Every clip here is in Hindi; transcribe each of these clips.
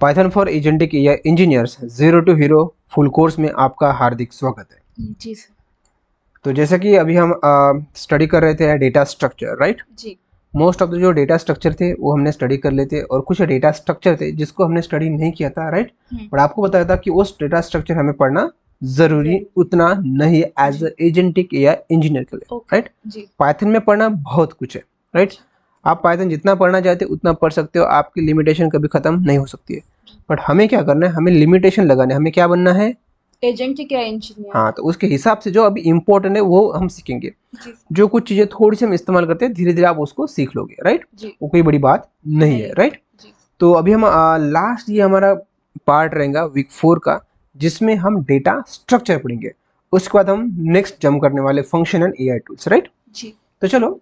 Python for agentic AI engineers zero to hero full course में आपका हार्दिक स्वागत है। जी सर। तो जैसा कि अभी हम स्टडी कर रहे थे डेटा स्ट्रक्चर, राइट। जी। मोस्ट ऑफ द जो डेटा स्ट्रक्चर थे वो हमने स्टडी कर लेते और कुछ डेटा स्ट्रक्चर थे जिसको हमने स्टडी नहीं किया था, राइट। बट आपको बताया था कि उस डेटा स्ट्रक्चर हमें पढ़ना जरूरी उतना नहीं है एज एजेंटिक एआई इंजीनियर के लिए, राइट। पाइथन में पढ़ना बहुत कुछ है, राइट। आप पाइथन जितना पढ़ना चाहते हो उतना पढ़ सकते हो, आपकी लिमिटेशन कभी खत्म नहीं हो सकती है। बट हमें क्या करना है, हमें लिमिटेशन लगाना है, हमें क्या बनना है, एजेंटिक एआई इंजीनियर। हाँ, तो उसके हिसाब से जो अभी इम्पोर्टेंट है वो हम सीखेंगे। जो कुछ चीजें थोड़ी सी हम इस्तेमाल करते हैं धीरे धीरे आप उसको सीख लोगे, राइट। वो कोई बड़ी बात नहीं है, राइट। तो अभी हम लास्ट ये हमारा पार्ट रहेगा वीक 4 का, जिसमें हम डेटा स्ट्रक्चर पढ़ेंगे। उसके बाद हम नेक्स्ट जंप करने वाले function and AI tools, right. तो चलो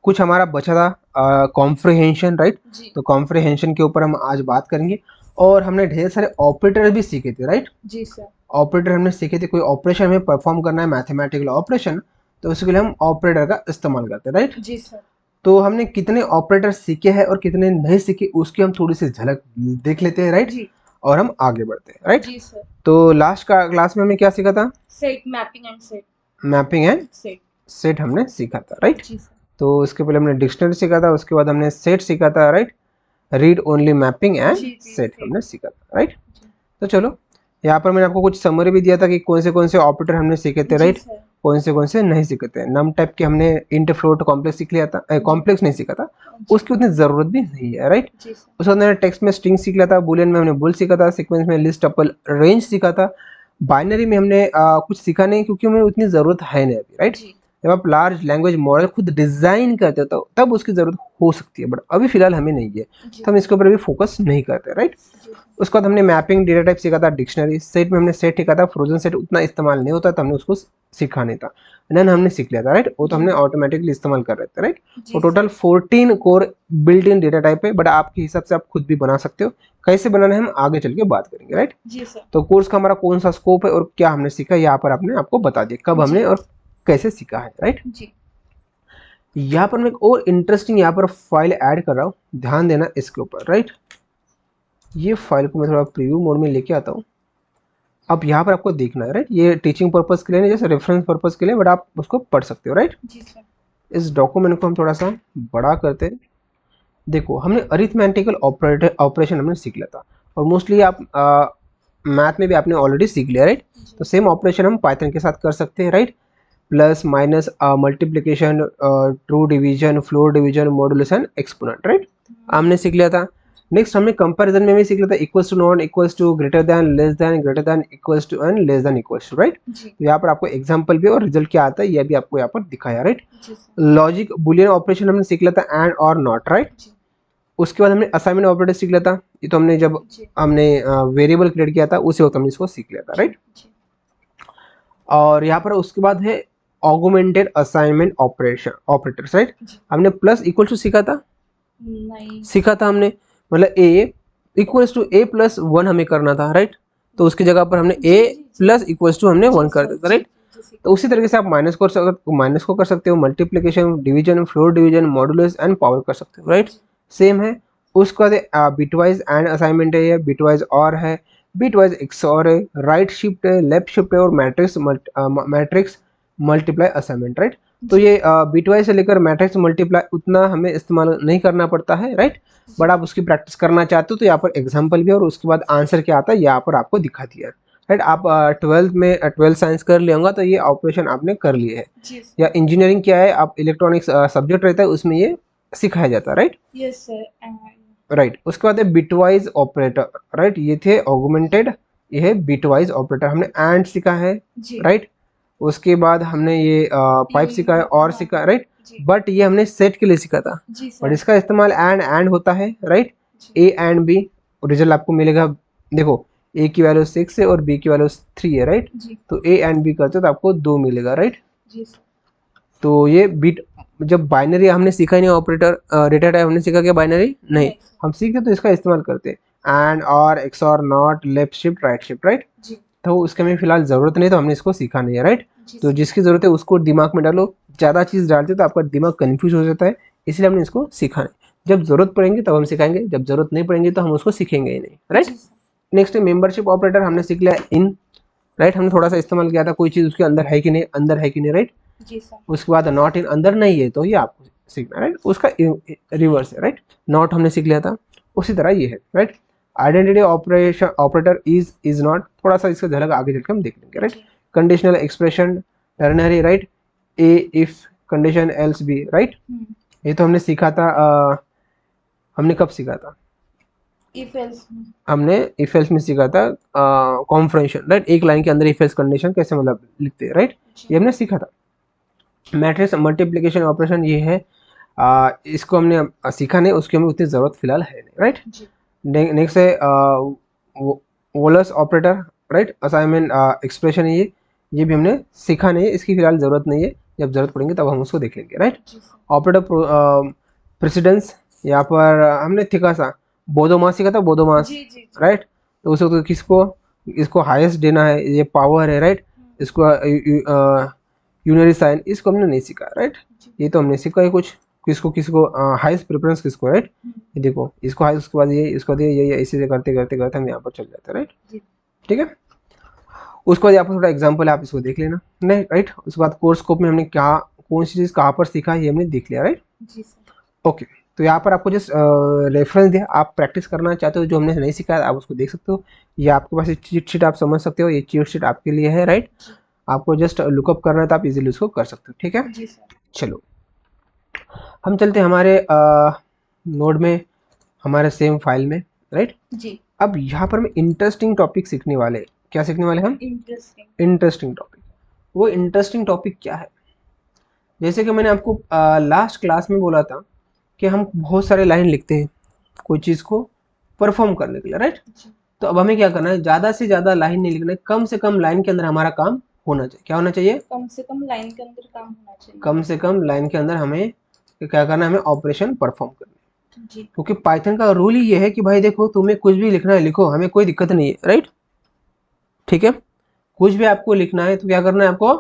कुछ हमारा बचा था कॉम्प्रिहेंशन, राइट। तो कॉम्प्रिहेंशन के ऊपर हम आज बात करेंगे। और हमने ढेर सारे ऑपरेटर भी सीखे थे, राइट। जी सर। ऑपरेटर हमने सीखे थे, कोई ऑपरेशन हमें परफॉर्म करना है, मैथमेटिकल ऑपरेशन, तो उसके लिए हम ऑपरेटर का इस्तेमाल करते हैं, राइट। जी सर। तो हमने कितने ऑपरेटर सीखे हैं और कितने नहीं सीखे उसकी हम थोड़ी सी झलक देख लेते हैं, राइट। और हम आगे बढ़ते हैं, राइट। जी सर। तो लास्ट का क्लास में हमने क्या सीखा था, set, mapping and set. Mapping and set हमने सीखा था, राइट। तो उसके पहले हमने डिक्शनरी सीखा था, उसके बाद हमने सेट सीखा था, right. Read only mapping and set हमने सीखा था, राइट। तो चलो यहाँ पर मैंने आपको कुछ समरी भी दिया था कि कौन से ऑपरेटर हमने सीखे थे, राइट। कौन से नहीं सीखे थे। नम टाइप के हमने इंट फ्लोट कॉम्प्लेक्स सीख लिया था, कॉम्प्लेक्स नहीं सीखा था, उसकी उतनी जरूरत भी नहीं है, राइट। उसके बाद मैंने टेक्स्ट में स्ट्रिंग सीख लिया था, बुलियन में हमने बुल सीखा था, सीक्वेंस में लिस्ट टपल रेंज सीखा था। बाइनरी में हमने कुछ सीखा नहीं क्योंकि हमें उतनी जरूरत है नहीं अभी, राइट। जब आप लार्ज लैंग्वेज मॉडल खुद डिजाइन करते हो तो तब उसकी जरूरत हो सकती है, बट अभी फिलहाल हमें नहीं है, तो हम इसके ऊपर अभी फोकस नहीं करते, राइट। उसके बाद हमने मैपिंग डेटा टाइप सीखा था, डिक्शनरी सेट में हमने सेट सीखा था, फ्रोजन सेट उतना इस्तेमाल नहीं होता तो हमने उसको सीखा नहीं था, नन हमने सीख लिया था, राइट। वो तो हमने ऑटोमेटिकली इस्तेमाल कर रहे थे, राइट। तो total 14 core built in data type है, बट आपके हिसाब से आप खुद भी बना सकते हो। कैसे बनाना है हम आगे चल के बात करेंगे, राइट। तो कोर्स का हमारा कौन सा स्कोप है और क्या हमने सीखा यहाँ पर आपने आपको बता दिया, कब हमने और कैसे सीखा है, राइट। यहाँ पर मैं एक और इंटरेस्टिंग यहाँ पर फाइल ऐड कर रहा हूँ, ध्यान देना इसके ऊपर, राइट। ये फाइल को मैं थोड़ा प्रीव्यू मोड में लेके आता हूँ। अब यहाँ पर आपको देखना है, राइट। ये टीचिंग पर्पस के लिए नहीं, जैसे रेफरेंस पर्पस के लिए, बट आप उसको पढ़ सकते हो, राइट। इस डॉक्यूमेंट को हम थोड़ा सा बड़ा करते हैं। देखो हमने अरिथमेटिकल ऑपरेशन हमने सीख लिया था, और मोस्टली आप मैथ में भी आपने ऑलरेडी सीख लिया, राइट। तो सेम ऑपरेशन हम पाइथन के साथ कर सकते हैं, right. Plus minus multiplication, true division, floor division, modulus and exponent, right. हमने सीख लिया था। नेक्स्ट हमने कंपैरिजन में भी सीख लिया था, equals to, not equals to, greater than, less than, greater than, equals to and less than equals to, right. तो यहाँ पर आपको एग्जांपल भी और रिजल्ट क्या आता है ये भी आपको यहाँ पर दिखाया, राइट। लॉजिक बुलियन ऑपरेशन हमने सीख लिया था, एंड और नॉट, राइट। उसके बाद हमने असाइनमेंट ऑपरेटर सीख लिया था, ये तो हमने जब हमने वेरिएबल क्रिएट किया था उसी वक्त हमने इसको सीख लिया था, राइट। और यहाँ पर उसके बाद है ऑगमेंटेड असाइनमेंट ऑपरेटर्स, राइट। हमने प्लस इक्वल टू सीखा था, नहीं सीखा था हमने, मतलब ए इक्वल्स टू ए प्लस 1 हमें करना था, राइट। तो उसकी जगह पर हमने ए प्लस इक्वल्स टू हमने 1 कर दिया था, राइट। तो उसी तरीके से आप माइनस को कर सकते हो, multiplication, division, floor division, modulus and power कर सकते हो, राइट। सेम है। उसके बाद बिटवाइज एंड असाइनमेंट है, बिटवाइज और है, बिटवाइज एक्सऑर है, राइट शिफ्ट है, लेफ्ट शिफ्ट है, और मैट्रिक्स मल्टीप्लाई असाइनमेंट, राइट। तो ये बिटवाइज से लेकर मैट्रिक्स मल्टीप्लाई उतना हमें इस्तेमाल नहीं करना पड़ता है, राइट। बट आप उसकी प्रैक्टिस करना चाहते हो तो यहाँ पर एग्जाम्पल भी और उसके बाद आंसर क्या आता है यहाँ पर आपको दिखा दिया, राइट। आप 12th साइंस कर लिया तो ये ऑपरेशन आपने कर लिए है, या इंजीनियरिंग क्या है, आप इलेक्ट्रॉनिक्स सब्जेक्ट रहता है उसमें ये सिखाया जाता है, राइट। Yes sir, right. उसके बाद है बिटवाइज ऑपरेटर, राइट। ये थे ऑगमेंटेड, ये है बिटवाइज ऑपरेटर। हमने एंड सीखा है, राइट। उसके बाद हमने ये पाइप सीखा है और सीखा, राइट। बट ये हमने सेट के लिए सीखा था, बट इसका इस्तेमाल एंड होता है, right. A and B, result आपको मिलेगा, देखो ए की वैल्यू 6 है और बी की वैल्यू 3 है, राइट। तो ए एंड बी करते हो तो आपको 2 मिलेगा, राइट। तो ये बिट, जब बाइनरी हमने सीखा ही नहीं ऑपरेटर, डेटा टाइप हमने सीखा क्या बाइनरी नहीं, हम सीखते तो इसका इस्तेमाल करते एंड और एक्स और not, left shift, right shift, right. तो उसके में फिलहाल जरूरत नहीं, तो हमने इसको सीखा नहीं है, राइट। तो जिसकी जरूरत है उसको दिमाग में डालो, ज्यादा चीज डालते तो आपका दिमाग कंफ्यूज हो जाता है, इसलिए हमने इसको सीखा नहीं। जब जरूरत पड़ेगी तब हम सिखाएंगे, जब जरूरत नहीं पड़ेगी तो हम उसको सीखेंगे ही नहीं, राइट। नेक्स्ट मेंबरशिप ऑपरेटर हमने सीख लिया इन, राइट, हमने थोड़ा सा इस्तेमाल किया था, कोई चीज उसके अंदर है कि नहीं, अंदर है कि नहीं, राइट। जी सर। उसके बाद नॉट इन, अंदर नहीं है तो ये आपको सीखना, राइट, उसका रिवर्स है, राइट। नॉट हमने सीख लिया था, उसी तरह ये है, right. Identity operation operator is not, थोड़ा सा इसका झलक आगे चल के हम देख लेंगे, right. Conditional expression ternary, right, A if condition else B, right. ये तो हमने सीखा था, हमने कब सीखा था, इफ एल्स हमने इफ एल्स में सीखा था कॉन्फ्रेंशन, राइट। एक लाइन के अंदर इफ एल्स कंडीशन कैसे मतलब लिखते हैं, राइट, ये हमने सीखा था। मैट्रिक्स मल्टीप्लिकेशन ऑपरेशन ये है, इसको हमने सीखा नहीं, उसकी हमें उतनी ज़रूरत फिलहाल है नहीं, राइट। नेक्स्ट है वोलस ऑपरेटर, राइट, असाइनमेंट एक्सप्रेशन, ये भी हमने सीखा नहीं है, इसकी फिलहाल ज़रूरत नहीं है, जब ज़रूरत पड़ेगी तब हम उसको देख लेंगे, राइट। ऑपरेटर प्रेसिडेंस, यहाँ पर हमने थिका सा बोधोमास सीखा था, बोधोमास, राइट। तो उसे तो किसको, इसको हाईएस्ट देना है, ये पावर है, राइट। इसको यूनरी साइन, इसको हमने नहीं सीखा, राइट। ये तो हमने सीखा है कुछ, किसको हाईएस्ट प्रेफरेंस किसको, राइट। ये देखो, इसको हाईएस्ट, उसके बाद ये, इसको दिए, ये ऐसे करते करते करते हम यहाँ पर चल जाते हैं, राइट, ठीक है। उसके बाद यहाँ पर थोड़ा एग्जाम्पल है, आप इसको देख लेना, नहीं, राइट। उसके बाद कोर्स स्कोप में हमने क्या, कौन सी चीज़ कहाँ पर सीखा, ये हमने देख लिया, राइट। ओके, तो यहाँ पर आपको जस्ट रेफरेंस दिया, आप प्रैक्टिस करना चाहते हो, जो हमने नहीं सीखा आप उसको देख सकते हो, या आपके पास चीट शीट आप समझ सकते हो, ये चीट शीट आपके लिए है, राइट। आपको जस्ट लुकअप करना है तो आप इजीली उसको कर सकते हो, ठीक है जी सर। चलो हम चलते हैं हमारे नोड में, हमारे सेम फाइल में, राइट जी। अब यहाँ पर हम इंटरेस्टिंग टॉपिक सीखने वाले, क्या सीखने वाले हम, इंटरेस्टिंग टॉपिक। वो इंटरेस्टिंग टॉपिक क्या है, जैसे कि मैंने आपको लास्ट क्लास में बोला था कि हम बहुत सारे लाइन लिखते हैं कोई चीज़ को परफॉर्म करने के लिए, राइट। तो अब हमें क्या करना है, ज़्यादा से ज़्यादा लाइन नहीं लिखना है, कम से कम लाइन के अंदर हमारा काम होना चाहिए। क्या होना चाहिए, कम से कम लाइन के अंदर काम होना चाहिए, कम से कम लाइन के अंदर हमें क्या करना है, हमें ऑपरेशन परफॉर्म करना है। क्योंकि पाइथन का रूल ही ये है कि भाई देखो, तुम्हें कुछ भी लिखना है लिखो, हमें कोई दिक्कत नहीं है, राइट, ठीक है। कुछ भी आपको लिखना है तो क्या करना है, आपको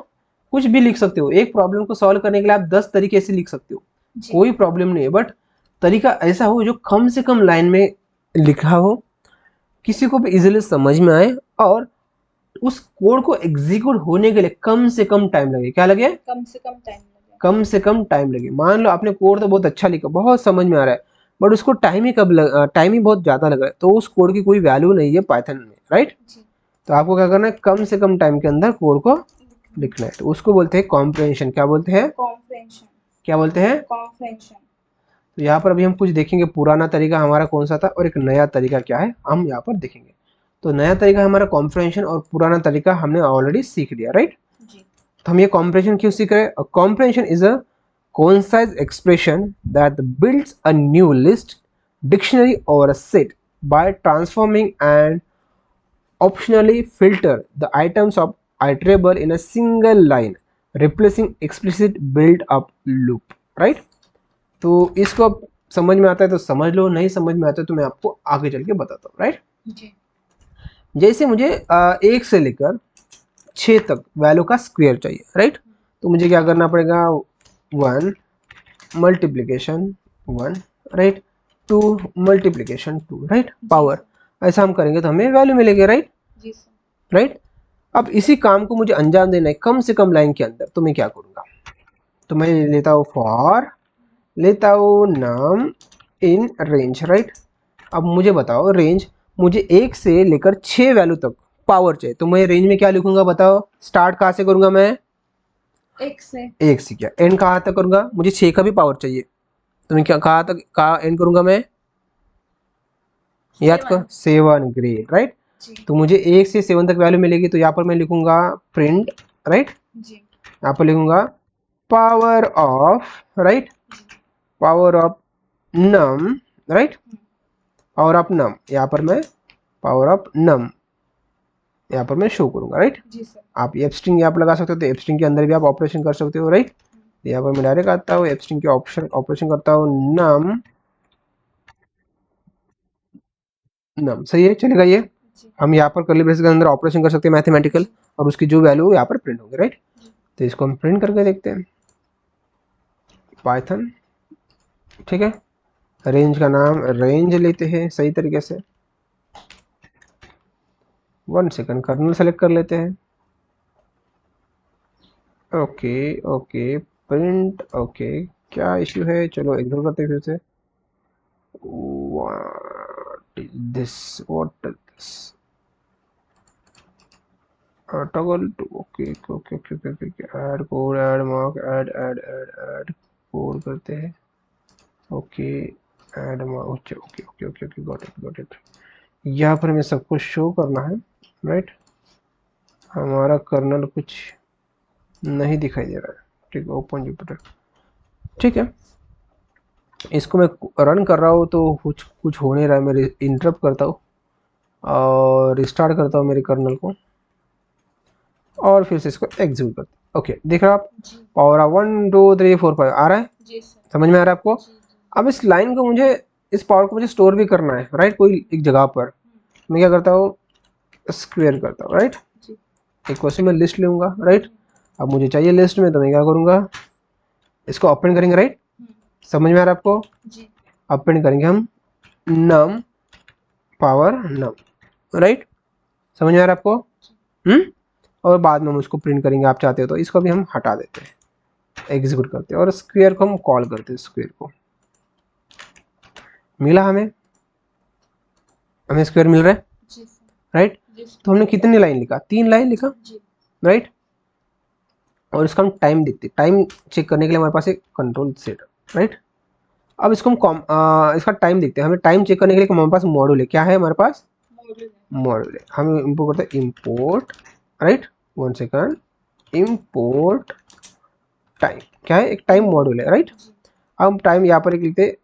कुछ भी लिख सकते हो। एक प्रॉब्लम को सॉल्व करने के लिए आप 10 तरीके से लिख सकते हो, कोई प्रॉब्लम नहीं है, बट तरीका ऐसा हो जो कम से कम लाइन में लिखा हो, किसी को भी इजीली समझ में आए, और उस कोड को एग्जीक्यूट होने के लिए कम से कम टाइम लगे। क्या लगे, कम से कम टाइम लगे, कम से कम टाइम लगे। मान लो आपने कोड तो बहुत अच्छा लिखा, बहुत समझ में आ रहा है, बट उसको टाइम ही टाइम ही बहुत ज़्यादा लगा है, तो उस कोड की कोई वैल्यू नहीं है पाइथन में, राइट। तो आपको क्या करना है, कम से कम टाइम के अंदर कोड को लिखना है, तो उसको बोलते हैं कॉम्प्रेhension। क्या बोलते हैं, कॉम्प्रेhension। क्या बोलते हैं, कॉम्प्रेhension। तो यहाँ पर अभी हम कुछ देखेंगे, पुराना तरीका हमारा कौन सा था और एक नया तरीका क्या है, हम यहाँ पर देखेंगे। तो नया तरीका हमारा कॉम्प्रेhension, और पुराना तरीका हमने ऑलरेडी सीख लिया, राइट। तो हम ये कॉम्प्रेhension क्यों सीख रहे हैं, comprehension is a concise expression that builds a new list, dictionary or a set by transforming and optionally filter the items of iterable in a single line, replacing explicit build up loop, right। तो इसको समझ में आता है तो समझ लो, नहीं समझ में आता है तो मैं आपको आगे चल के बताता हूँ, राइट जी। जैसे मुझे 1 से लेकर 6 तक वैल्यू का स्क्वायर चाहिए, राइट। तो मुझे क्या करना पड़ेगा, 1 multiplication 1, right, 2 multiplication 2, right, power, ऐसा हम करेंगे तो हमें वैल्यू मिलेगी, राइट जी सर, राइट। अब इसी काम को मुझे अंजाम देना है कम से कम लाइन के अंदर, तो मैं क्या करूँगा, तो मैं लेता हूँ फॉर, लेता हूँ नम इन रेंज, राइट। अब मुझे बताओ रेंज, मुझे 1 से लेकर 6 वैल्यू तक पावर चाहिए, तो मैं रेंज में क्या लिखूंगा बताओ, स्टार्ट कहाँ से करूंगा मैं, 1 से क्या, एंड कहाँ तक करूंगा, मुझे 6 का भी पावर चाहिए, तो मैं क्या कहाँ तक कहाँ एंड करूंगा मैं, याद कर 7, ग्रेट, राइट। तो मुझे 1 से 7 तक वैल्यू मिलेगी, तो यहाँ पर मैं लिखूंगा प्रिंट, राइट, यहाँ पर लिखूंगा power of, right, power of num, right, power of num, यहाँ पर मैं पावर ऑफ नम यहाँ पर मैं शो करूंगा, राइट। आप एफ स्ट्रिंग यहाँ पर लगा सकते हो, तो एफ स्ट्रिंग के अंदर भी आप ऑपरेशन कर सकते हो, राइट। यहाँ पर मैं डायरेक्ट आता हूँ, एफ स्ट्रिंग के ऑपरेशन करता हूँ, नम नम, सही है, चलेगा ये। हम यहाँ पर कर्ली ब्रेसेस के अंदर ऑपरेशन कर सकते हैं मैथमेटिकल, और उसकी जो वैल्यू यहाँ पर प्रिंट होगी, राइट। तो इसको हम प्रिंट करके देखते हैं, पाइथन, ठीक है। रेंज का नाम रेंज लेते हैं सही तरीके से। 1 सेकंड, कर्नल सेलेक्ट कर लेते हैं। Okay okay print. ओके क्या इश्यू है, चलो इग्नोर करते हैं फिर से। What is this, what is this, toggle to. Okay okay okay okay add code, add mark, add code करते हैं। Okay add mark, okay okay okay okay okay got it. यहाँ पर हमें सब कुछ शो करना है, राइट। हमारा कर्नल कुछ नहीं दिखाई दे रहा है, ठीक है। ओपन जुपिटर, ठीक है। इसको मैं रन कर रहा हूँ तो कुछ हो नहीं रहा है। मैं इंटरप्ट करता हूँ और रिस्टार्ट करता हूँ मेरे कर्नल को और फिर से इसको एग्जीक्यूट करता हूँ। ओके देख रहे हो आप, पावर 1 2 3 4 5 आ रहा है जी समझ में आ रहा है आपको। अब इस लाइन को मुझे, इस पावर को मुझे स्टोर भी करना है, राइट। कोई एक जगह पर मैं क्या करता हूँ, स्क्वेयर करता हूँ, राइट। एक क्वेश्चन में लिस्ट लूंगा, राइट। अब मुझे चाहिए लिस्ट में, तो मैं क्या करूंगा, इसको ओपन करेंगे, राइट। समझ में आ रहा है आपको। ओपन करेंगे हम नम पावर नम, राइट। समझ में आ रहा है आपको। और बाद में हम उसको प्रिंट करेंगे, आप चाहते हो तो। इसको भी हम हटा देते हैं, एग्जीक्यूट करते हैं और स्क्वायर को हम कॉल करते हैं। स्क्वायर को मिला, हमें स्क्वायर मिल रहा है, राइट। तो हमने कितनी लाइन लिखा, 3 लाइन लिखा, राइट। और इसका हम टाइम देखते हैं। टाइम चेक करने के लिए हमारे पास एक कंट्रोल सेट, राइट। अब इसको हम इसका टाइम देखते हैं। हमें टाइम चेक करने के लिए हमारे पास मॉड्यूल है। क्या है हमारे पास, मॉड्यूल है। हम इंपोर्ट करते हैं, import, right. 1 second, import time. क्या है, एक टाइम मॉड्यूल है, राइट। हम टाइम यहाँ पर एक लिखते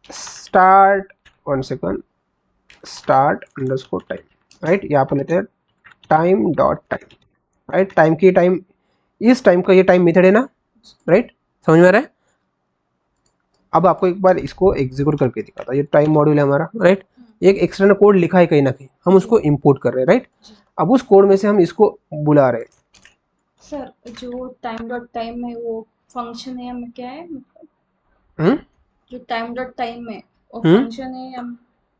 start, 1 second, start underscore time, right. यहाँ पर लेते हैं time dot time, right. Time की टाइम, इस टाइम का ये टाइम मेथड है ना, राइट। समझ में आ रहा है। अब आपको एक बार इसको एग्जीक्यूट करके दिखाता हूं। ये टाइम मॉड्यूल है हमारा, राइट। एक एक्सटर्नल कोड लिखा है कहीं ना कहीं, हम उसको इंपोर्ट कर रहे हैं, राइट। अब उस कोड में से हम इसको बुला रहे हैं। सर जो टाइम डॉट टाइम है वो फंक्शन है या क्या है, जो टाइम डॉट टाइम है वो फंक्शन है या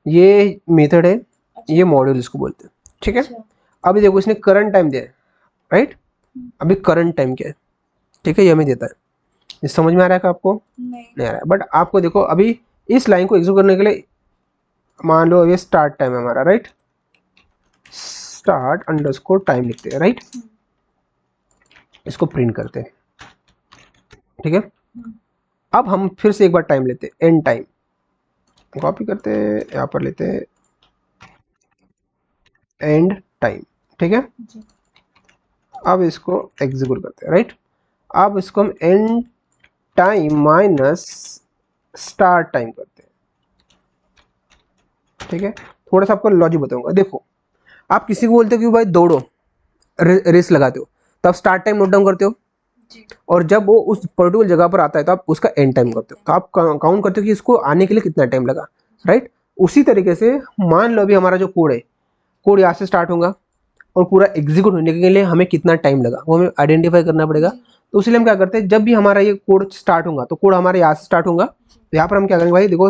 ये मेथड है। अच्छा। ये मॉड्यूल इसको बोलते हैं, ठीक है। अच्छा। अभी देखो इसने करंट टाइम दिया है, राइट। अभी करंट टाइम क्या है, ठीक है, ये हमें देता है। ये समझ में आ रहा है आपको, नहीं आ रहा है। बट आपको देखो अभी इस लाइन को एग्जीक्यूट करने के लिए, मान लो ये स्टार्ट टाइम है हमारा, राइट। स्टार्ट अंडरस्कोर टाइम लिखते हैं, राइट। इसको प्रिंट करते हैं, ठीक है। अब हम फिर से एक बार टाइम लेते हैं, एंड टाइम कॉपी करते हैं, यहाँ पर लेते हैं एंड टाइम, ठीक है। अब इसको एग्जीक्यूट करते हैं, राइट। अब इसको हम and time minus start time करते हैं, ठीक है। थोड़ा सा आपको लॉजिक बताऊंगा। देखो आप किसी को बोलते हो कि भाई दौड़ो, रेस लगाते हो, तो आप स्टार्ट टाइम नोट डाउन करते हो, और जब वो उस पर्टिकुलर जगह पर आता है तो आप उसका एंड टाइम करते हो, तो आप काउंट करते हो कि इसको आने के लिए कितना टाइम लगा, राइट। उसी तरीके से मान लो अभी हमारा जो कोड है, कोड यहाँ से स्टार्ट होगा और पूरा एग्जीक्यूट होने के लिए हमें कितना टाइम लगा वो हमें आइडेंटिफाई करना पड़ेगा। तो इसलिए हम क्या करते हैं, जब भी हमारा ये कोड स्टार्ट होगा, तो कोड हमारे यहाँ से स्टार्ट होगा, तो यहाँ पर हम क्या करेंगे भाई, देखो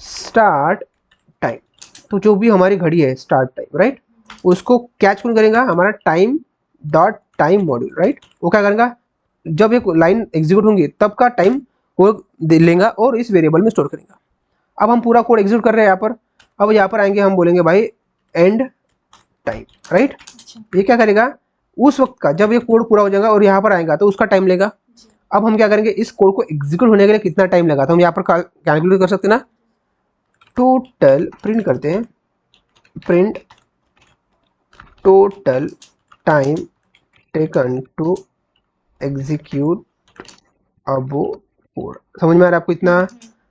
स्टार्ट टाइम, तो जो भी हमारी घड़ी है स्टार्ट टाइम, राइट, उसको कैच कौन करेगा, हमारा time dot time module, right. वो क्या करेगा, जब एक लाइन एग्जीक्यूट होंगी तब का टाइम वो लेगा और इस वेरिएबल में स्टोर करेगा। अब हम पूरा कोड एग्जीक्यूट कर रहे हैं यहाँ पर। अब यहाँ पर आएंगे, हम बोलेंगे भाई एंड टाइम, राइट। ये क्या करेगा, उस वक्त का जब ये कोड पूरा हो जाएगा और यहाँ पर आएगा तो उसका टाइम लेगा। अब हम क्या करेंगे, इस कोड को एग्जीक्यूट होने के लिए कितना टाइम लगा, तो हम यहाँ पर कैलकुलेट कर सकते हैं ना। टोटल प्रिंट करते हैं, print total time taken to execute above code. समझ में आ रहा है आपको इतना,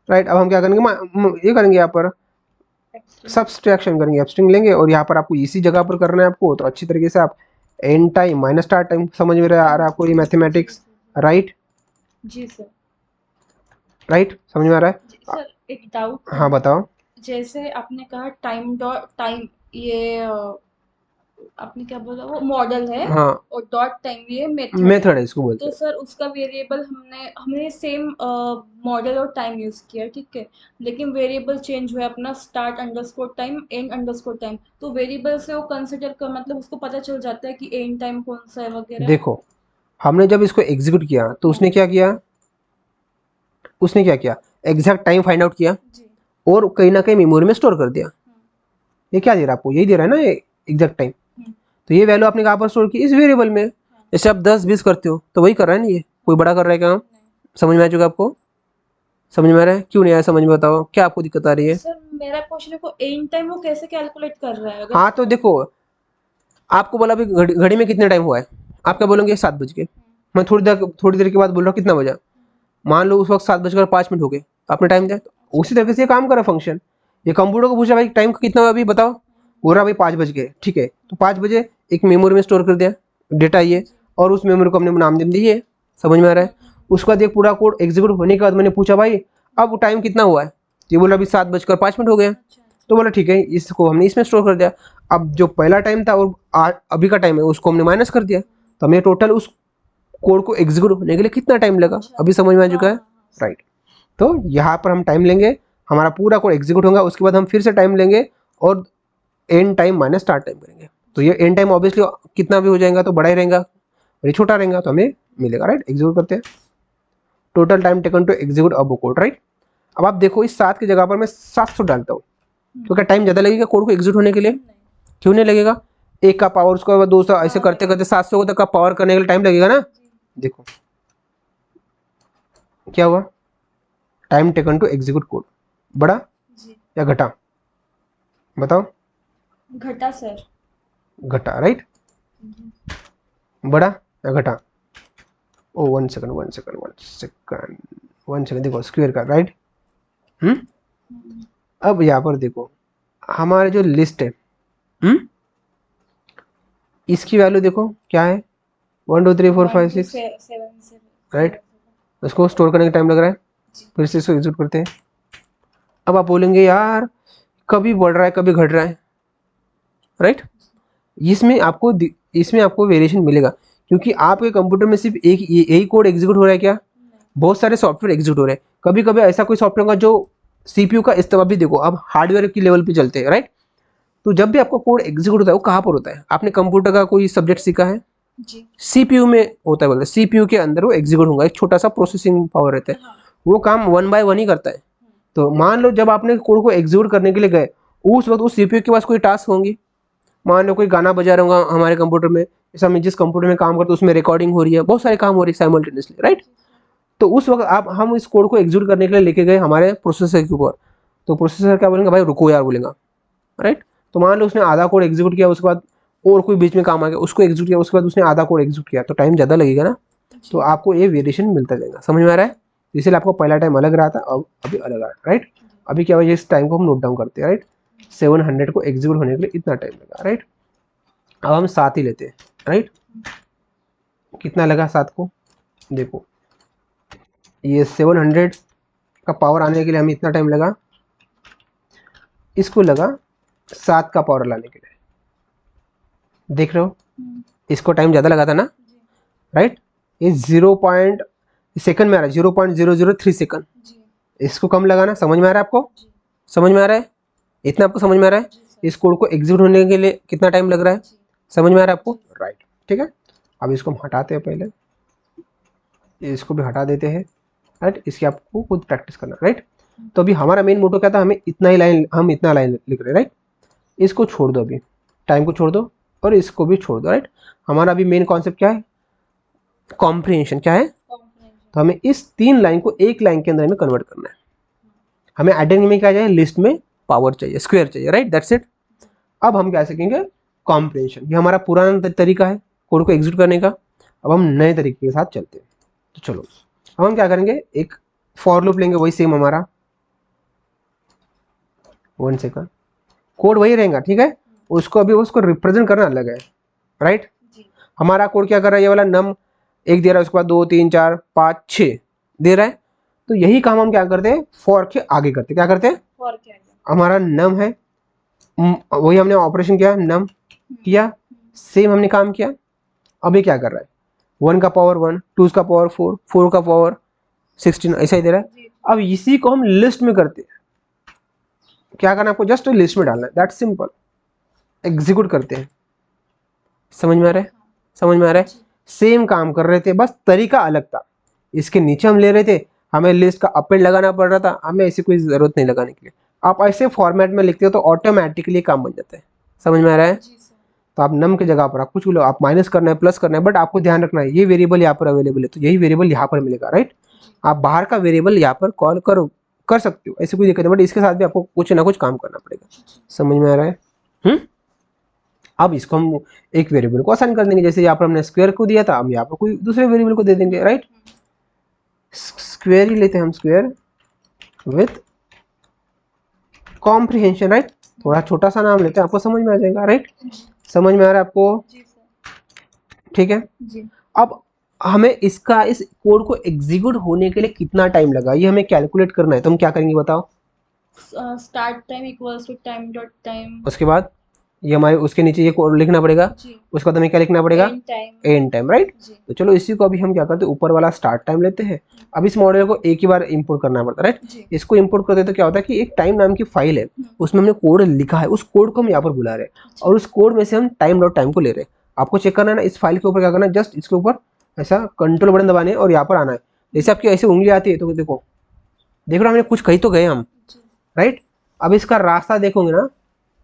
राइट। अब हम क्या करेंगे, ये करेंगे यहाँ पर सब्सट्रैक्शन करेंगे, एब्स्ट्रिंग लेंगे और यहाँ पर आपको इसी जगह पर करना है आपको, तो अच्छी तरीके से आप and time minus start time, समझ में आ रहा है आपको ये मैथमेटिक्स, राइट। जी सर, राइट, समझ में आ रहा है। सर एक डाउट, हाँ बताओ। जैसे आपने कहा टाइम डॉट टाइम, ये आपने क्या बोला, वो मॉडल है। हाँ, और डॉट टाइम ये मेथड है, इसको बोलते तो हैं। सर उसका वेरिएबल हमने सेम मॉडल और टाइम यूज किया, ठीक है, लेकिन वेरिएबल चेंज हुआ अपना start underscore time and underscore time, तो वेरिएबल से वो कंसिडर कर, मतलब उसको पता चल जाता है कि एंड टाइम कौन सा है वगैरह। देखो हमने जब इसको एग्जीक्यूट किया तो उसने क्या किया, उसने क्या किया, एग्जैक्ट टाइम फाइंड आउट किया जी। और कहीं ना कहीं मेमोरी में स्टोर कर दिया। ये क्या दे रहा है आपको, यही दे रहा है ना एग्जैक्ट टाइम। तो ये वैल्यू आपने कहाँ पर स्टोर की, इस वेरिएबल में। जैसे आप 10-20 करते हो तो वही कर रहा है ना, ये कोई बड़ा कर रहा है काम। समझ में आ चुका आपको, समझ में आ रहा है, क्यों नहीं आया समझ में, बताओ क्या आपको दिक्कत आ रही है। सर मेरा क्वेश्चन है, को एंड टाइम वो कैसे कैलकुलेट कर रहा है? हाँ तो देखो, आपको बोला अभी घड़ी में कितने टाइम हुआ है, आप क्या बोलोगे 7 बज के। मैं थोड़ी देर के बाद बोल रहा हूँ कितना बजा, मान लो उस वक्त 7:05 हो गए, तो आपने टाइम दिया। तो उसी तरीके से ये काम करा फंक्शन। ये कंप्यूटर को पूछा भाई टाइम कितना हुआ अभी बताओ, बोल रहा भाई 5 बज गए, ठीक है, तो 5 बजे एक मेमोरी में स्टोर कर दिया डेटा ये, और उस मेमोरी को हमने नाम दे दिए। समझ में आ रहा है। उसके बाद ये पूरा कोड एग्जीक्यूट होने के बाद मैंने पूछा भाई अब टाइम कितना हुआ है, ये बोला अभी 7:05 हो गया। तो बोला ठीक है, इसको हमने इसमें स्टोर कर दिया। अब जो पहला टाइम था और अभी का टाइम है उसको हमने माइनस कर दिया, तो हमें टोटल उस कोड को एग्जीक्यूट होने के लिए कितना टाइम लगा, अभी समझ में आ चुका है, राइट। तो यहाँ पर हम टाइम लेंगे, हमारा पूरा कोड एग्जीक्यूट होगा, उसके बाद हम फिर से टाइम लेंगे और and time minus start time करेंगे। तो ये एंड टाइम ऑब्वियसली कितना भी हो जाएगा तो बड़ा ही रहेगा, और ये छोटा रहेगा तो हमें मिलेगा, राइट। एग्जीक्यूट करते हैं, total time taken to execute above code, right. अब आप देखो इस 7 की जगह पर मैं 700 डालता हूँ, तो क्या टाइम ज़्यादा लगेगा कोड को एग्जीक्यूट होने के लिए? क्यों नहीं लगेगा, एक का पावर उसके बाद 200 ऐसे करते करते 700 तक का पावर करने के लिए टाइम लगेगा ना। देखो क्या हुआ, time taken to execute code बड़ा या घटा, बताओ। घटा सर। घटा, राइट। बड़ा या घटा, ओ 1 सेकंड 1 सेकंड 1 सेकंड 1 सेकंड, देखो स्क्वायर का, राइट। अब यहाँ पर देखो हमारे जो लिस्ट है, इसकी वैल्यू देखो क्या है, 1 2 3 4 5 6, राइट। उसको स्टोर करने का टाइम लग रहा है, फिर से इसको एग्जीक्यूट करते हैं। अब आप बोलेंगे यार कभी बढ़ रहा है कभी घट रहा है, राइट। इसमें आपको वेरिएशन मिलेगा, क्योंकि आपके कंप्यूटर में सिर्फ एक यही कोड एग्जीक्यूट हो रहा है क्या, बहुत सारे सॉफ्टवेयर एग्जीक्यूट हो रहे हैं। कभी कभी ऐसा कोई सॉफ्टवेयर होगा जो सीपीयू का इस्तेमाल भी, देखो अब हार्डवेयर की लेवल पे चलते हैं, राइट। तो जब भी आपको कोड एग्जीक्यूट होता है वो कहाँ पर होता है, आपने कंप्यूटर का कोई सब्जेक्ट सीखा है, सीपीयू में होता है, बोलते हैं सीपीयू के अंदर वो एग्जीक्यूट होगा, एक छोटा सा प्रोसेसिंग पावर रहता है, वो काम 1 बाय 1 ही करता है। तो मान लो जब आपने कोड को एग्जीक्यूट करने के लिए गए, उस वक्त उस सीपीयू के पास कोई टास्क होंगी, मान लो कोई गाना बजा रहा होगा हमारे कंप्यूटर में, जैसे हम जिस कंप्यूटर में काम करते हैं उसमें रिकॉर्डिंग हो रही है, बहुत सारे काम हो रही है साइमल्टेनियसली, राइट। तो उस वक्त आप हम इस कोड को एग्जीक्यूट करने के लिए लेके गए हमारे प्रोसेसर के ऊपर, तो प्रोसेसर क्या बोलेंगे, भाई रुको यार बोलेगा, राइट। तो मान लो उसने आधा कोड एग्जीक्यूट किया, उसके बाद और कोई बीच में काम आ गया उसको एग्जीक्यूट किया, उसके बाद उसने आधा कोड एग्जीक्यूट किया, तो टाइम ज़्यादा लगेगा ना, तो आपको ये वेरिएशन मिलता जाएगा। समझ में आ रहा है, इसलिए आपको पहला टाइम अलग रहा था, अब अभी अलग आ रहा है, राइट। अभी क्या हुआ, इस टाइम को हम नोट डाउन करते हैं, राइट। 700 को एग्जीक्यूट होने के लिए इतना टाइम लगा, राइट। अब हम 7 ही लेते हैं, राइट। कितना लगा 7 को, देखो ये 700 का पावर आने के लिए हमें इतना टाइम लगा, इसको लगा 7 का पावर लाने के लिए, देख रहे हो, इसको टाइम ज़्यादा लगा था ना, राइट। ये 0 सेकंड में आ रहा है, 0.003 सेकंड, इसको कम लगाना। समझ में आ रहा है आपको, समझ में आ रहा है, इतना आपको समझ में आ रहा है। इस कोड को एग्जीक्यूट होने के लिए कितना टाइम लग रहा है, समझ में आ रहा है आपको, राइट, ठीक है। अब इसको हम हटाते हैं, पहले इसको भी हटा देते हैं, राइट। इसकी आपको खुद प्रैक्टिस करना, राइट। तो अभी हमारा मेन मोटो क्या था, हमें इतना ही लाइन, हम इतना लाइन लिख रहे हैं, राइट। इसको छोड़ दो, अभी टाइम को छोड़ दो और इसको भी छोड़ दो, राइट। हमारा अभी मेन कॉन्सेप्ट क्या है, कॉम्प्रिहेंशन, क्या है, तो हमें इस 3 लाइन को एक लाइन के अंदर हमें कन्वर्ट करना है। हमें एडिंग में क्या चाहिए, लिस्ट में पावर चाहिए, स्क्वायर चाहिए, राइट, दैट्स इट। अब हम क्या सीखेंगे, कॉम्प्रिहेंशन। ये हमारा पुराना तरीका है कोड को एग्जीक्यूट करने का, अब हम नए तरीके के साथ चलते हैं। तो चलो अब हम क्या करेंगे, एक फॉर लूप लेंगे, वही सेम हमारा, 1 सेकंड, कोड वही रहेगा, ठीक है। उसको अभी उसको रिप्रेजेंट करना अलग है, राइट। हमारा कोड क्या कर रहा है, ये वाला नम 1 दे रहा है, उसके बाद 2 3 4 5 6 दे रहा है। तो यही काम हम क्या करते हैं, फॉर के आगे करते हैं, क्या करते हैं, फॉर के आगे। हमारा नम है, वही हमने ऑपरेशन किया, नम किया, सेम हमने काम किया। अब ये क्या कर रहा है, 1 का पावर 1, 2 का पावर 4, 4 का पावर 16, ऐसा ही दे रहा है। अब इसी को हम लिस्ट में करते हैं, क्या करना है आपको, जस्ट लिस्ट में डालना है, दैट सिंपल। एग्जीक्यूट करते हैं, समझ में आ रहा है, समझ में आ रहा है। सेम काम कर रहे थे, बस तरीका अलग था। इसके नीचे हम ले रहे थे, हमें लिस्ट का अपेंड लगाना पड़ रहा था, हमें ऐसी कोई जरूरत नहीं लगाने के लिए। आप ऐसे फॉर्मेट में लिखते हो तो ऑटोमेटिकली काम बन जाता है, समझ में आ रहा है। तो आप नम की जगह पर आप कुछ लो, आप माइनस करना है, प्लस करना है, बट आपको ध्यान रखना है ये वेरिएबल यहाँ पर अवेलेबल है, तो यही वेरिएबल यहाँ पर मिलेगा, राइट। आप बाहर का वेरिएबल यहाँ पर कॉल कर सकते हो, ऐसी कोई दिक्कत नहीं, बट इसके साथ भी आपको कुछ ना कुछ काम करना पड़ेगा, समझ में आ रहा है। अब इसको हम एक वेरिएबल को असाइन कर देंगे, जैसे यहाँ पर हमने स्क्वायर को दिया था, हम यहाँ पर कोई दूसरे वेरिएबल को दे देंगे, राइट। स्क्वायर ही लेते हैं हम, स्क्वायर विथ कॉम्प्रिहेंशन, राइट। थोड़ा छोटा सा नाम लेते हैं, आपको समझ में आ जाएगा, राइट। समझ में आ रहा है आपको, ठीक है जी। अब हमें इस कोड को एग्जीक्यूट होने के लिए कितना टाइम लगा, ये हमें कैलकुलेट करना है। तो हम क्या करेंगे बताओ, start time equals to time dot time, उसके बाद ये हमारे उसके नीचे ये कोड लिखना पड़ेगा, उसके बाद हमें क्या लिखना पड़ेगा, एंड टाइम, राइट। तो चलो इसी को अभी हम क्या करते हैं, ऊपर वाला स्टार्ट टाइम लेते हैं। अब इस मॉडल को एक ही बार इंपोर्ट करना पड़ता है, राइट। इसको इंपोर्ट करते तो क्या होता है कि एक टाइम नाम की फाइल है, उसमें हमने कोड लिखा है, उस कोड को हम यहाँ पर बुला रहे हैं, और उस कोड में से हम टाइम डॉट टाइम को ले रहे हैं। आपको चेक करना है ना, इस फाइल के ऊपर क्या करना है, जस्ट इसके ऊपर ऐसा कंट्रोल बटन दबाने है और यहाँ पर आना है। जैसे आपकी ऐसी उंगली आती है तो देखो, देख रहे हो हमने कुछ कही तो गए हम, राइट। अब इसका रास्ता देखोगे ना,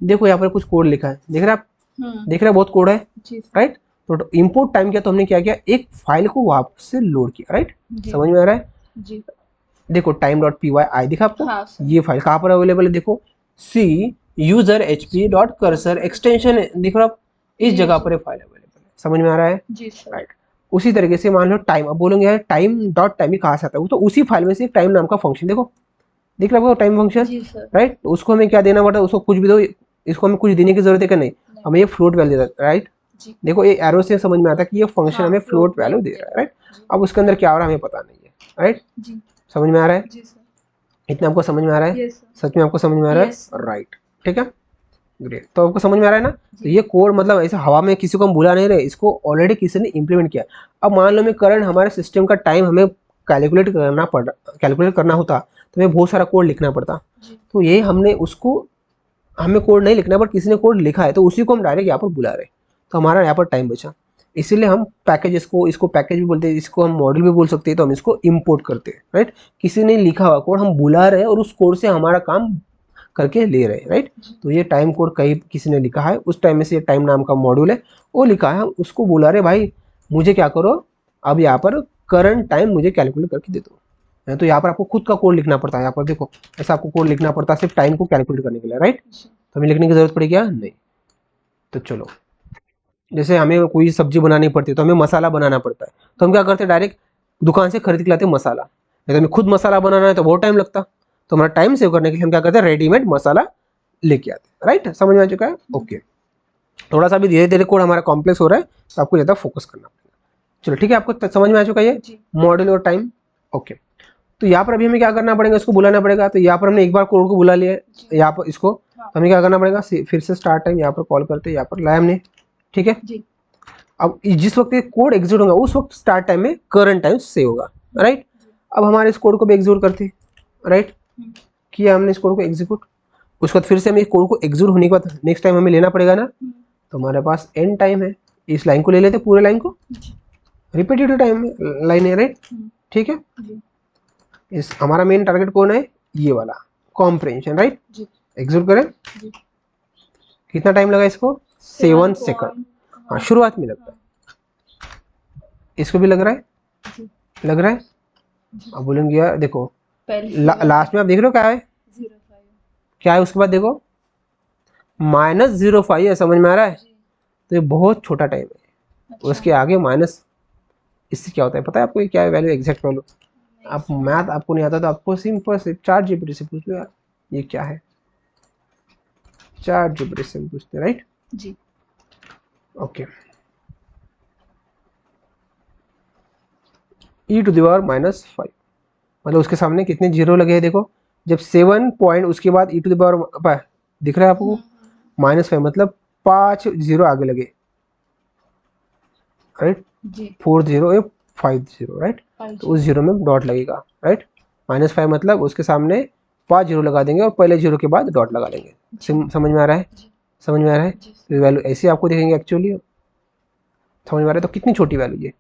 देखो यहाँ पर कुछ कोड लिखा है, देख रहे आप, देख रहे हैं बहुत कोड है, राइट। तो इंपोर्ट टाइम किया तो हमने क्या किया, एक फाइल को वापस से लोड किया, राइट। समझ में आ रहा है जी। देखो टाइम डॉट पी वाई आई दिखा आपको, हाँ, ये फाइल कहाँ पर अवेलेबल है, देखो C user hp dot cursor extension, दिख रहा आप, इस जगह पर फाइल अवेलेबल है, समझ में आ रहा है जी, राइट। उसी तरीके से मान लो टाइम, अब बोलेंगे यार टाइम डॉट टाइम ही कहाँ से आता है, तो उसी फाइल में से टाइम नाम का फंक्शन देखो, दिख रहा है टाइम फंक्शन, राइट। तो उसको हमें क्या देना पड़ता है, उसको कुछ भी दो, इसको हमें कुछ देने की जरूरत है कि नहीं, हमें ये फ्लोट वैल्यू देता है, राइट। देखो ये एरो से समझ में आता है कि ये फंक्शन हमें फ्लोट वैल्यू दे रहा है, राइट। अब उसके अंदर क्या हो रहा है हमें पता नहीं है, राइट। समझ में आ रहा है, इतना आपको समझ में आ रहा है, सच में आपको समझ में आ रहा है, राइट, ठीक है, ग्रेट। तो आपको समझ में आ रहा है ना। तो ये कोड मतलब ऐसे हवा में किसी को हम बुला नहीं रहे, इसको ऑलरेडी किसी ने इम्प्लीमेंट किया। अब मान लो मैं करंट हमारे सिस्टम का टाइम हमें कैलकुलेट करना होता तो हमें बहुत सारा कोड लिखना पड़ता, तो ये हमने उसको, हमें कोड नहीं लिखना बट किसी ने कोड लिखा है, तो उसी को हम डायरेक्ट यहाँ पर बुला रहे हैं, तो हमारा यहाँ पर टाइम बचा। इसीलिए हम पैकेज, इसको पैकेज भी बोलते हैं, इसको हम मॉडल भी बोल सकते हैं, तो हम इसको इंपोर्ट करते हैं, राइट। किसी ने लिखा हुआ कोड हम बुला रहे हैं और उस कोड से हमारा काम करके ले रहे हैं, राइट। तो ये टाइम कोड कहीं किसी ने लिखा है, उस टाइम में से टाइम नाम का मॉड्यूल है वो लिखा है, हम उसको बुला रहे भाई मुझे क्या करो, अब यहाँ पर करंट टाइम मुझे कैलकुलेट करके दे दो। तो यहाँ पर आपको खुद का कोड लिखना पड़ता है, यहाँ पर देखो ऐसा आपको कोड लिखना पड़ता है सिर्फ टाइम को कैलकुलेट करने के लिए, राइट। तो हमें लिखने की जरूरत पड़ेगी क्या, नहीं। तो चलो जैसे हमें कोई सब्जी बनानी पड़ती है तो हमें मसाला बनाना पड़ता है, तो हम क्या करते हैं, डायरेक्ट दुकान से खरीद के लाते हैं मसाला। नहीं तो हमें खुद मसाला बनाना है तो बहुत टाइम लगता, तो हमारा टाइम सेव करने के लिए हम क्या करते हैं, रेडीमेड मसाला लेके आते हैं, राइट। समझ में आ चुका है, ओके। थोड़ा सा भी धीरे धीरे कोड हमारा कॉम्प्लेक्स हो रहा है, तो आपको ज़्यादा फोकस करना पड़ेगा। चलो ठीक है, आपको समझ में आ चुका है ये मॉडल और टाइम, ओके। तो यहाँ पर अभी हमें क्या करना पड़ेगा, इसको बुलाना पड़ेगा। तो यहाँ पर हमने एक बार कोड को बुला लिया है, यहाँ पर इसको तो हमें क्या करना पड़ेगा, फिर से स्टार्ट टाइम यहाँ पर कॉल करते हैं, यहाँ पर लाया हमने, ठीक है। अब जिस वक्त ये कोड एग्जीक्यूट होगा उस वक्त स्टार्ट टाइम में करंट टाइम सेव होगा, राइट। अब हमारे इस कोड को भी एग्जीक्यूट करते हैं, राइट। किया हमने इस कोड को एग्जीक्यूट, उसके बाद फिर से हमें इस कोड को एग्जीक्यूट होने के बाद नेक्स्ट टाइम हमें लेना पड़ेगा ना, तो हमारे पास एंड टाइम है, इस लाइन को ले लेते पूरे लाइन को, रिपीटेटिव टाइम लाइन है, राइट, ठीक है। इस हमारा मेन टारगेट कौन है, ये वाला कॉम्प्रिहेंशन, राइट। एग्जीक्यूट करें, कितना टाइम लगा इसको, 7 सेकंड, हाँ शुरुआत में लगता है, इसको भी लग रहा है, लग रहा है। अब बोलेंगे यार देखो लास्ट में आप देख रहे हो क्या है, क्या है उसके बाद देखो -0.5 है, समझ में आ रहा है। तो ये बहुत छोटा टाइम है, उसके आगे माइनस, इससे क्या होता है पता है आपको, ये क्या है वैल्यू, एग्जैक्ट वैल्यू। आप मैथ आपको नहीं आता तो आपको सिंपल से चार्ट जीपीटी से पूछ लो यार ये क्या है, चार्ट जीपीटी से पूछते, राइट जी, ओके। e⁻⁻5 मतलब उसके सामने कितने जीरो लगे हैं देखो, जब 7 पॉइंट उसके बाद e⁻, दिख रहा है आपको -5 मतलब 5 जीरो आगे लगे, राइट, जी 4050 राइट, तो उस जीरो में डॉट लगेगा राइट। -5 मतलब उसके सामने 5 जीरो लगा देंगे और पहले जीरो के बाद डॉट लगा देंगे। समझ में आ रहा है? समझ में आ रहा है? तो वैल्यू ऐसे आपको दिखेंगे एक्चुअली। समझ में आ रहा है? तो कितनी छोटी वैल्यू ये।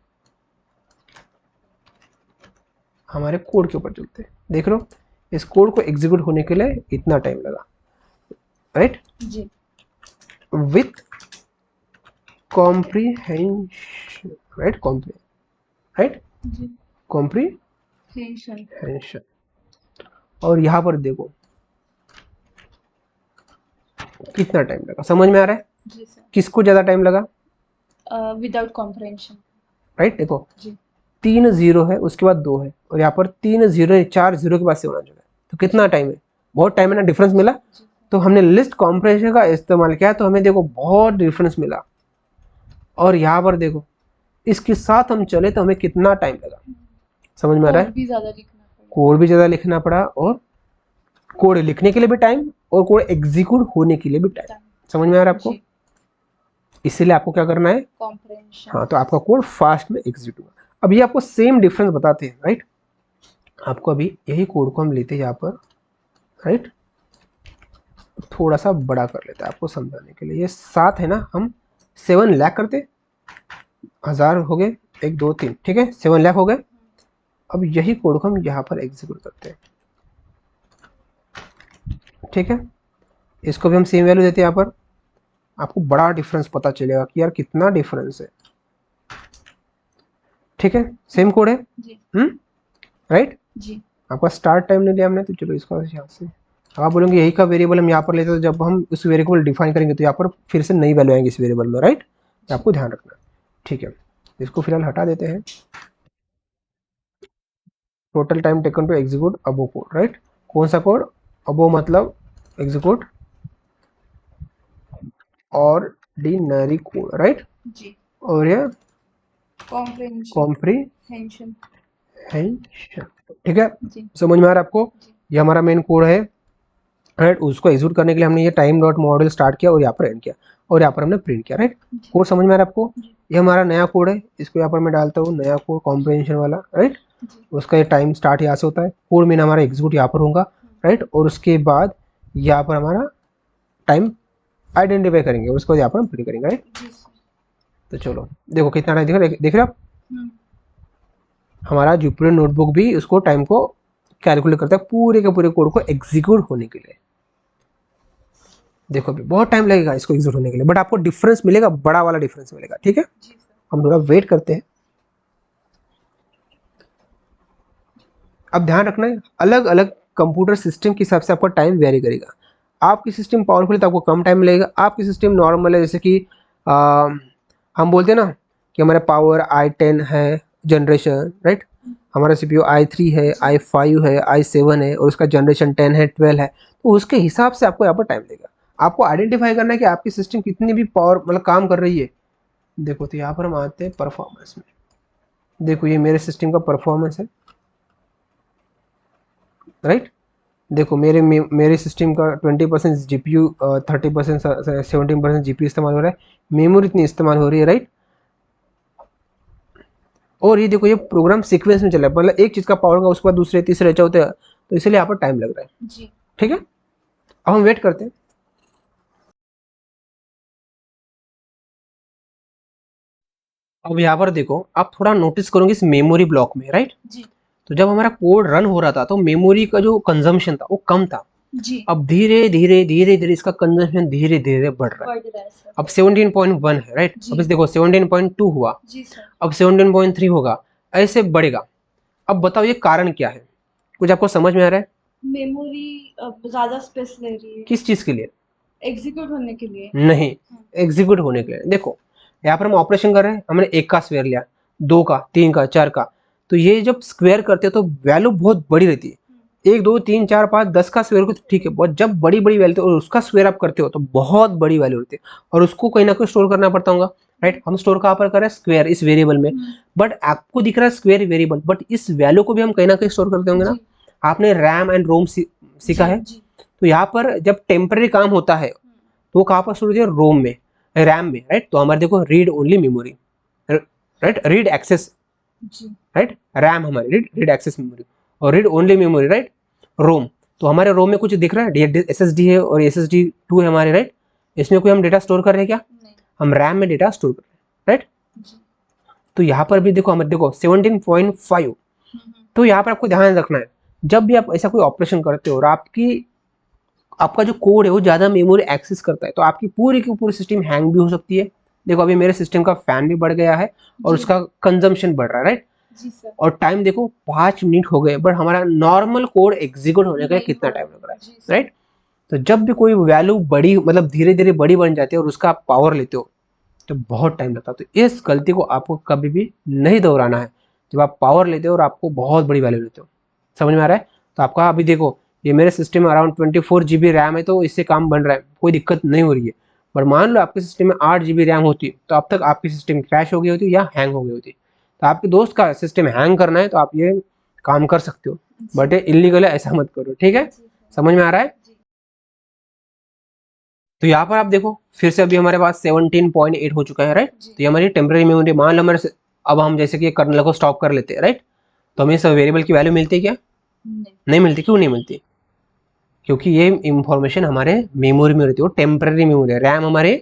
हमारे कोड के ऊपर चलते हैं, देख रहे हो इस कोड को एग्जीक्यूट होने के लिए इतना टाइम लगा right, with comprehension right, comprehension. और यहाँ पर देखो कितना टाइम लगा। समझ में आ रहा है? जी सर। किसको ज्यादा टाइम लगा? Without comprehension right. देखो जी 3 जीरो है, उसके बाद 2 है, और यहाँ पर 3 जीरो 4 जीरो के बाद 7 आ जाएगा, तो कितना टाइम है? बहुत टाइम है ना, डिफरेंस मिला। तो हमने लिस्ट कॉम्प्रेशन का इस्तेमाल किया तो हमें देखो बहुत डिफरेंस मिला। और यहाँ पर देखो इसके साथ हम चले तो हमें कितना टाइम लगा। समझ में आ रहा है? कोड भी ज्यादा लिखना पड़ा, और कोड लिखने के लिए भी टाइम, और कोड एग्जीक्यूट होने के लिए भी टाइम। समझ में आ रहा है आपको? इसीलिए आपको क्या करना है? कॉम्प्रेंशन। हाँ, तो आपका कोड फास्ट में एग्जीक्यूट होगा। अभी आपको सेम डिफरेंस बताते हैं राइट। आपको अभी यही कोड को हम लेते हैं यहाँ पर राइट, थोड़ा सा बड़ा कर लेते हैं आपको समझाने के लिए। ये 7 है ना, हम 7 लाख करते, 1000 हो गए, 1 2 3, ठीक है, 7 लाख हो गए। अब यही कोड को हम यहाँ पर एग्जीक्यूट करते हैं, ठीक है। इसको भी हम सेम वैल्यू देते हैं यहाँ पर। आपको बड़ा डिफरेंस पता चलेगा कि यार कितना डिफरेंस है, ठीक है। सेम कोड है राइट जी। आपका स्टार्ट टाइम नहीं लिया हमने, तो चलो इसका यहाँ से आप बोलेंगे यही का वेरिएबल हम यहाँ पर लेते हैं, तो जब हम उस वेरिएबल डिफाइन करेंगे तो यहाँ पर फिर से नई वैल्यू आएंगी इस वेरिएबल में राइट, आपको ध्यान रखना, ठीक है। इसको फिलहाल हटा देते हैं। Total time taken to execute above code right. कौन सा कोड? अबो मतलब एग्जीक्यूट ऑर्डिनरी कोड राइट जी। और ये कॉम्प्रीहेंशन, ठीक है। समझ में आ रहा है आपको? ये हमारा मेन कोड है राइट। उसको एग्जीक्यूट करने के लिए हमने ये टाइम डॉट मॉड्यूल स्टार्ट किया और यहाँ पर एंड किया, और यहाँ पर हमने प्रिंट किया राइट। कोड समझ में आ रहा है आपको? ये हमारा नया कोड है, इसको यहाँ पर मैं डालता हूँ, नया कोड कॉम्प्रीहेंशन वाला राइट। उसका ये टाइम स्टार्ट यहाँ से होता है, कोड में हमारा एग्जीक्यूट यहाँ पर होगा राइट, और उसके बाद यहाँ पर हमारा टाइम आइडेंटिफाई करेंगे और उसको यहाँ पर हम प्रिंट करेंगे राइट। तो चलो देखो कितना टाइम देख रहे हो आप? हमारा जुपिटर नोटबुक भी उसको टाइम को कैलकुलेट करता है पूरे के पूरे कोड को एग्जीक्यूट होने के लिए। देखो अभी बहुत टाइम लगेगा इसको एग्जीक्यूट होने के लिए, बट आपको डिफरेंस मिलेगा, बड़ा वाला डिफरेंस मिलेगा, ठीक है। हम थोड़ा वेट करते हैं। अब ध्यान रखना है अलग अलग कंप्यूटर सिस्टम के हिसाब से आपका टाइम वेरी करेगा। आपकी सिस्टम पावरफुल है तो आपको कम टाइम लगेगा, आपकी सिस्टम नॉर्मल है, जैसे कि हम बोलते हैं ना कि हमारे पावर i10 है जनरेशन राइट, हमारा CPU i3 है, i5 है, i7 है, और उसका जनरेशन 10 है, 12 है, तो उसके हिसाब से आपको यहाँ पर टाइम लगेगा। आपको आइडेंटिफाई करना है कि आपकी सिस्टम कितनी भी पावर मतलब काम कर रही है। देखो तो यहाँ पर हम आते हैं परफॉर्मेंस में। देखो ये मेरे सिस्टम का परफॉर्मेंस है राइट। देखो मेरे सिस्टम का 20% GPU, 30% 17% GPU इस्तेमाल हो रहा है, मेमोरी इतनी इस्तेमाल हो रही है राइट। और ये देखो ये प्रोग्राम सीक्वेंस में चल रहा है, मतलब एक चीज का पावर होगा उसके बाद दूसरे तीसरे चौथे, तो इसलिए यहाँ पर टाइम लग रहा है जी, ठीक है। अब हम वेट करते हैं। अब यहाँ पर देखो आप थोड़ा नोटिस करोगे इस मेमोरी ब्लॉक में राइट जी। तो जब हमारा कोड रन हो रहा था तो मेमोरी का जो कंजम्पशन था वो कम था जी। अब धीरे धीरे धीरे धीरे इसका कंजम्पशन धीरे धीरे बढ़ रहा है। अब 17.1 है राइट, अब इस देखो 17.2 हुआ जी सर। अब 17.3 होगा, ऐसे बढ़ेगा। अब बताओ ये कारण क्या है? कुछ आपको समझ में आ रहा है? मेमोरी ज्यादा स्पेस ले रही है। किस चीज के लिए? एग्जीक्यूट होने के लिए नहीं, एग्जीक्यूट होने के लिए। देखो यहाँ पर हम ऑपरेशन कर रहे हैं, हमने 1 का स्क्वायर लिया, 2 का, 3 का, 4 का, तो ये जब स्क्वायर करते हैं तो वैल्यू बहुत बड़ी रहती है। 1 2 3 4 5 10 का स्क्वायर को ठीक है, बहुत जब बड़ी बड़ी वैल्यू और उसका स्क्वायर आप करते हो तो बहुत बड़ी वैल्यू रहती है, और उसको कहीं ना कहीं स्टोर करना पड़ता होगा राइट। हम स्टोर कहाँ पर कर रहे हैं? स्क्वायर, इस वेरिएबल में, बट आपको दिख रहा है स्क्वायर वेरिएबल, बट इस वैल्यू को भी हम कहीं ना कहीं स्टोर करते होंगे ना। आपने रैम एंड रोम सीखा है, तो यहाँ पर जब टेम्पररी काम होता है तो वो कहाँ पर स्टोर होती है? रोम में, रैम में राइट। तो हमारे देखो read only memory, right, read access, right, RAM हमारी रीड एक्सेस मेमोरी, और read only memory, right, ROM. तो हमारे रोम में कुछ दिख रहा है, SSD है और SSD 2 है हमारे, राइट। इसमें कोई हम डेटा स्टोर कर रहे हैं क्या? नहीं। हम रैम में डेटा स्टोर कर रहे हैं, राइट। तो यहाँ पर भी देखो, हमें देखो 17.5। तो यहाँ पर आपको ध्यान रखना है, जब भी आप ऐसा कोई ऑपरेशन करते हो और आपका जो कोड है वो ज़्यादा मेमोरी एक्सेस करता है, तो आपकी पूरी की पूरी सिस्टम हैंग भी हो सकती है। देखो अभी मेरे सिस्टम का फैन भी बढ़ गया है और उसका कंजम्पशन बढ़ रहा है, राइट। और टाइम देखो 5 मिनट हो गए, बट हमारा नॉर्मल कोड एग्जीक्यूट होने का कितना टाइम लग रहा है, राइट। तो जब भी कोई वैल्यू बड़ी, मतलब धीरे धीरे बड़ी बन जाती है और उसका आप पावर लेते हो तो बहुत टाइम लगता है। तो इस गलती को आपको कभी भी नहीं दोहराना है, जब आप पावर लेते हो और आपको बहुत बड़ी वैल्यू लेते हो। समझ में आ रहा है? तो आपका अभी देखो, ये मेरे सिस्टम में अराउंड 24 GB रैम है, तो इससे काम बन रहा है, कोई दिक्कत नहीं हो रही है। पर मान लो आपके सिस्टम में 8 GB रैम होती तो अब तक आपकी सिस्टम क्रैश हो गई होती या हैंग हो गई होती। तो आपके दोस्त का सिस्टम हैंग करना है तो आप ये काम कर सकते हो, बट ये इलीगल है, ऐसा मत करो, ठीक है? समझ में आ रहा है? तो यहाँ पर आप देखो फिर से अभी हमारे पास 17.8 हो चुका है, राइट। तो ये हमारी टेम्पररी मेमोरी, मान लो हमारे अब हम जैसे कि कर्नल को स्टॉप कर लेते हैं, राइट। तो हमें इस वेरिएबल की वैल्यू मिलती है क्या? नहीं मिलती। क्यों नहीं मिलती? क्योंकि ये इंफॉर्मेशन हमारे मेमोरी में रहती है, वो टेम्पररी मेमोरी है। रैम हमारे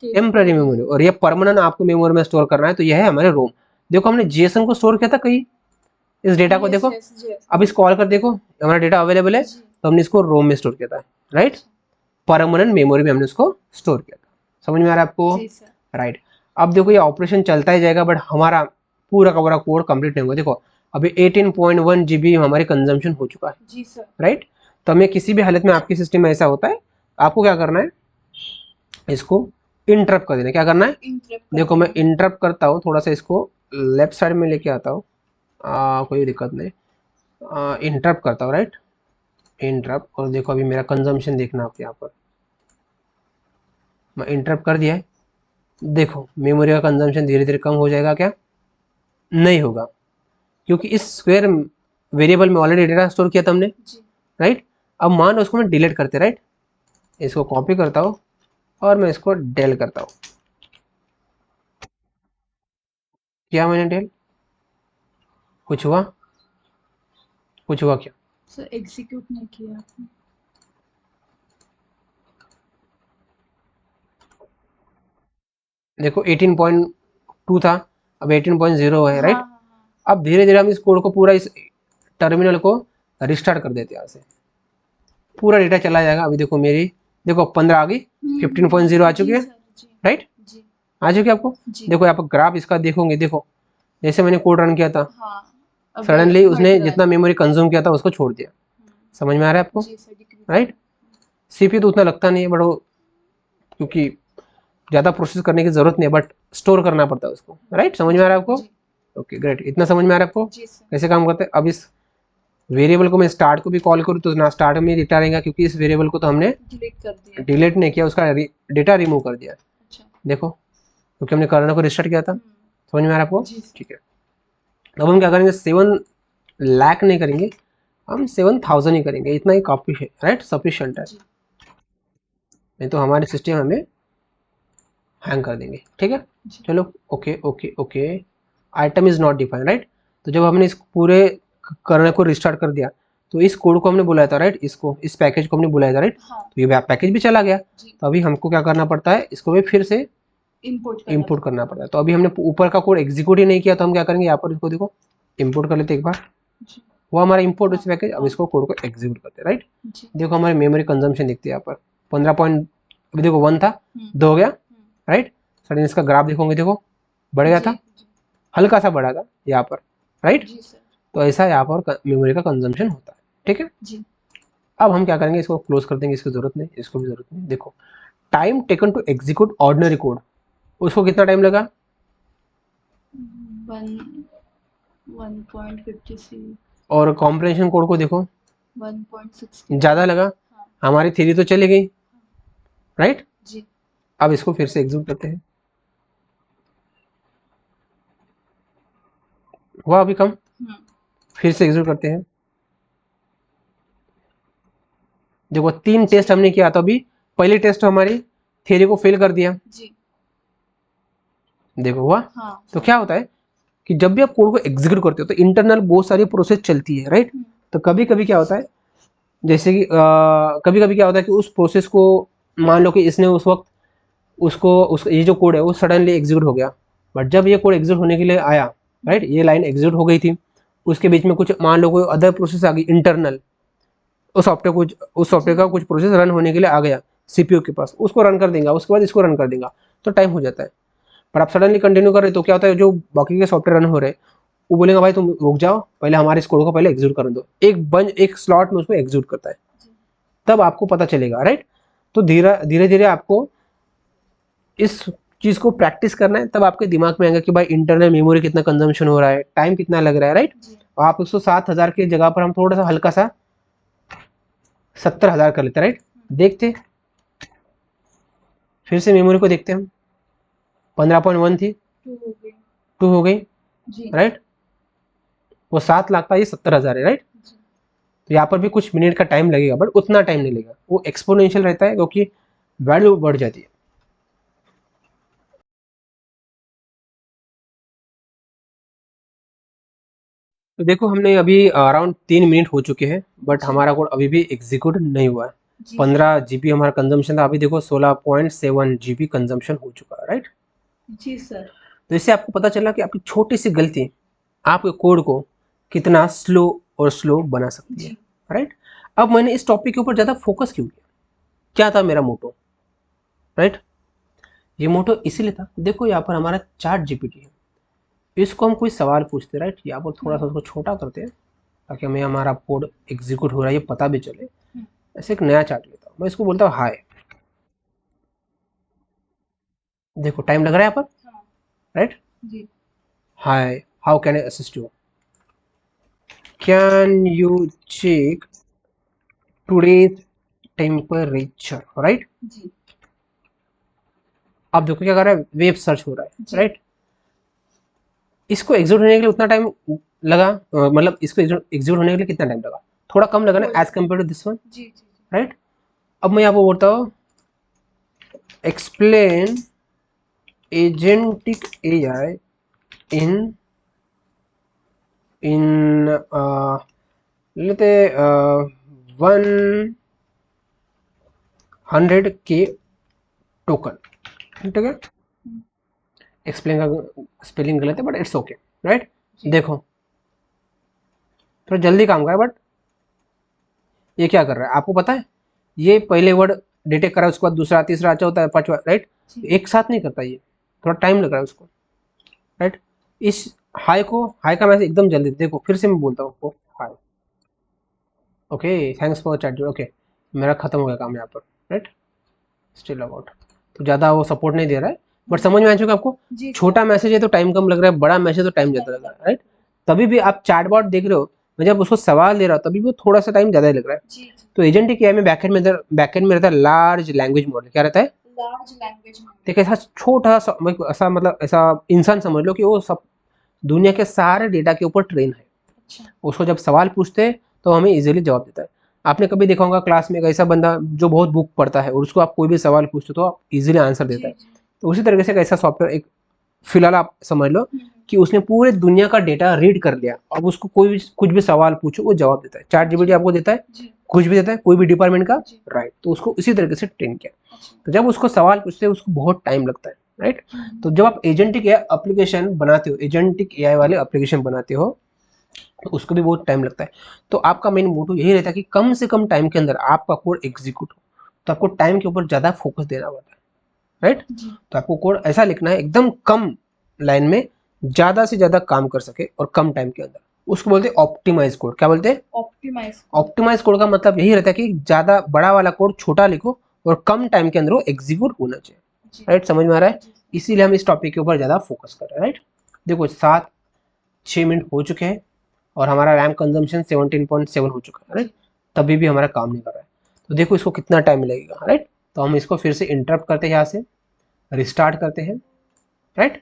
टेम्पररी मेमोरी, और ये परमानेंट आपको मेमोरी में स्टोर करना है, तो यह है हमारे रोम। देखो हमने JSON को स्टोर किया था कहीं, इस डेटा को देखो, अब इस कॉल कर देखो, हमारा डेटा अवेलेबल है, तो हमने इसको रोम में स्टोर किया था, राइट। परमानेंट मेमोरी में हमने उसको स्टोर किया था। समझ में आ रहा है आपको? राइट। अब देखो ये ऑपरेशन चलता ही जाएगा, बट हमारा पूरा का पूरा कोड कंप्लीट नहीं होगा। देखो अभी 18.1 GB हमारे कंजम्पशन हो चुका है, जी सर, राइट। तो हमें किसी भी हालत में, आपके सिस्टम में ऐसा होता है, आपको क्या करना है, इसको इंटरप्ट कर देना। क्या करना है? देखो मैं इंटरप्ट करता हूँ, थोड़ा सा इसको लेफ्ट साइड में लेके आता हूँ, कोई दिक्कत नहीं, इंटरप्ट करता हूँ, राइट, इंटरप्ट। और देखो अभी मेरा कंजम्पशन देखना आप, यहाँ पर मैं इंटरप्ट कर दिया है। देखो मेमोरी का कंजम्पशन धीरे धीरे कम हो जाएगा क्या? नहीं होगा, क्योंकि इस स्क्वायर वेरिएबल में ऑलरेडी डेटा स्टोर किया था हमने, राइट। अब मान लो उसको मैं डिलीट करते, राइट, इसको कॉपी करता हूँ और मैं इसको डेल करता हूँ। क्या मैंने डेल, कुछ हुआ? कुछ हुआ क्या? सर एग्जीक्यूट नहीं किया आपने। देखो 18.2 था, अब 18.0 है, राइट। अब धीरे धीरे हम इस कोड को, पूरा इस टर्मिनल को रिस्टार्ट कर देते हैं, यहाँ से पूरा डेटा चला जाएगा। अभी देखो मेरी, देखो 15 आ गई, 15.0 आ चुकी है, राइट, आ चुकी है आपको। देखो यहाँ पर ग्राफ इसका देखोगे, देखो जैसे मैंने कोड रन किया था, सडनली उसने जितना मेमोरी कंज्यूम किया था उसको छोड़ दिया। समझ में आ रहा है आपको? राइट। CPU तो उतना लगता नहीं है, बट वो क्योंकि ज़्यादा प्रोसेस करने की जरूरत नहीं है, बट स्टोर करना पड़ता है उसको, राइट। समझ में आ रहा है आपको? ओके ग्रेट, इतना समझ में आ रहा है आपको कैसे काम करते हैं? अब इस वेरिएबल को मैं स्टार्ट को भी कॉल करूँ तो ना स्टार्ट में डेटा रहेगा, क्योंकि इस वेरिएबल को तो हमने डिलीट नहीं किया, उसका डेटा रिमूव कर दिया। देखो क्योंकि हमने कर्नल को रिस्टार्ट किया था। समझ में आ रहा है आपको? ठीक है। अब हम क्या करेंगे, 7 लाख नहीं करेंगे, हम 7000 ही करेंगे, इतना ही काफी है, राइट, सफिशिएंट है। नहीं तो हमारे सिस्टम हमें हैंग कर देंगे, ठीक है। चलो okay okay okay, item is not defined, right. तो जब हमने इस पूरे कर्नल को रिस्टार्ट कर दिया तो इस कोड को हमने बुलाया था, राइट, इसको, इस पैकेज को हमने बुलाया था, राइट। तो ये पैकेज भी चला गया, तो अभी हमको क्या करना पड़ता है, इसको भी फिर से इंपोर्ट करना पड़ता है। तो अभी हमने ऊपर का कोड एग्जीक्यूट ही नहीं किया, तो हम क्या करेंगे, यहाँ पर इसको देखो इंपोर्ट कर लेते एक बार, वो हमारा इंपोर्ट उस पैकेज। अब इसको कोड को एग्जीक्यूट करते हैं, राइट। देखो हमारे मेमोरी कंजम्पशन देखते हैं यहाँ पर 15 पॉइंट, अभी देखो 1 था, 2 हो गया, राइट। सडन इसका ग्राफ देखोगे, देखो बढ़ गया था, हल्का सा बढ़ा था यहाँ पर, राइट। तो ऐसा यहाँ पर मेमोरी का कंजम्पशन होता है, ठीक है जी। अब हम क्या करेंगे, इसको क्लोज कर देंगे, इसकी जरूरत नहीं, इसको भी जरूरत नहीं। देखो time taken to execute ordinary code, उसको कितना टाइम लगा? 1.56। और कॉम्प्रेशन कोड को देखो 1.6 ज्यादा लगा। हाँ। हमारी थ्योरी तो चली गई, राइट जी। अब इसको फिर से एग्जीक्यूट करते हैं, हुआ अभी कम, फिर से एग्जीक्यूट करते हैं। देखो 3 टेस्ट हमने किया था, अभी पहले टेस्ट हमारी थ्योरी को फेल कर दिया जी। देखो हुआ। हाँ। तो क्या होता है, कि जब भी आप कोड को एग्जीक्यूट करते हो तो इंटरनल बहुत सारी प्रोसेस चलती है, राइट। तो कभी कभी क्या होता है, जैसे कि कभी कभी क्या होता है कि उस प्रोसेस को, मान लो कि इसने उस वक्त ये जो कोड है वो सडनली एग्जीक्यूट हो गया, बट जब ये कोड एग्जीक्यूट होने के लिए आया, राइट, ये लाइन एग्जीक्यूट हो गई थी, उसके बीच में कुछ मान लो कोई अदर प्रोसेस आ गई इंटरनल, उस सॉफ्टवेयर का कुछ प्रोसेस रन होने के लिए आ गया सीपीयू के पास, उसको रन कर देगा, उसके बाद इसको रन कर देगा, तो टाइम हो जाता है। पर आप सडनली कंटिन्यू कर रहे तो क्या होता है, जो बाकी के सॉफ्टवेयर रन हो रहे हैं वो बोलेगा भाई तुम रुक जाओ, पहले हमारे इस कोड को पहले एग्जीक्यूट करने दो, एक स्लॉट में उसको एग्जीक्यूट करता है, तब आपको पता चलेगा, राइट। तो धीरे धीरे आपको इस चीज को प्रैक्टिस करना है, तब आपके दिमाग में आएगा कि भाई इंटरनल मेमोरी कितना कंजम्पशन हो रहा है, टाइम कितना लग रहा है, राइट। आप 107,000 की जगह पर हम थोड़ा सा हल्का सा 70,000 कर लेते हैं, राइट। देखते फिर से मेमोरी को देखते हैं हम, 15.1 थी, 2 हो गई, राइट। वो 7 लाख था, ये 70,000 है, राइट। तो यहाँ पर भी कुछ मिनट का टाइम लगेगा, बट उतना टाइम नहीं लगेगा, वो एक्सपोनेंशियल रहता है क्योंकि वैल्यू बढ़ जाती है। तो देखो हमने अभी अराउंड 3 मिनट हो चुके हैं, बट हमारा कोड अभी भी एग्जीक्यूट नहीं हुआ है। 15 GB हमारा कंजम्पशन था, अभी देखो 16.7 GB कंजम्पशन हो चुका है, राइट। जी सर। तो इससे आपको पता चला कि आपकी छोटी सी गलती आपके कोड को कितना स्लो और स्लो बना सकती है, राइट। अब मैंने इस टॉपिक के ऊपर ज़्यादा फोकस क्यों किया, क्या था मेरा मोटो, राइट। ये मोटो इसीलिए था, देखो यहाँ पर हमारा ChatGPT है, इसको हम कोई सवाल पूछते, राइट, यहाँ पर थोड़ा सा उसको छोटा करते हैं ताकि हमें हमारा कोड एग्जीक्यूट हो रहा है ये पता भी चले। ऐसे एक नया चार्ट लेता हूँ, मैं इसको बोलता हूँ हाय, देखो टाइम लग रहा है यहाँ पर, right. Hi, how can I assist you, can you check today's temperature, right. अब देखो क्या कर रहा है, वेब सर्च हो रहा है, राइट। इसको एग्जीक्यूट होने के लिए उतना टाइम लगा, मतलब इसको एग्जीक्यूट होने के लिए कितना टाइम लगा, थोड़ा कम लगा ना as compare to this one, right. अब मैं यहाँ पर बोलता हूँ एक्सप्लेन एजेंटिक एआई इन लेते 100K टोकन, ठीक है। एक्सप्लेन का स्पेलिंग गलत है बट इट्स ओके, राइट। देखो थोड़ा जल्दी काम कर, बट ये क्या कर रहा है आपको पता है, ये पहले वर्ड डिटेक्ट करा, उसके बाद दूसरा, तीसरा, चौथा, पांचवा, राइट। एक साथ नहीं करता, ये थोड़ा टाइम लग रहा है उसको, राइट। इस हाई का मैसेज एकदम जल्दी देखो, फिर से मैं बोलता हूँ आपको high, okay thanks for chat, okay मेरा खत्म हो गया काम यहाँ पर, राइट। स्टिल अबाउट, तो ज़्यादा वो सपोर्ट नहीं दे रहा है, बट समझ में आ चुका आपको, छोटा मैसेज है तो टाइम कम लग रहा है, बड़ा मैसेज तो टाइम ज़्यादा लग रहा है, राइट। तभी भी आप चैटबॉट देख रहे हो, मैं जब उसको सवाल दे रहा हूँ तभी भी थोड़ा सा टाइम ज़्यादा ही लग रहा है। तो एजेंटिक एआई में बैकएंड में रहता है लार्ज लैंग्वेज मॉडल, क्या रहता है, लार्ज लैंग्वेज मॉडल। देखिए ऐसा छोटा सा ऐसा, मतलब ऐसा इंसान समझ लो कि वो सब दुनिया के सारे डेटा के ऊपर ट्रेन है। उसको जब सवाल पूछते हैं तो हमें इजीली जवाब देता है। आपने कभी देखा होगा क्लास में एक ऐसा बंदा जो बहुत बुक पढ़ता है और उसको आप कोई भी सवाल पूछते हो तो आप इजीली आंसर देता है, तो उसी तरीके से एक ऐसा सॉफ्टवेयर, एक फिलहाल आप समझ लो कि उसने पूरे दुनिया का डेटा रीड कर लिया, अब उसको कोई भी कुछ भी सवाल पूछो वो जवाब देता है। ChatGPT आपको देता है, कुछ भी देता है, कोई भी डिपार्टमेंट का, राइट। तो उसको इसी तरीके से ट्रेन किया। तो जब उसको सवाल पूछते हैं उसको बहुत टाइम लगता है, राइट। तो जब आप एजेंटिक एप्लीकेशन बनाते हो, एजेंटिक एआई वाले एप्लीकेशन बनाते हो, तो उसको भी बहुत टाइम लगता है। तो आपका मेन मोटिव यही रहता है कि कम से कम टाइम के अंदर आपका कोड एग्जीक्यूट हो, तो आपको टाइम के ऊपर ज़्यादा फोकस देना पड़ता है, राइट। तो आपको कोड ऐसा लिखना है एकदम कम लाइन में ज़्यादा से ज़्यादा काम कर सके और कम टाइम के अंदर, उसको बोलते हैं ऑप्टिमाइज कोड। क्या बोलते हैं, ऑप्टिमाइज कोड का मतलब यही रहता है कि ज़्यादा बड़ा वाला कोड छोटा लिखो और कम टाइम के अंदर वो एग्जीक्यूट होना चाहिए, राइट। समझ में आ रहा है, इसीलिए हम इस टॉपिक के ऊपर ज़्यादा फोकस कर रहे हैं, राइट। देखो 7-6 मिनट हो चुके हैं और हमारा रैम कंजम्पशन 17.7 हो चुका है, राइट। तभी भी हमारा काम नहीं कर रहा है, तो देखो इसको कितना टाइम लगेगा, राइट। तो हम इसको फिर से इंटरप्ट करते हैं, यहाँ से रिस्टार्ट करते हैं, राइट।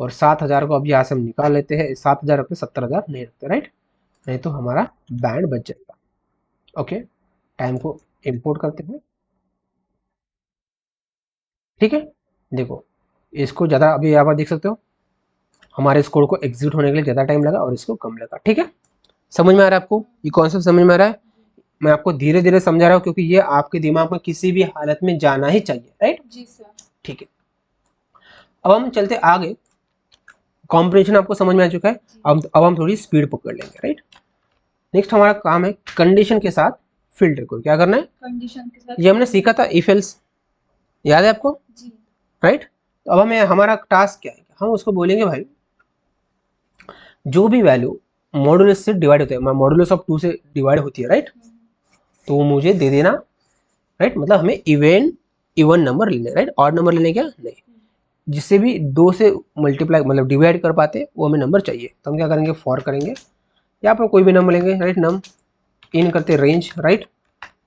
और 7,000 को अभी यहाँ से हम निकाल लेते हैं, 7,000 रखते, 70,000 नहीं रखते, राइट, नहीं तो हमारा बैंड बच जाएगा। ओके, टाइम को इंपोर्ट करते हैं, ठीक है। देखो इसको ज़्यादा, अभी यहाँ पर देख सकते हो हमारे इस कोड को एग्जीक्यूट होने के लिए ज़्यादा टाइम लगा और इसको कम लगा। ठीक है, समझ में आ रहा है आपको? ये कॉन्सेप्ट समझ में आ रहा है? मैं आपको धीरे धीरे समझा रहा हूँ क्योंकि ये आपके दिमाग में किसी भी हालत में जाना ही चाहिए, राइट? जी सर। ठीक है, अब हम चलते आगे। कॉम्प्रिहेंशन आपको समझ में आ चुका है, अब हम थोड़ी स्पीड पकड़ लेंगे, राइट? नेक्स्ट हमारा काम है कंडीशन के साथ फिल्टर को क्या करना है, कंडीशन के साथ। ये हमने सीखा था इफ एल्स, याद है आपको? जी। राइट, तो अब हमें हमारा टास्क क्या है, हम उसको बोलेंगे भाई जो भी वैल्यू मॉडुलस से डिवाइड होता है, मॉडुलस ऑफ 2 से डिवाइड होती है, राइट? तो वो मुझे दे देना, राइट? मतलब हमें इवन नंबर लेने, राइट? ऑड नंबर लेने क्या नहीं, जिससे भी 2 से मल्टीप्लाई मतलब डिवाइड कर पाते वो हमें नंबर चाहिए। तो हम क्या करेंगे, फॉर करेंगे, यहाँ पर कोई भी नंबर लेंगे, राइट? नम इन करते रेंज, राइट?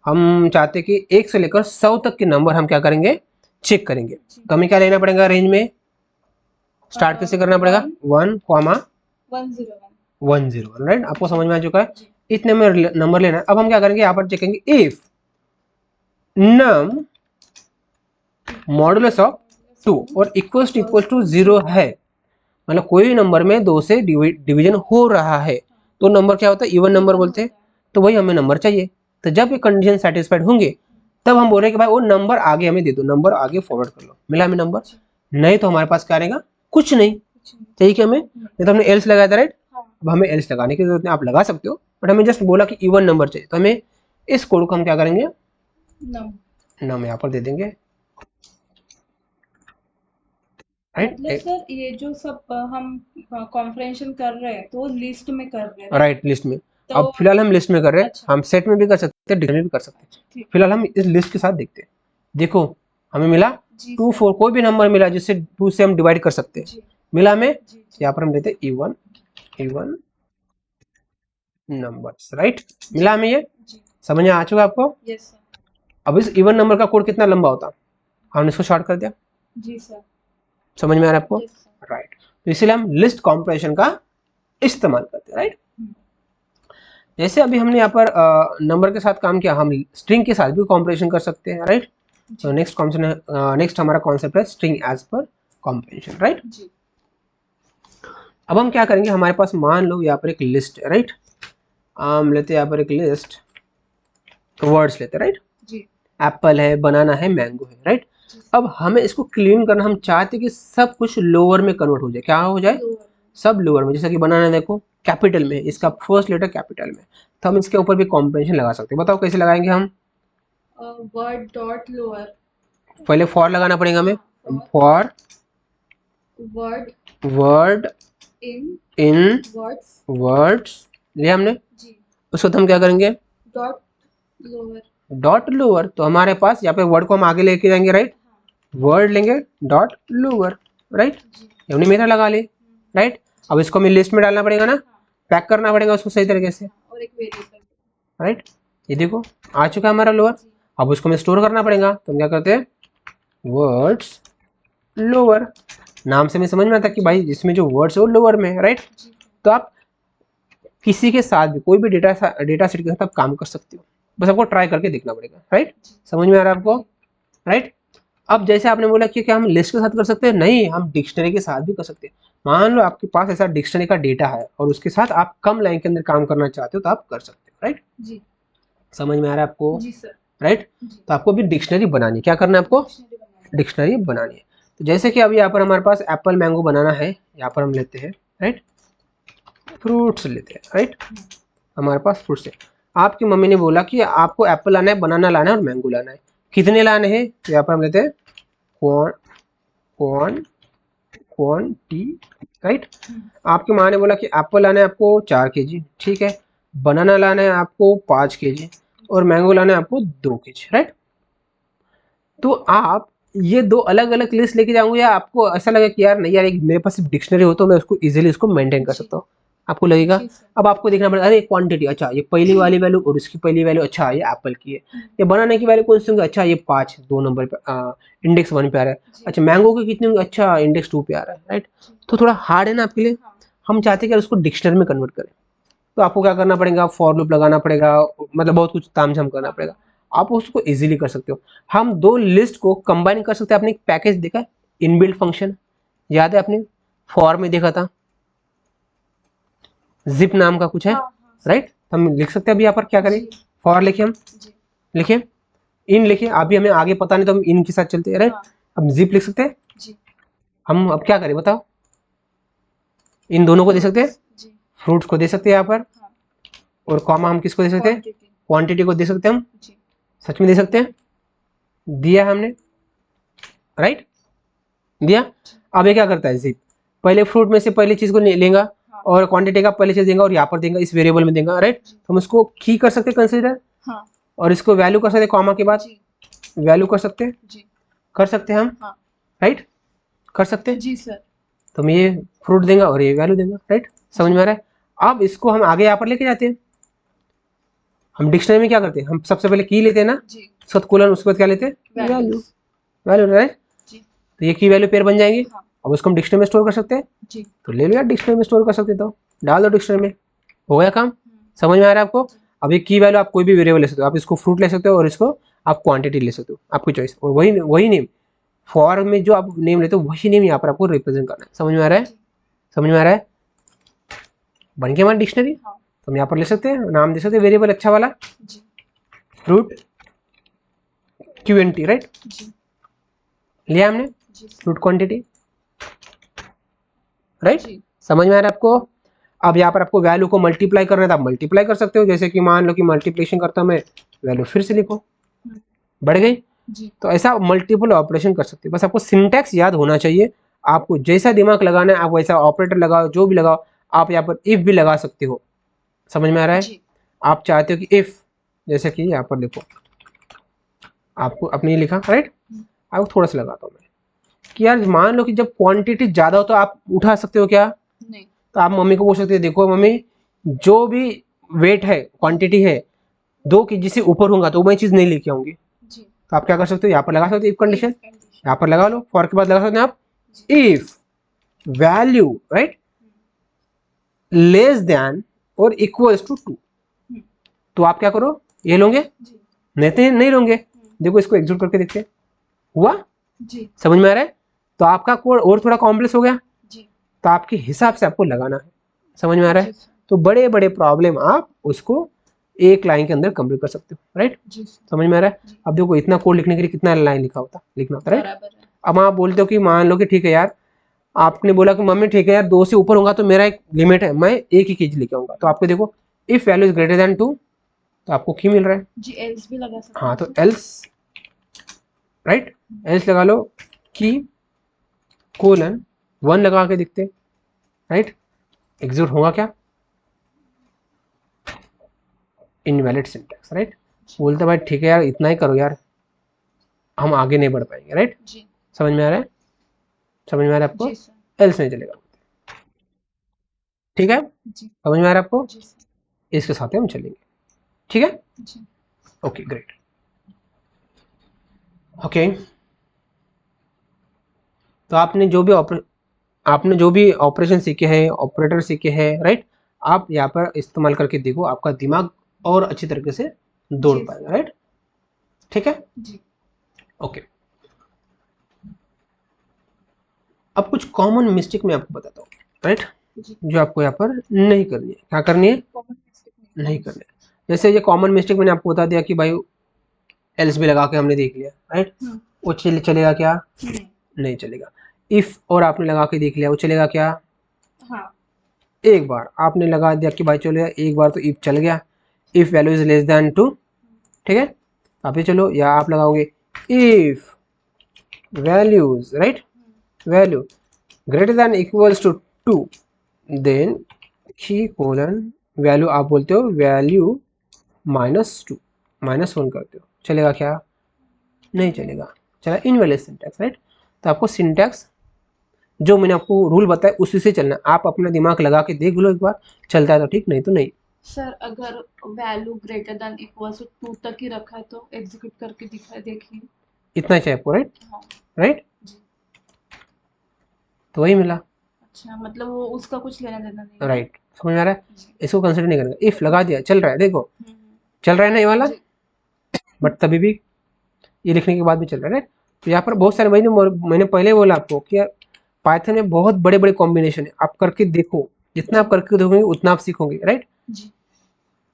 हम चाहते कि 1 से लेकर 100 तक के नंबर हम क्या करेंगे, चेक करेंगे। तो हमें क्या लेना पड़ेगा रेंज में, स्टार्ट कैसे करना पड़ेगा, 1,101, राइट? आपको समझ में आ चुका है, इतने में नंबर लेना है। अब हम क्या करेंगे, यहाँ पर चेकेंगे इफ नम मॉडुलस ऑफ 2 और इक्वल टू 0 है, मतलब कोई भी नंबर में 2 से डिवीजन हो रहा है तो नंबर क्या होता है, इवन नंबर बोलते हैं। तो वही हमें नंबर चाहिए। तो जब ये कंडीशन सेटिस्फाइड होंगे तब हम बोल रहे हैं कि भाई वो नंबर आगे हमें दे दो, नंबर आगे फॉरवर्ड कर लो। मिला हमें नंबर, नहीं तो हमारे पास क्या रहेगा, कुछ नहीं। चाहिए कि हमें, नहीं तो हमने एल्स लगाया था, राइट? अब हमें एल्स लगाने की जरूरत नहीं, आप लगा सकते हो, बट हमें जस्ट बोला कि इवन नंबर चाहिए। तो हमें इस कोड को हम क्या करेंगे, नम यहाँ पर दे देंगे, राइट? मतलब सर ये जो सब हम कॉम्प्रिहेंशन कर रहे हैं तो लिस्ट में कर रहे हैं, राइट? लिस्ट में। तो अब फिलहाल हम लिस्ट में कर रहे हैं। अच्छा। हम सेट में भी कर सकते हैं, डिक्शनरी में भी कर सकते हैं। फिलहाल हम इस लिस्ट के साथ देखते हैं। देखो हमें मिला 2 4, कोई भी नंबर मिला जिससे 2 से हम डिवाइड कर सकते हैं, मिला हमें। यहाँ पर हम देते हैं इवन नंबर्स, राइट? मिला हमें, ये समझ में आ चुका आपको? Yes sir. अब इस इवन नंबर का कोड कितना लंबा होता, हमने इसको शॉर्ट कर दिया। जी सर। समझ में आ रहा है आपको? राइट। तो इसीलिए हम लिस्ट कॉम्प्रिहेंशन का इस्तेमाल करते हैं, राइट? जैसे अभी हमने यहाँ पर नंबर के साथ काम किया, हम स्ट्रिंग के साथ भी कॉम्प्रिहेंशन कर सकते हैं, राइट? तो नेक्स्ट हमारा कॉन्सेप्ट है string as per comprehension, right? अब हम क्या करेंगे, हमारे पास मान लो यहाँ पर एक लिस्ट है, राइट? हम लेते हैं यहाँ पर एक लिस्ट, वर्ड्स लेते हैं, राइट? एप्पल है, बनाना है, मैंगो है, राइट? अब हमें इसको क्लीन करना, हम चाहते कि सब कुछ लोअर में कन्वर्ट हो जाए। क्या हो जाए, सब लोअर में। जैसे कि बनाना देखो कैपिटल में, इसका फर्स्ट लेटर कैपिटल में, तो हम इसके ऊपर भी कॉम्प्रिहेंशन लगा सकते हैं। बताओ कैसे लगाएंगे हम, वर्ड डॉट लोअर, पहले फॉर लगाना पड़ेगा हमें, फॉर वर्ड इन वर्ड्स लिया हमने, उसको तो हम क्या करेंगे, डॉट लोअर। तो हमारे पास यहाँ पे वर्ड को हम आगे लेके जाएंगे, राइट? वर्ड लेंगे डॉट लोअर, राइट? हमने मेरा लगा ले, राइट? अब इसको हमें लिस्ट में डालना पड़ेगा ना, पैक करना पड़ेगा उसको सही तरीके से, और एक वेरिएबल, राइट? ये देखो आ चुका है हमारा लोअर। अब उसको हमें स्टोर करना पड़ेगा, तो हम क्या करते हैं, वर्ड्स लोअर। नाम से हमें समझ में आता कि भाई जिसमें जो वर्ड्स है वो लोअर में है, राइट? तो आप किसी के साथ भी कोई भी डेटा सेट के साथ आप काम कर सकते हो, बस आपको ट्राई करके देखना पड़ेगा, राइट? समझ में आ रहा है आपको, राइट? अब जैसे आपने बोला कि क्या हम लिस्ट के साथ कर सकते हैं, नहीं, हम डिक्शनरी के साथ भी कर सकते हैं। मान लो आपके पास ऐसा डिक्शनरी का डेटा है और उसके साथ आप कम लाइन के अंदर काम करना चाहते हो तो आप कर सकते हो, राइट? जी। समझ में आ रहा है आपको? जी सर। राइट? तो आपको भी डिक्शनरी बनानी है। क्या करना है आपको, डिक्शनरी बनानी है। तो जैसे कि अभी यहाँ पर हमारे पास एप्पल मैंगो बनाना है, यहाँ पर हम लेते हैं, राइट? फ्रूट्स लेते हैं, राइट? हमारे पास फ्रूट्स है। आपकी मम्मी ने बोला कि आपको एप्पल लाना है, बनाना लाना है और मैंगो लाना है। कितने लाने हैं, तो यहाँ पर हम लेते हैं क्वांटी, राइट? आपकी माँ ने बोला कि एप्पल लाना है आपको 4 kg, ठीक है? बनाना लाना है आपको 5 kg और मैंगो लाना है आपको 2 kg, राइट? तो आप ये दो अलग अलग लिस्ट लेके जाऊंगे या आपको ऐसा लगे कि यार नहीं यार, एक मेरे पास डिक्शनरी हो तो मैं उसको इजीली इसको मेंटेन कर सकता हूँ, आपको लगेगा? अब आपको देखना पड़ेगा, अरे क्वांटिटी, अच्छा ये पहली वाली वैल्यू और इसकी पहली वैल्यू, अच्छा ये एप्पल की है। ये बनाने की वैल्यू कौन सी होंगी, अच्छा ये 5 2 नंबर पे इंडेक्स 1 पे आ रहा है। अच्छा मैंगो की कितनी होंगी, अच्छा इंडेक्स 2 पे आ रहा है, राइट? तो थोड़ा हार्ड है ना आपके लिए। हम चाहते हैं कि उसको डिक्शनरी में कन्वर्ट करें, तो आपको क्या करना पड़ेगा, फॉर लूप लगाना पड़ेगा, मतलब बहुत कुछ तामझाम करना पड़ेगा। आप उसको इजीली कर सकते हो। हम दो लिस्ट को कंबाइन कर सकते हैं। आपने एक पैकेज देखा है, इनबिल्ट फंक्शन, याद है आपने? फॉर में देखा था, जिप नाम का कुछ है, राइट। हम लिख सकते हैं अभी यहाँ पर क्या करें, फॉर लिखे, हम लिखे, इन लिखे, अभी हमें आगे पता नहीं तो हम इन के साथ चलते हैं, राइट। अब जिप लिख सकते हैं, हम अब क्या करें बताओ, इन दोनों को दे सकते हैं, फ्रूट्स को दे सकते हैं यहाँ पर, और कॉमा हम किसको दे सकते हैं, क्वांटिटी को दे सकते हैं हम, सच में दे सकते हैं, दिया हमने, राइट, दिया। अब ये क्या करता है जिप, पहले फ्रूट में से पहली चीज को लेगा और क्वांटिटी का पहले चीज देगा और यहाँ पर देगा, इस वेरिएबल में देगा, राइट। तो हम इसको की कर सकते हैं कंसीडर, और इसको वैल्यू कर सकते हैं, कॉमा के बाद वैल्यू कर सकते हैं, कर सकते हैं हम, राइट, कर सकते हैं जी सर। तो हम ये फ्रूट देगा और ये वैल्यू देगा, राइट, समझ में आ रहा है। अब इसको हम आगे यहाँ पर लेके जाते हैं, हम डिक्शनरी में क्या करते हैं, हम सबसे पहले की लेते हैं ना, उसके कोलन, उसके बाद क्या लेते हैं, वैल्यू, वैल्यू, राइट। तो ये की वैल्यू पेयर बन जाएंगे, अब उसको हम डिक्शनरी में स्टोर कर सकते हैं, तो ले लो यार, डिक्शनरी में स्टोर कर सकते, तो डाल दो डिक्शनरी में, हो गया काम, समझ में आ रहा है आपको। अब ये की वैल्यू आप कोई भी वेरिएबल ले सकते हो, आप इसको फ्रूट ले सकते हो और इसको आप क्वांटिटी ले सकते हो, आपकी चॉइस, और वही नेम फॉर में जो आप नेम लेते हो वही नेम यहाँ पर आपको रिप्रेजेंट करना है, समझ में आ रहा है, समझ में आ रहा है, बन गया हमारी डिक्शनरी। तो हम यहाँ पर ले सकते हैं, नाम दे सकते हैं वेरिएबल अच्छा वाला, फ्रूट क्यूएनटी, राइट, लिया हमने, फ्रूट क्वांटिटी, राइट, समझ में आ रहा है आपको। अब यहाँ पर आपको वैल्यू को मल्टीप्लाई करना है तो आप मल्टीप्लाई कर सकते हो, जैसे कि मान लो कि मल्टीप्लिकेशन करता हूं मैं, वैल्यू फिर से लिखो, बढ़ गई, तो ऐसा मल्टीपल ऑपरेशन कर सकते हो, बस आपको सिंटैक्स याद होना चाहिए, आपको जैसा दिमाग लगाना है आप वैसा ऑपरेटर लगाओ, जो भी लगाओ, आप यहाँ पर इफ भी लगा सकते हो, समझ में आ रहा है। आप चाहते हो कि इफ, जैसे कि यहाँ पर देखो, आपको अपने लिखा, राइट, आपको थोड़ा सा लगाता हूँ मैं कि यार मान लो कि जब क्वांटिटी ज्यादा हो तो आप उठा सकते हो क्या, नहीं, तो आप मम्मी को पूछ सकते हो, देखो मम्मी जो भी वेट है, क्वांटिटी है 2 केजी से ऊपर होगा तो मैं चीज नहीं लेके आऊंगी, तो आप क्या कर सकते हो, यहाँ पर लगा सकते हो इफ कंडीशन, यहाँ पर लगा लो, फॉर के बाद लगा सकते हैं आप if value, right, less than और इक्वल्स टू 2, तो आप क्या करो, ये लोगे, नहीं लोगे, देखो इसको एग्जीक्यूट करके देखते हैं, हुआ जी, समझ में आ रहा है। तो आपका कोड और थोड़ा कॉम्प्लेक्स हो गया जी, तो आपके हिसाब से आपको लगाना है, समझ में आ रहा है। तो बड़े बड़े प्रॉब्लम आप उसको एक लाइन के अंदर कंप्लीट कर सकते हो, राइट, समझ में आ रहा है। अब देखो इतना कोड लिखने के लिए कितना लाइन लिखना होता है, राइट। अब आप बोलते हो कि मान लो कि ठीक है यार, आपने बोला कि मम्मी ठीक है यार 2 से ऊपर होगा तो मेरा एक लिमिट है, मैं 1 ही केजी लेके आऊंगा, तो आपको देखो if value is greater than 2 तो आपको की मिल रहा है जी, एल्स भी लगा सकते हैं, हाँ, तो एल्स, राइट, एल्स लगा लो, की कोलन 1 लगा के दिखते, राइट, एग्जीक्यूट होगा क्या, इनवैलिड सिंटैक्स, राइट, बोलते भाई ठीक है यार इतना ही करो यार, हम आगे नहीं बढ़ पाएंगे, राइट, समझ में आ रहा है, समझ में आ रहा है आपको, एल्स नहीं चलेगा, ठीक है, समझ में आ रहा है आपको, इसके साथ हम चलेंगे, ठीक है, ओके ग्रेट, ओके। तो आपने जो भी ऑपरेशन सीखे हैं, ऑपरेटर सीखे हैं, राइट, आप यहाँ पर इस्तेमाल करके देखो, आपका दिमाग और अच्छी तरीके से दौड़ पाएगा, राइट, ठीक है जी, ओके। अब कुछ कॉमन मिस्टेक मैं आपको बताता हूँ, राइट, जो आपको यहाँ पर नहीं करनी है, क्या करनी है, नहीं करनी है। जैसे ये कॉमन मिस्टेक मैंने आपको बता दिया कि भाई एल्स भी लगा के हमने देख लिया, राइट, वो चलेगा क्या, नहीं चलेगा। इफ और आपने लगा के देख लिया, वो चलेगा क्या, हाँ, एक बार आपने लगा दिया कि भाई चलो एक बार तो इफ चल गया, if value is less than 2, ठीक है, आप ये चलो, या आप लगाओगे if values, right, value greater than equals to 2 then key colon value, आप बोलते हो वैल्यू -2 -1 करते हो, चलेगा क्या, नहीं चलेगा, चला इनवैलिड सिंटैक्स, राइट। तो आपको सिंटैक्स जो मैंने आपको रूल बताया उसी से चलना, आप अपना दिमाग लगा के देख लो एक बार, चलता है तो ठीक, नहीं तो नहीं। सर अगर value greater than equal to 2 तक ही रखा है तो एग्जीक्यूट करके देखिए, इतना चाहिए आपको, राइट, हाँ, राइट जी, तो वही मिला, अच्छा, मतलब वो उसका कुछ लेना देना नहीं, राइट, समझ में आ रहा है, इसको कंसिडर नहीं करेंगे, इफ लगा दिया चल रहा है, देखो चल रहा है ना ये वाला, बट तभी भी ये लिखने के बाद भी चल रहा है, तो यहाँ पर बहुत सारे मैंने पहले बोला आपको कि पाइथन में बहुत बड़े बड़े कॉम्बिनेशन है, आप करके देखो, जितना आप करके देखोगे उतना आप सीखोगे, राइट।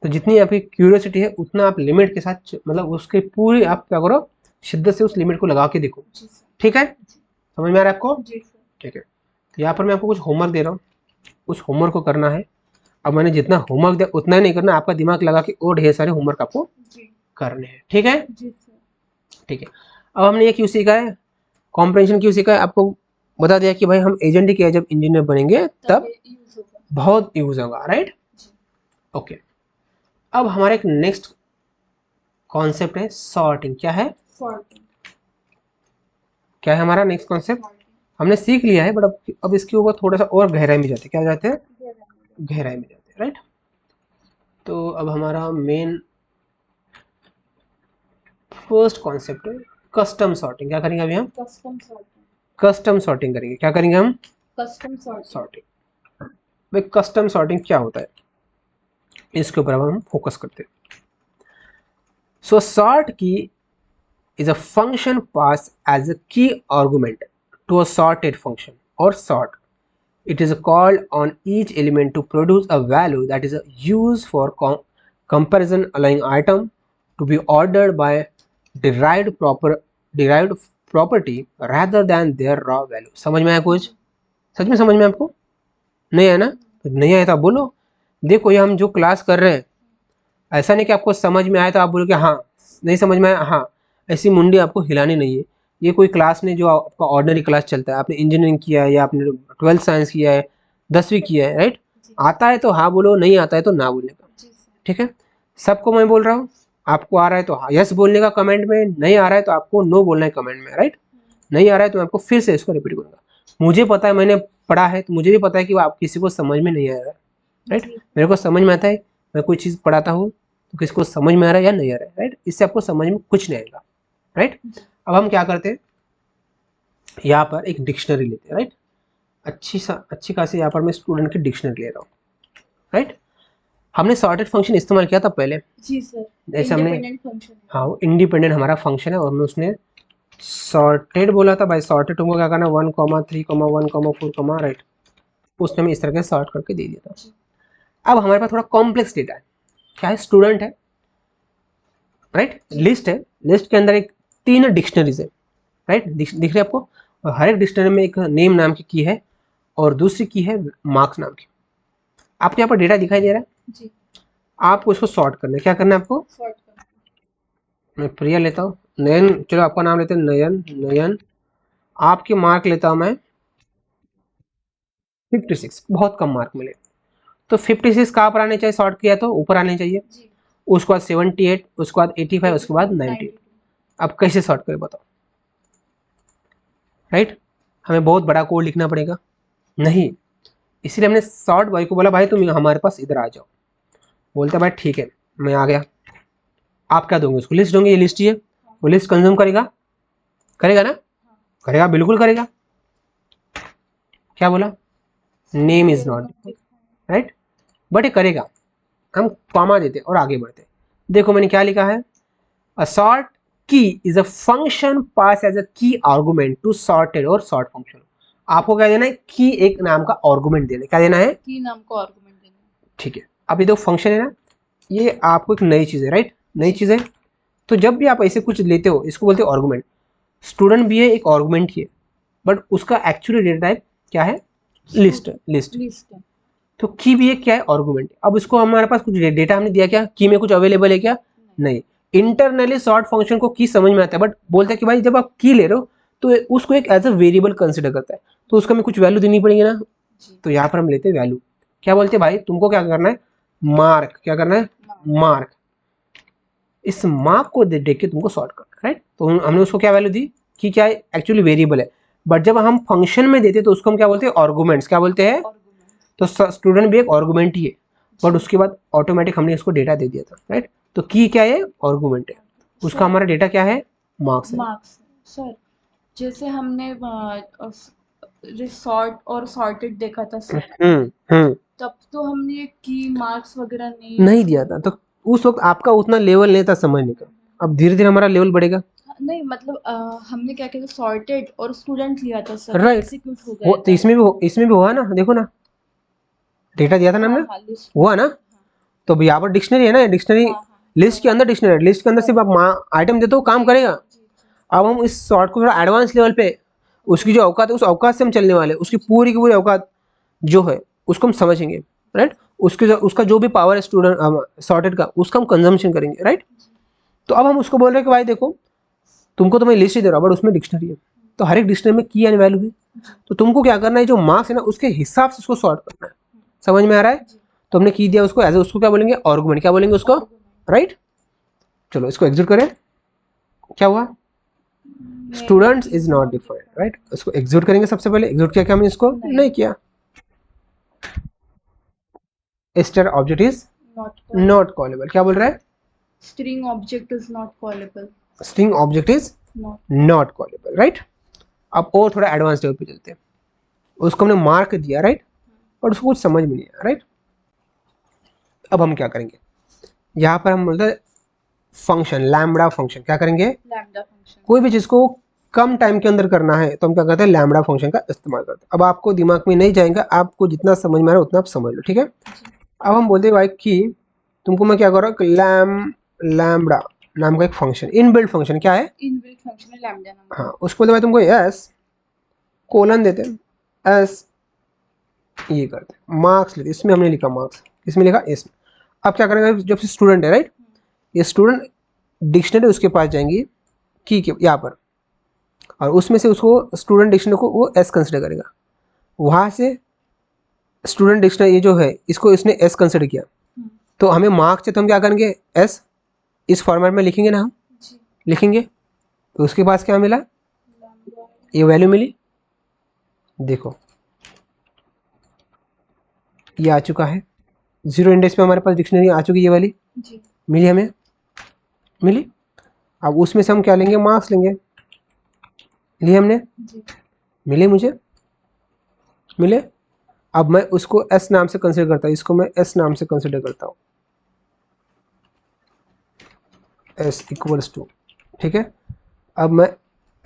तो जितनी आपकी क्यूरियोसिटी है उतना आप लिमिट के साथ, मतलब उसके पूरी आप क्या करो, शिद्दत से उस लिमिट को लगा के देखो, ठीक है। समझ में आ रहा है आपको? ठीक है। तो यहाँ पर मैं आपको कुछ होमवर्क दे रहा हूँ, उस होमवर्क को करना है। अब मैंने जितना होमवर्क दिया उतना ही नहीं करना, आपका दिमाग लगा के और ढेर सारे होमवर्क आपको करने हैं, ठीक है। ठीक है। अब हमने ये क्यों सीखा है, कॉम्प्रिहेंशन क्यों सीखा है, आपको बता दिया कि भाई हम एजेंट के जब इंजीनियर बनेंगे तब बहुत यूज होगा, राइट। ओके। अब हमारा एक नेक्स्ट कॉन्सेप्ट है सॉर्टिंग। क्या है? क्या है हमारा नेक्स्ट कॉन्सेप्ट? हमने सीख लिया है, बट अब इसके ऊपर थोड़ा सा और गहराई में जाते हैं। क्या जाते हैं? गहराई में जाते हैं, राइट। तो अब हमारा मेन फर्स्ट कॉन्सेप्ट है कस्टम सॉर्टिंग। क्या करेंगे अभी हम? कस्टम सॉर्टिंग करेंगे। क्या करेंगे हम? Custom sorting. भाई कस्टम सॉर्टिंग क्या होता है, इसके ऊपर अब हम फोकस करते हैं। सो सॉर्ट की is a function passed as a key argument to a sorted function or sort. It is called on each element to produce a value that is used for comparison, allowing item to be ordered by derived property rather than their raw value. समझ में आया कुछ? सच में समझ में आपको नहीं आया ना? तो नहीं आया तो आप बोलो। देखो ये हम जो क्लास कर रहे हैं, ऐसा नहीं कि आपको समझ में आया तो आप बोलो कि हाँ नहीं समझ में आया, हाँ ऐसी मुंडी आपको हिलानी नहीं है। ये कोई क्लास नहीं जो आपका ऑर्डिनरी क्लास चलता है। आपने इंजीनियरिंग किया है या आपने 12th साइंस किया है, 10वीं किया है, राइट। आता है तो हाँ बोलो, नहीं आता है तो ना बोलने का, ठीक है। सबको मैं बोल रहा हूँ, आपको आ रहा है तो हाँ यस बोलने का कमेंट में, नहीं आ रहा है तो आपको नो बोलना है कमेंट में, राइट। नहीं आ रहा है तो मैं आपको फिर से इसको रिपीट करूंगा। मुझे पता है, मैंने पढ़ा है, तो मुझे भी पता है कि आप किसी को समझ में नहीं आ रहा है, राइट। मेरे को समझ में आता है, मैं कोई चीज़ पढ़ाता हूँ तो किसको समझ में आ रहा है या नहीं आ रहा है, राइट। इससे आपको समझ में कुछ नहीं आएगा, राइट। अब हम क्या करते हैं, यहाँ पर एक डिक्शनरी लेते हैं, राइट। अच्छी खासी यहाँ पर मैं स्टूडेंट की डिक्शनरी ले रहा हूँ, राइट। हमने सॉर्टेड फंक्शन इस्तेमाल किया था पहले, जी सर। जैसे हमने, हाँ वो इंडिपेंडेंट हमारा फंक्शन है और हमने उसने सॉर्टेड बोला था। भाई सॉर्टेड तुमको क्या करना, 1,3,1,4, राइट। उसने हमें इस तरह के सॉर्ट करके दे दिया था। अब हमारे पास थोड़ा कॉम्प्लेक्स डेटा है। क्या है? स्टूडेंट है, राइट। लिस्ट है, लिस्ट के अंदर एक 3 डिक्शनरीज है, राइट। दिख रही है आपको। और हर एक डिक्शनरी में एक नेम नाम की है और दूसरी की है मार्क्स नाम की। आपको यहाँ पर डेटा दिखाई दे रहा है जी। आपको इसको सॉर्ट करना है। क्या करना है आपको? सॉर्ट करना। मैं प्रिया लेता हूँ, नयन, चलो आपका नाम लेते हैं नयन। आपके मार्क लेता हूँ मैं 56, बहुत कम मार्क मिले। तो 56 कहाँ पर आने चाहिए? सॉर्ट किया तो ऊपर आने चाहिए जी। उसके बाद 78, उसके बाद 85, उसके बाद 90। अब कैसे सॉर्ट करें बताओ, राइट। हमें बहुत बड़ा कोड लिखना पड़ेगा नहीं, इसलिए हमने सॉर्ट बाय को बोला भाई तुम हमारे पास इधर आ जाओ। बोलते भाई ठीक है मैं आ गया। आप क्या दोगे उसको? लिस्ट दोगे, ये लिस्ट ही है, वो लिस्ट कंज्यूम करेगा, करेगा ना? करेगा, बिल्कुल करेगा। क्या बोला? Name is not, right, but ये करेगा। हम कॉमा देते और आगे बढ़ते। देखो मैंने क्या लिखा है, a sort key is a function pass as a key argument to sorted और सॉर्ट फंक्शन। आपको क्या देना है? की एक नाम का आर्गुमेंट देना है। क्या देना है? की नाम को आर्गुमेंट देना है, ठीक है। अब ये दो फंक्शन है ना, ये आपको एक नई चीज है, राइट, नई चीज है। तो जब भी आप ऐसे कुछ लेते हो इसको बोलते हो आर्गुमेंट। स्टूडेंट भी है एक आर्गुमेंट ही है, बट उसका एक्चुअली डेटा टाइप क्या है? लिस्ट। तो की भी एक क्या है? आर्गुमेंट। अब इसको हमारे पास कुछ डेटा हमने दिया, क्या की में कुछ अवेलेबल है क्या? नहीं। इंटरनली सॉर्ट फंक्शन को की समझ में आता है, बट बोलता है कि भाई जब आप की ले रहे हो तो उसको एक एज अ वेरिएबल कंसिडर करता है, तो उसको हमें कुछ वैल्यू देनी पड़ेगी ना। तो यहाँ पर हम लेते हैं वैल्यू। क्या बोलते हैं भाई तुमको क्या करना है? मार्क। क्या करना है? मार्क। इस मार्क को देख के तुमको सॉर्ट करना है, राइट। तो हमने उसको क्या वैल्यू दी कि क्या है? एक्चुअली वेरिएबल है, बट जब हम फंक्शन में देते तो उसको हम क्या बोलते हैं? आर्गुमेंट्स। क्या बोलते हैं? तो स्टूडेंट भी एक आर्गुमेंट ही है, बट उसके बाद ऑटोमेटिक हमने इसको डेटा दे दिया था, राइट। तो की क्या है? आर्गुमेंट है, उसका हमारा डेटा क्या है? मार्क्स है। मार्क्स सर, जैसे हमने सॉर्ट और सॉर्टेड देखा था सर, तब तो हमने की मार्क्स वगैरह नहीं दिया था। तो उस वक्त आपका उतना लेवल नहीं था समझने का। अब धीरे धीरे हमारा लेवल बढ़ेगा, नहीं मतलब हमने क्या किया सॉर्टेड और स्टूडेंट लिया था सर, राइट, एग्जीक्यूट हो वो गया तो इसमें भी हुआ ना, देखो ना डेटा दिया था ना हमने, हाँ लिस्ट हुआ ना। तो अब यहाँ पर डिक्शनरी है ना, डिक्शनरी लिस्ट के अंदर, डिक्शनरी लिस्ट के अंदर सिर्फ आप आइटम देते हो काम करेगा। अब हम इस सॉर्ट को थोड़ा एडवांस लेवल पे, उसकी जो औकात है उस औकात से हम चलने वाले, उसकी पूरी की पूरी औकात जो है उसको हम समझेंगे, राइट। उसका जो भी पावर है स्टूडेंट सॉर्टेड का, उसका हम कंजम्पशन करेंगे, राइट। तो अब हम उसको बोल रहे हैं कि भाई देखो, तुमको तो मैं लिस्ट ही दे रहा हूँ बट उसमें डिक्शनरी है, तो हर एक डिक्शनरी में की एंड वैल्यू है, तो तुमको क्या करना है, जो मार्क्स है ना उसके हिसाब से उसको सॉर्ट करना है। समझ में आ रहा है? तो हमने की दिया उसको एज उसको क्या बोलेंगे, आर्गुमेंट, क्या बोलेंगे उसको, राइट। चलो इसको एग्जीक्यूट करें, क्या हुआ, students is not defined, right. इसको एग्जीक्यूट करेंगे, सबसे पहले एग्जीक्यूट किया क्या हमने, इसको नहीं किया। Star object is not callable, क्या बोल रहा है, string object is not callable, string object is not callable, right. अब और थोड़ा एडवांस लेवल पे चलते हैं, उसको हमने मार्क दिया, राइट, और उसको कुछ समझ में नहीं आया, राइट। अब हम क्या करेंगे, यहाँ पर हम बोलते हैं फंक्शन, लैम्बडा फंक्शन, क्या करेंगे, लैम्बडा फंक्शन, कोई भी चीज को कम टाइम के अंदर करना है तो हम क्या करते हैं, लैम्बडा फंक्शन का इस्तेमाल करते हैं। अब आपको दिमाग में नहीं जाएगा, आपको जितना समझ में आ रहा है उतना आप समझ लो, ठीक है। अब हम बोलते हैं भाई कि तुमको मैं क्या कर रहा हूँ, लैम्बडा नाम का एक फंक्शन, इनबिल्ट फंक्शन, क्या है, इनबिल्ट फंक्शन है लैम्बडा नाम का। हाँ, उसको बोलते भाई तुमको एस कोलन देते हैं, एस ये करते हैं, मार्क्स लेते, इसमें हमने लिखा मार्क्स, इसमें लिखा इसमें। अब क्या करेंगे, जब से स्टूडेंट है, राइट, ये स्टूडेंट डिक्शनरी उसके पास जाएंगी की के यहाँ पर, और उसमें से उसको स्टूडेंट डिक्शनरी को वो एस कंसिडर करेगा, वहाँ से स्टूडेंट डिक्शनरी ये जो है इसको इसने एस कंसिडर किया, तो हमें मार्क्स है तो हम क्या करेंगे, एस इस फॉर्मेट में लिखेंगे ना हम, लिखेंगे, तो उसके पास क्या मिला, ये वैल्यू मिली, देखो ये आ चुका है, जीरो इंडेक्स पे हमारे पास डिक्शनरी आ चुकी है, ये वाली मिली हमें, मिली। अब उसमें से हम क्या लेंगे, मार्क्स लेंगे, लिए हमने, मिले मुझे, मिले। अब मैं उसको एस नाम से कंसिडर करता हूँ, इसको मैं एस नाम से कंसिडर करता हूँ, एस इक्वल्स टू, ठीक है। अब मैं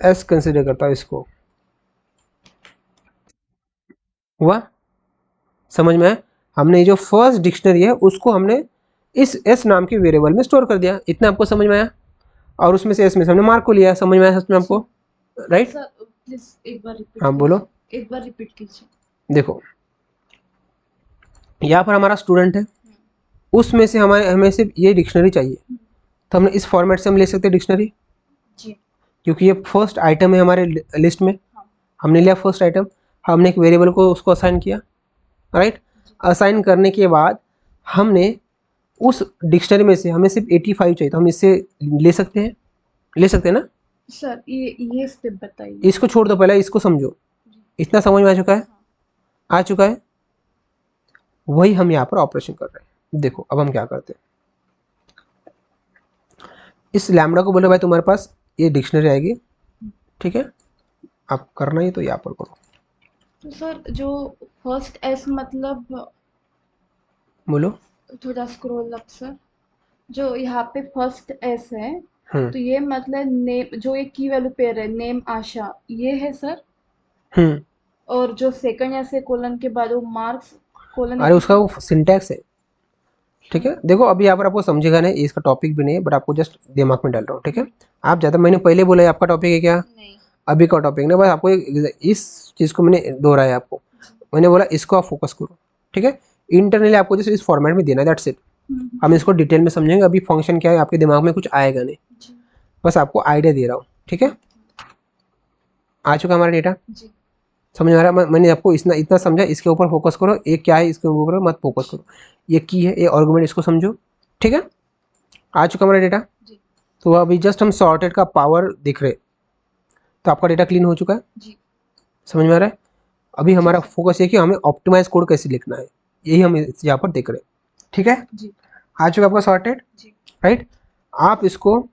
एस कंसिडर करता हूँ इसको, हुआ, समझ में आया? हमने जो फर्स्ट डिक्शनरी है उसको हमने इस एस नाम के वेरिएबल में स्टोर कर दिया, इतना आपको समझ में आया, और उसमें से एस में से हमने मार्क को लिया, समझ में आया सच में आपको, राइट। प्लीज एक बार रिपीट, हाँ बोलो, एक बार रिपीट कीजिए। देखो यहाँ पर हमारा स्टूडेंट है, उसमें से हमें सिर्फ ये डिक्शनरी चाहिए, तो हमने इस फॉर्मेट से हम ले सकते हैं डिक्शनरी, क्योंकि ये फर्स्ट आइटम है हमारे लिस्ट में, हमने लिया फर्स्ट आइटम, हमने एक वेरिएबल को उसको असाइन किया, राइट। असाइन करने के बाद हमने उस डिक्शनरी में से हमें सिर्फ 85 चाहिए, तो हम इससे ले सकते हैं, ले सकते हैं ना सर, ये स्टेप बताइए, इसको छोड़ दो, पहले इसको समझो, इतना समझ में आ चुका है, आ चुका है, वही हम यहाँ पर ऑपरेशन कर रहे हैं। देखो अब हम क्या करते हैं, इस लैम्बडा को बोले भाई तुम्हारे पास ये डिक्शनरी आएगी, ठीक है, आप करना ही तो यहाँ पर करो। तो सर जो फर्स्ट एस मतलब, बोलो, थोड़ा स्क्रॉल अप सर, जो यहाँ पे फर्स्ट एस है तो ये मतलब नेम, जो एक की वैल्यू पेयर है नेम आशा, ये है सर। और जो सेकंड एस है कोलन के बाद वो मार्क्स कोलन, अरे उसका वो सिंटैक्स है, ठीक है। देखो अभी यहाँ पर आपको समझेगा नहीं, इसका टॉपिक भी नहीं है, बट आपको जस्ट दिमाग में डाल रहा हूँ, ठीक है। आप ज़्यादा, मैंने पहले बोला आपका टॉपिक है क्या, नहीं अभी का टॉपिक नहीं, बस आपको इस चीज़ को मैंने दोहराया, आपको मैंने बोला इसको आप फोकस करो, ठीक है। इंटरनली आपको जस्ट इस फॉर्मेट में देना है, दैट्स इट। हम इसको डिटेल में समझेंगे, अभी फंक्शन क्या है आपके दिमाग में कुछ आएगा नहीं, बस आपको आइडिया दे रहा हूँ, ठीक है। आ चुका हमारा डेटा, समझ में आ रहा है? मैंने आपको इतना समझा, इसके ऊपर फोकस करो, ये क्या है इसके ऊपर मत फोकस करो, ये की है, ये आर्गुमेंट, इसको समझो, ठीक है। आ चुका हमारा डेटा, तो अभी जस्ट हम सॉर्टेड का पावर दिख रहे, तो आपका डेटा क्लीन हो चुका है जी, समझ में आ रहा है? अभी हमारा फोकस है कि हमें ऑप्टिमाइज कोड कैसे लिखना है, यही हम यहाँ पर देख रहे हैं, ठीक है जी। आ चुका आपका सॉर्टेड, राइट। आप इसको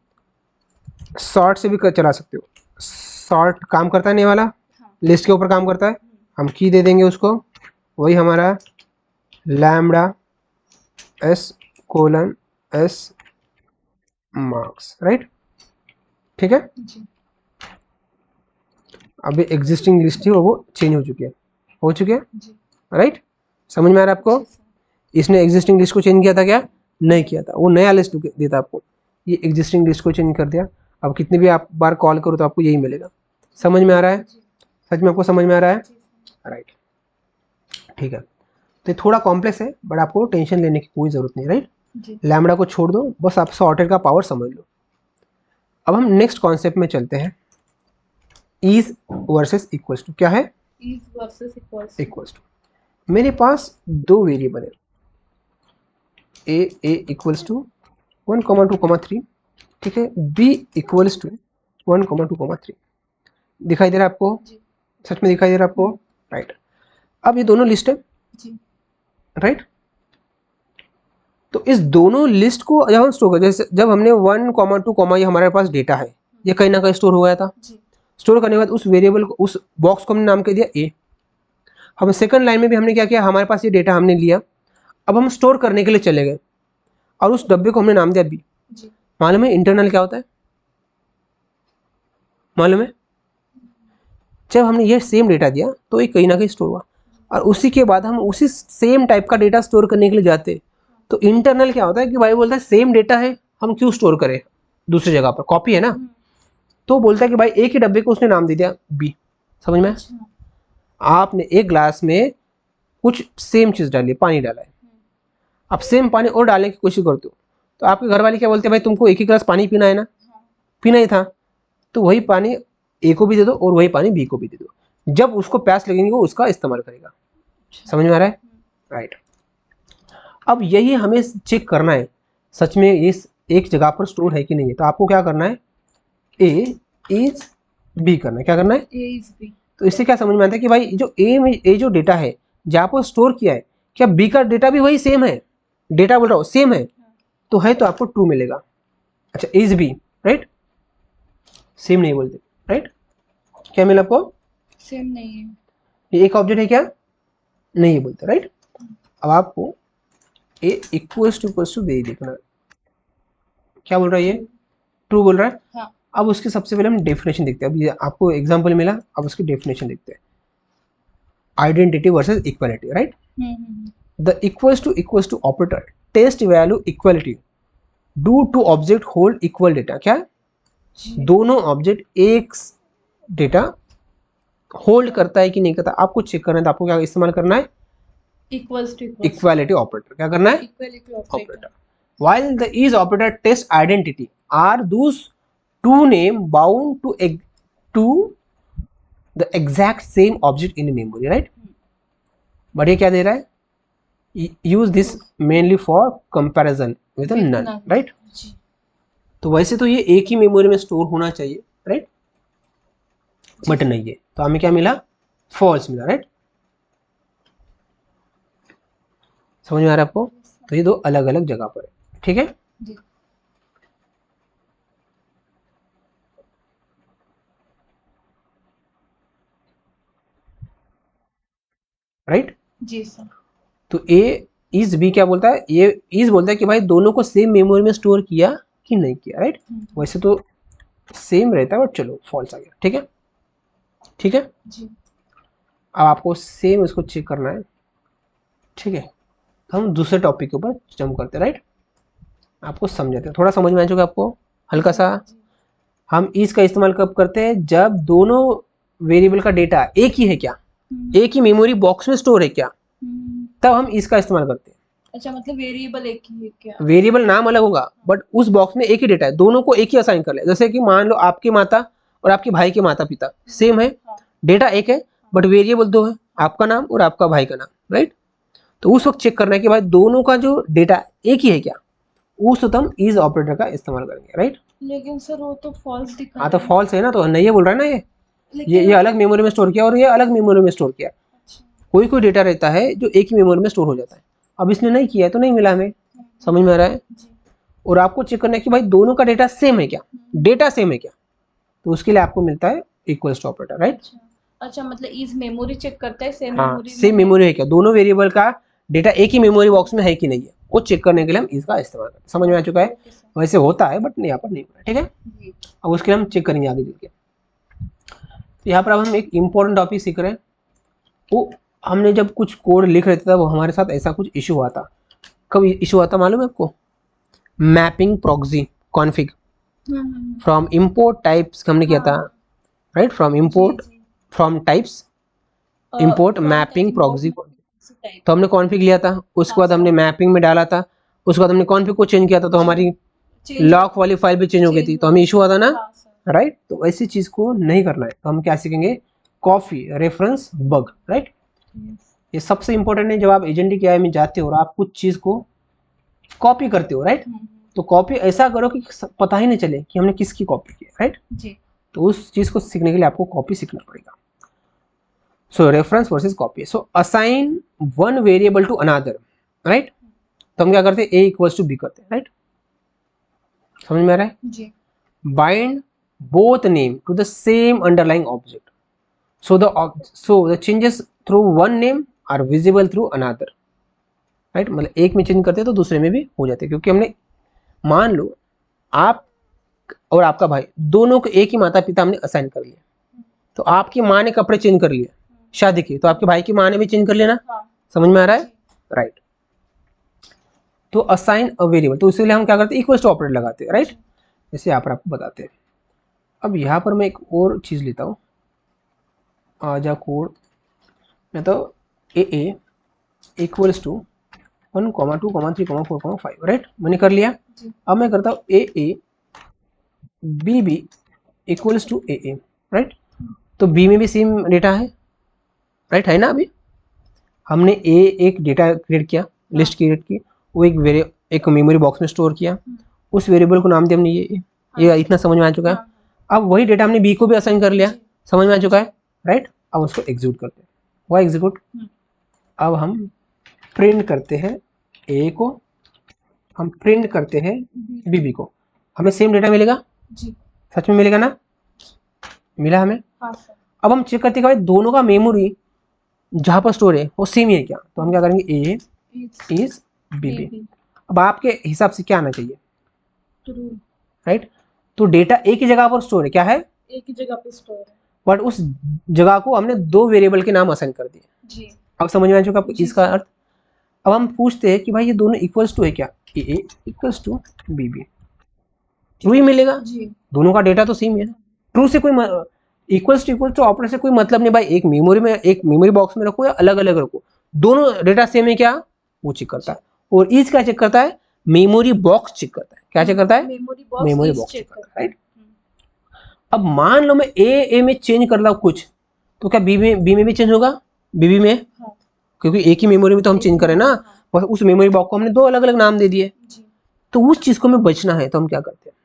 सॉर्ट से भी चला सकते हो, सॉर्ट काम करता है नहीं वाला, हाँ। लिस्ट के ऊपर काम करता है, हम की दे देंगे उसको, वही हमारा lambda S colon S marks, right, ठीक है। अभी एग्जिस्टिंग लिस्ट थी वो चेंज हो चुकी है राइट। समझ में आ रहा है आपको? इसने एग्जिस्टिंग लिस्ट को चेंज किया था क्या? नहीं किया था, वो नया लिस्ट देता आपको, ये एग्जिस्टिंग लिस्ट को चेंज कर दिया। अब कितनी भी आप बार कॉल करो तो आपको यही मिलेगा। समझ में आ रहा है? सच में आपको समझ में आ रहा है? राइट, ठीक है। तो ये थोड़ा कॉम्प्लेक्स है बट आपको टेंशन लेने की कोई जरूरत नहीं, राइट। लैम्बडा को छोड़ दो, बस आप सॉर्टेड का पावर समझ लो। अब हम नेक्स्ट कॉन्सेप्ट में चलते हैं, इज वर्सेस इक्वल्स टू। क्या है? Is versus equals to. मेरे पास दो वेरिएबल है, ए इक्वल्स टू 1,2,3, ठीक है, बी इक्वल्स टू 1,2,3। दिखाई दे रहा है आपको? सच में दिखाई दे रहा है आपको? राइट। अब ये दोनों लिस्ट है, राइट। तो इस दोनों लिस्ट को जब हम स्टोर कर, जैसे जब हमने 1,2, ये हमारे पास डेटा है, ये कहीं ना कहीं स्टोर हो गया था। स्टोर करने के बाद उस वेरिएबल को, उस बॉक्स को हमने नाम कर दिया ए। हम सेकंड लाइन में भी हमने क्या किया, हमारे पास ये डेटा हमने लिया, अब हम स्टोर करने के लिए चले गए और उस डब्बे को हमने नाम दिया बी। मालूम है इंटरनल क्या होता है? मालूम है? जब हमने ये सेम डेटा दिया तो ये कहीं ना कहीं स्टोर हुआ, और उसी के बाद हम उसी सेम टाइप का डेटा स्टोर करने के लिए जाते, तो इंटरनल क्या होता है कि भाई बोलता है सेम डेटा है, हम क्यों स्टोर करें दूसरी जगह पर, कॉपी है ना। तो बोलता है कि भाई एक ही डब्बे को उसने नाम दे दिया बी। समझ में? आपने एक ग्लास में कुछ सेम चीज डाली, पानी डाला है, आप सेम पानी और डालने की कोशिश करते हो, तो आपके घर वाले क्या बोलते हैं, भाई तुमको एक ही ग्लास पानी पीना है ना, पीना ही था, तो वही पानी ए को भी दे दो और वही पानी बी को भी दे दो, जब उसको प्यास लगेगी वो उसका इस्तेमाल करेगा। समझ में आ रहा है? राइट। अब यही हमें चेक करना है सच में इस एक जगह पर स्टोर है कि नहीं है। तो आपको क्या करना है, ए इज बी करना है। क्या करना है? ए इज बी। तो इससे क्या समझ में आता है कि भाई जो ए जो डेटा है जहाँ पर स्टोर किया है, क्या बी का डेटा भी वही सेम है? डेटा बोल रहा हूँ सेम है, तो है तो आपको ट्रू मिलेगा। अच्छा, इज बी, राइट, सेम नहीं बोलते, राइट। क्या मिला आपको? सेम नहीं है। ये एक ऑब्जेक्ट है क्या? नहीं बोलते, राइट। अब आपको ए इक्वल्स टू बी लिखना है। क्या बोल रहा है ये? ट्रू बोल रहा है। हाँ। अब उसके सबसे पहले हम डेफिनेशन देखते हैं। अभी आपको एग्जांपल मिला, अब उसकी डेफिनेशन देखते हैं। Identity versus equality, right. The equals to operator test value equality do two object hold equal data. क्या? दोनों ऑब्जेक्ट एक डेटा होल्ड करता है कि नहीं करता, आपको चेक करना है। तो आपको क्या इस्तेमाल करना है? Equality operator. क्या करना है? Equality operator. while the is operator test identity are those two name bound to the exact same object in memory, right? but ये क्या दे रहा है? use this mainly for comparison with a none, right? तो वैसे तो ये एक ही मेमोरी में स्टोर होना चाहिए, राइट, बट नहीं है, तो हमें क्या मिला? फॉल्स मिला, राइट। समझ में आ रहा है आपको? तो ये दो अलग अलग जगह पर है, ठीक है। राइट जी सर। तो ए इज बी क्या बोलता है? ये इज बोलता है कि भाई दोनों को सेम मेमोरी में स्टोर किया कि नहीं किया, राइट। वैसे तो सेम रहता है बट चलो फॉल्स आ गया, ठीक है, ठीक है जी। अब आपको सेम इसको चेक करना है, ठीक है। हम दूसरे टॉपिक के ऊपर जंप करते हैं, राइट। आपको समझाते हैं, थोड़ा समझ में आ चुका आपको हल्का सा। हम इस का इस्तेमाल कब करते हैं? जब दोनों वेरिएबल का डेटा एक ही है क्या, एक ही मेमोरी बॉक्स में स्टोर है क्या, तब हम इसका इस्तेमाल करते हैं। अच्छा, मतलब वेरिएबल एक ही है क्या? वेरिएबल नाम अलग होगा बट उस बॉक्स में एक ही डेटा है, दोनों को एक ही असाइन कर ले। जैसे कि मान लो आपकी माता और आपके भाई के माता पिता सेम है, डेटा एक है बट वेरिएबल दो है, आपका नाम और आपका भाई का नाम, राइट। तो उस वक्त चेक करना है कि भाई दोनों का जो डेटा एक ही है क्या, उस वक्त हम इज ऑपरेटर का इस्तेमाल करेंगे, राइट। लेकिन सर वो तो फॉल्स दिखा रहा है। तो फॉल्स है ना, तो नहीं ये बोल रहा है ना, ये अलग मेमोरी में स्टोर किया और ये अलग मेमोरी में स्टोर किया। कोई कोई डेटा रहता है जो एक ही मेमोरी में स्टोर हो जाता है, अब इसने नहीं किया है तो नहीं मिला हमें। समझ में आ रहा है? और आपको चेक करना है कि भाई दोनों का डेटा सेम है क्या, डेटा सेम है क्या, तो उसके लिए आपको मिलता है इक्वल्स टू ऑपरेटर, राइट। अच्छा, मतलब इस मेमोरी चेक करता है सेम मेमोरी है क्या, दोनों वेरिएबल का डेटा एक ही मेमोरी बॉक्स में है कि नहीं है, वो चेक करने के लिए हम इसका इस्तेमाल करते हैं। समझ में आ चुका है? वैसे होता है बट यहाँ पर नहीं होता, ठीक है। अब उसके लिए हम चेक करेंगे आगे चल के। तो यहाँ पर अब हम एक इम्पोर्टेंट टॉपिक सीख रहे हैं। वो हमने जब कुछ कोड लिख रहे थे वो हमारे साथ ऐसा कुछ इशू हुआ था। कब इशू हुआ था मालूम है आपको? Mapping proxy config from import types हमने किया था, right? From import from types import mapping proxy. तो हमने कॉन्फ़िग लिया था, उसके बाद हमने मैपिंग में डाला था, उसके बाद हमने कॉन्फ़िग को चेंज किया था, तो हमारी लॉक वाली फाइल भी चेंज हो गई थी, तो हमें इशू हुआ था ना, राइट? तो ऐसी चीज को नहीं करना है। तो हम क्या सीखेंगे? Copy reference bug, right? ये सबसे इंपॉर्टेंट है। जब आप एजेंट की आई में जाते हो और आप कुछ चीज को कॉपी करते हो, राइट? तो कॉपी ऐसा करो कि पता ही नहीं चले कि हमने किसकी कॉपी की, राइट? तो उस चीज को सीखने के लिए आपको कॉपी सीखना पड़ेगा। So reference versus copy. So assign one variable to another, right? तो हम क्या करते हैं? ए इक्वल्स टू बी करते हैं, राइट? समझ में आ रहा है जी? Bind both name to the same underlying object, so the changes through one name are visible through another, right? मतलब एक में चेंज करते हैं तो दूसरे में भी हो जाते हैं, क्योंकि हमने मान लो आप और आपका भाई दोनों को एक ही माता पिता हमने असाइन कर लिया, तो आपकी माँ ने कपड़े चेंज कर लिए शादी के, तो आपके भाई की माँ ने भी चेंज कर लिया ना? समझ में आ रहा है? राइट। तो असाइन अ वेरिएबल, तो इसलिए हम क्या करते हैं? इक्वल टू ऑपरेटर लगाते हैं, राइट? जैसे यहाँ पर आपको बताते हैं। अब यहाँ पर मैं एक और चीज लेता हूँ, आजा कोड में, तो ए इक्वल्स टू 1, 2, 3, 4, 5, राइट? मैंने कर लिया। अब मैं करता हूँ A B equals to A, right? तो बी में भी सेम डेटा है, राइट? है ना? अभी हमने एक डेटा क्रिएट किया, लिस्ट क्रिएट की, वो एक मेमोरी बॉक्स में स्टोर किया, उस वेरिएबल को नाम दिया हमने ये इतना समझ में आ चुका है। अब वही डेटा हमने बी को भी असाइन कर लिया, समझ में आ चुका है, राइट? अब उसको एग्जीक्यूट करते हैं, वो एग्जीक्यूट। अब हम प्रिंट करते हैं ए को, हम प्रिंट करते हैं बी को, हमें सेम डेटा मिलेगा जी? सच में मिलेगा ना? मिला हमें। हाँ सर। अब हम चेक करते हैं कि दोनों का मेमोरी जहां पर स्टोर है वो सेम ही है क्या? तो हम क्या करेंगे? ए इज बी। अब आपके हिसाब से क्या आना चाहिए? True, right? तो डेटा एक ही जगह पर स्टोर है, क्या है? एक ही जगह पर स्टोर है, बट उस जगह को हमने दो वेरिएबल के नाम असाइन कर दिए जी। अब समझ में आ चुका आपको इसका अर्थ? अब हम पूछते हैं कि भाई ये दोनों इक्वल्स टू है क्या? ए इक्वल्स टू बी ट्रू ही मिलेगा जी, दोनों का डेटा तो सेम है। ट्रू से कोई इक्वल्स टू ऑपरेटर से कोई मतलब नहीं भाई, एक मेमोरी बॉक्स में रखो या अलग अलग रखो, दोनों डेटा सेम है क्या? वो चेक करता है। और इस क्या चेक करता है? मेमोरी बॉक्स चेक करता है। क्या चेक करता है? मेमोरी बॉक्स चेक करता है, राइट? अब मान लो मैं ए में चेंज कर रहा हूं कुछ, तो क्या बी में भी चेंज होगा? बी में हाँ। क्योंकि एक ही मेमोरी में तो हम चेंज करें ना, बस उस मेमोरी बॉक्स को हमने दो अलग अलग नाम दे दिए, तो उस चीज को हमें बचना है तो हम क्या करते हैं?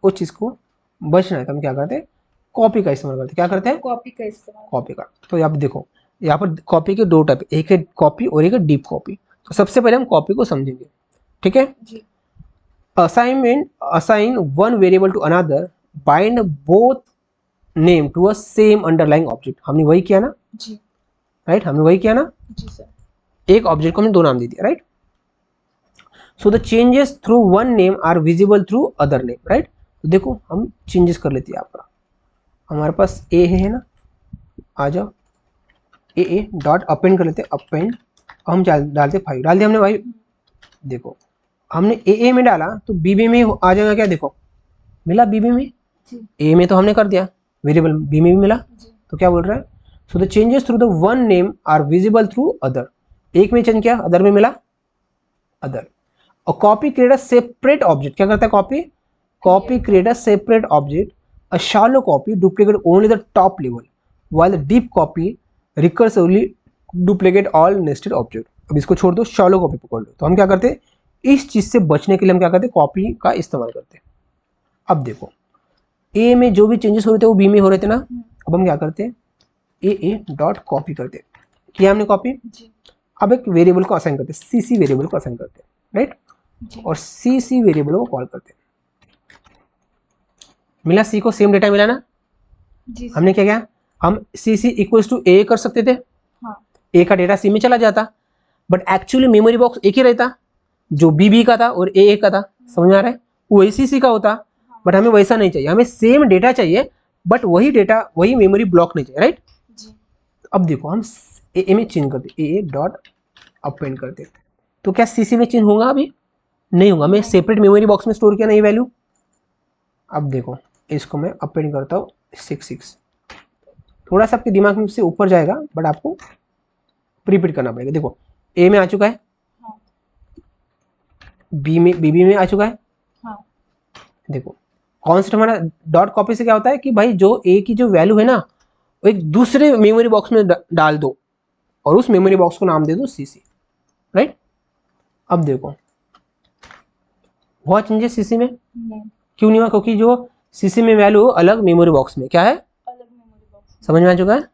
उस चीज को बचना है तो हम क्या करते हैं? कॉपी का इस्तेमाल करते हैं। क्या करते हैं? कॉपी का इस्तेमाल। कॉपी का। तो आप देखो यहाँ पर कॉपी के दो टाइप, एक है कॉपी और एक है डीप कॉपी। तो सबसे पहले हम कॉपी को समझेंगे, ठीक है जी? Assign one variable to another, bind both name to a same underlying object. हमने वही किया ना जी, राइट? हमने वही किया ना जी सर। एक ऑब्जेक्ट को हमने दो नाम दे दिया, right? So the changes through one name are visible through other name, right? तो देखो हम चेंजेस कर लेते हैं। यहाँ पर हमारे पास ए है ना, आ जाओ ए डॉट अपेंड कर लेते हैं, अपेंड। हम डालते 5, डाल दिया हमने भाई। देखो हमने ए में डाला तो बी में आ जाएगा क्या? देखो मिला बी में, ए में तो हमने कर दिया, वेरिएबल बी में भी मिला। तो क्या बोल रहा है? So the changes through the one name are visible through other. एक में चेंज किया, अदर में मिला अदर। और copy create a separate object. क्या करता है copy create a separate object, a shallow copy duplicate only the top level while the deep copy recursively duplicate all nested object। अब इसको छोड़ दो, shallow copy पकड़ लो। तो हम क्या करते हैं? इस चीज से बचने के लिए हम क्या करते हैं? कॉपी का इस्तेमाल करते हैं। अब देखो ए में जो भी चेंजेस हो रहे थे वो बी में हो रहे थे ना, अब हम क्या करते हैं? ए डॉट कॉपी करते हैं, किया हमने कॉपी। अब एक वेरिएबल को असाइन करते हैं, सीसी वेरिएबल को असाइन करते हैं, राइट? और सीसी वेरिएबल को कॉल करते हैं। मिला सी को सेम डेटा मिला ना जी। हमने क्या किया? हम सी इक्वल्स टू ए कर सकते थे हाँ। ए का डेटा सी में चला जाता, बट एक्चुअली मेमोरी बॉक्स एक ही रहता। जो बी का था और ए का था, समझ में आ रहा है, वही सी का होता, बट हमें वैसा नहीं चाहिए, हमें सेम डेटा चाहिए बट वही डेटा वही मेमोरी ब्लॉक नहीं चाहिए, राइट। अब देखो हम ए में चेंज करते, ए डॉट अपेंड करते, तो क्या सीसी में चेंज होगा? अभी नहीं होगा, मैं सेपरेट मेमोरी बॉक्स में स्टोर किया नहीं वैल्यू। अब देखो इसको मैं अपेंड करता हूँ 6, थोड़ा सा आपके दिमाग में से ऊपर जाएगा बट आपको रिपीट करना पड़ेगा। देखो ए में आ चुका है, बी में आ चुका है। देखो कॉन्सेप्ट हमारा डॉट कॉपी से क्या होता है कि भाई जो ए की जो वैल्यू है ना वो एक दूसरे मेमोरी बॉक्स में डाल दो और उस मेमोरी बॉक्स को नाम दे दो सीसी, राइट। अब देखो हुआ चेंजेस सीसी में? क्यों नहीं हुआ? क्योंकि जो सीसी में वैल्यू अलग मेमोरी बॉक्स में क्या है, अलग मेमोरी बॉक्स। समझ में आ चुका है?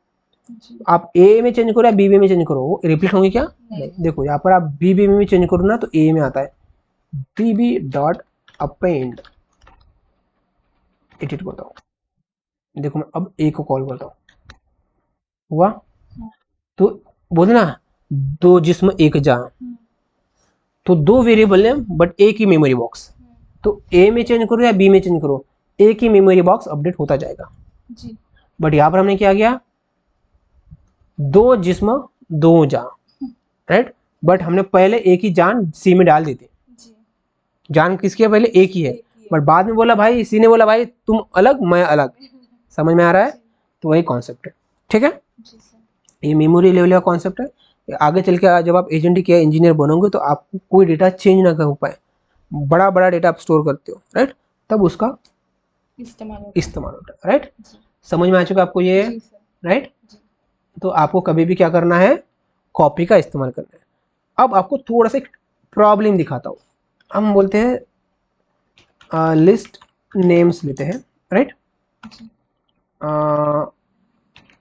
आप ए में चेंज करो या बी में चेंज करो, वो रिपीट होंगे क्या? नहीं। देखो यहाँ पर आप बी में चेंज करो ना तो ए में आता है bb डॉट अपेंड, एडिट करता हूँ। देखो मैं अब ए को कॉल करता हूँ, हुआ? तो बोले ना दो जिस्म एक जहां, तो दो वेरिएबल है बट एक ही मेमोरी बॉक्स, तो ए में चेंज करो या बी में चेंज करो एक ही मेमोरी बॉक्स अपडेट होता जाएगा जी। बट यहाँ पर हमने क्या किया, दो जिस्म दो जहां, राइट, बट हमने पहले एक ही जान सी में डाल दी थी, जान किसकी है? पहले एक ही है, बट बाद में बोला भाई सी ने बोला भाई तुम अलग मैं अलग, समझ में आ रहा है? तो वही कॉन्सेप्ट है, ठीक है। ये मेमोरी लेवल का कॉन्सेप्ट है। आगे चल के जब आप एजेंटिक या इंजीनियर बनोगे तो आपको कोई डेटा चेंज ना कर पाए, बड़ा बड़ा डेटा आप स्टोर करते हो, राइट, तब उसका इस्तेमाल होता है, राइट। समझ में आ चुका आपको ये, राइट। तो आपको कभी भी क्या करना है, कॉपी का इस्तेमाल करना है। अब आपको थोड़ा सा प्रॉब्लम दिखाता हूँ। हम बोलते हैं लिस्ट नेम्स लेते हैं, राइट,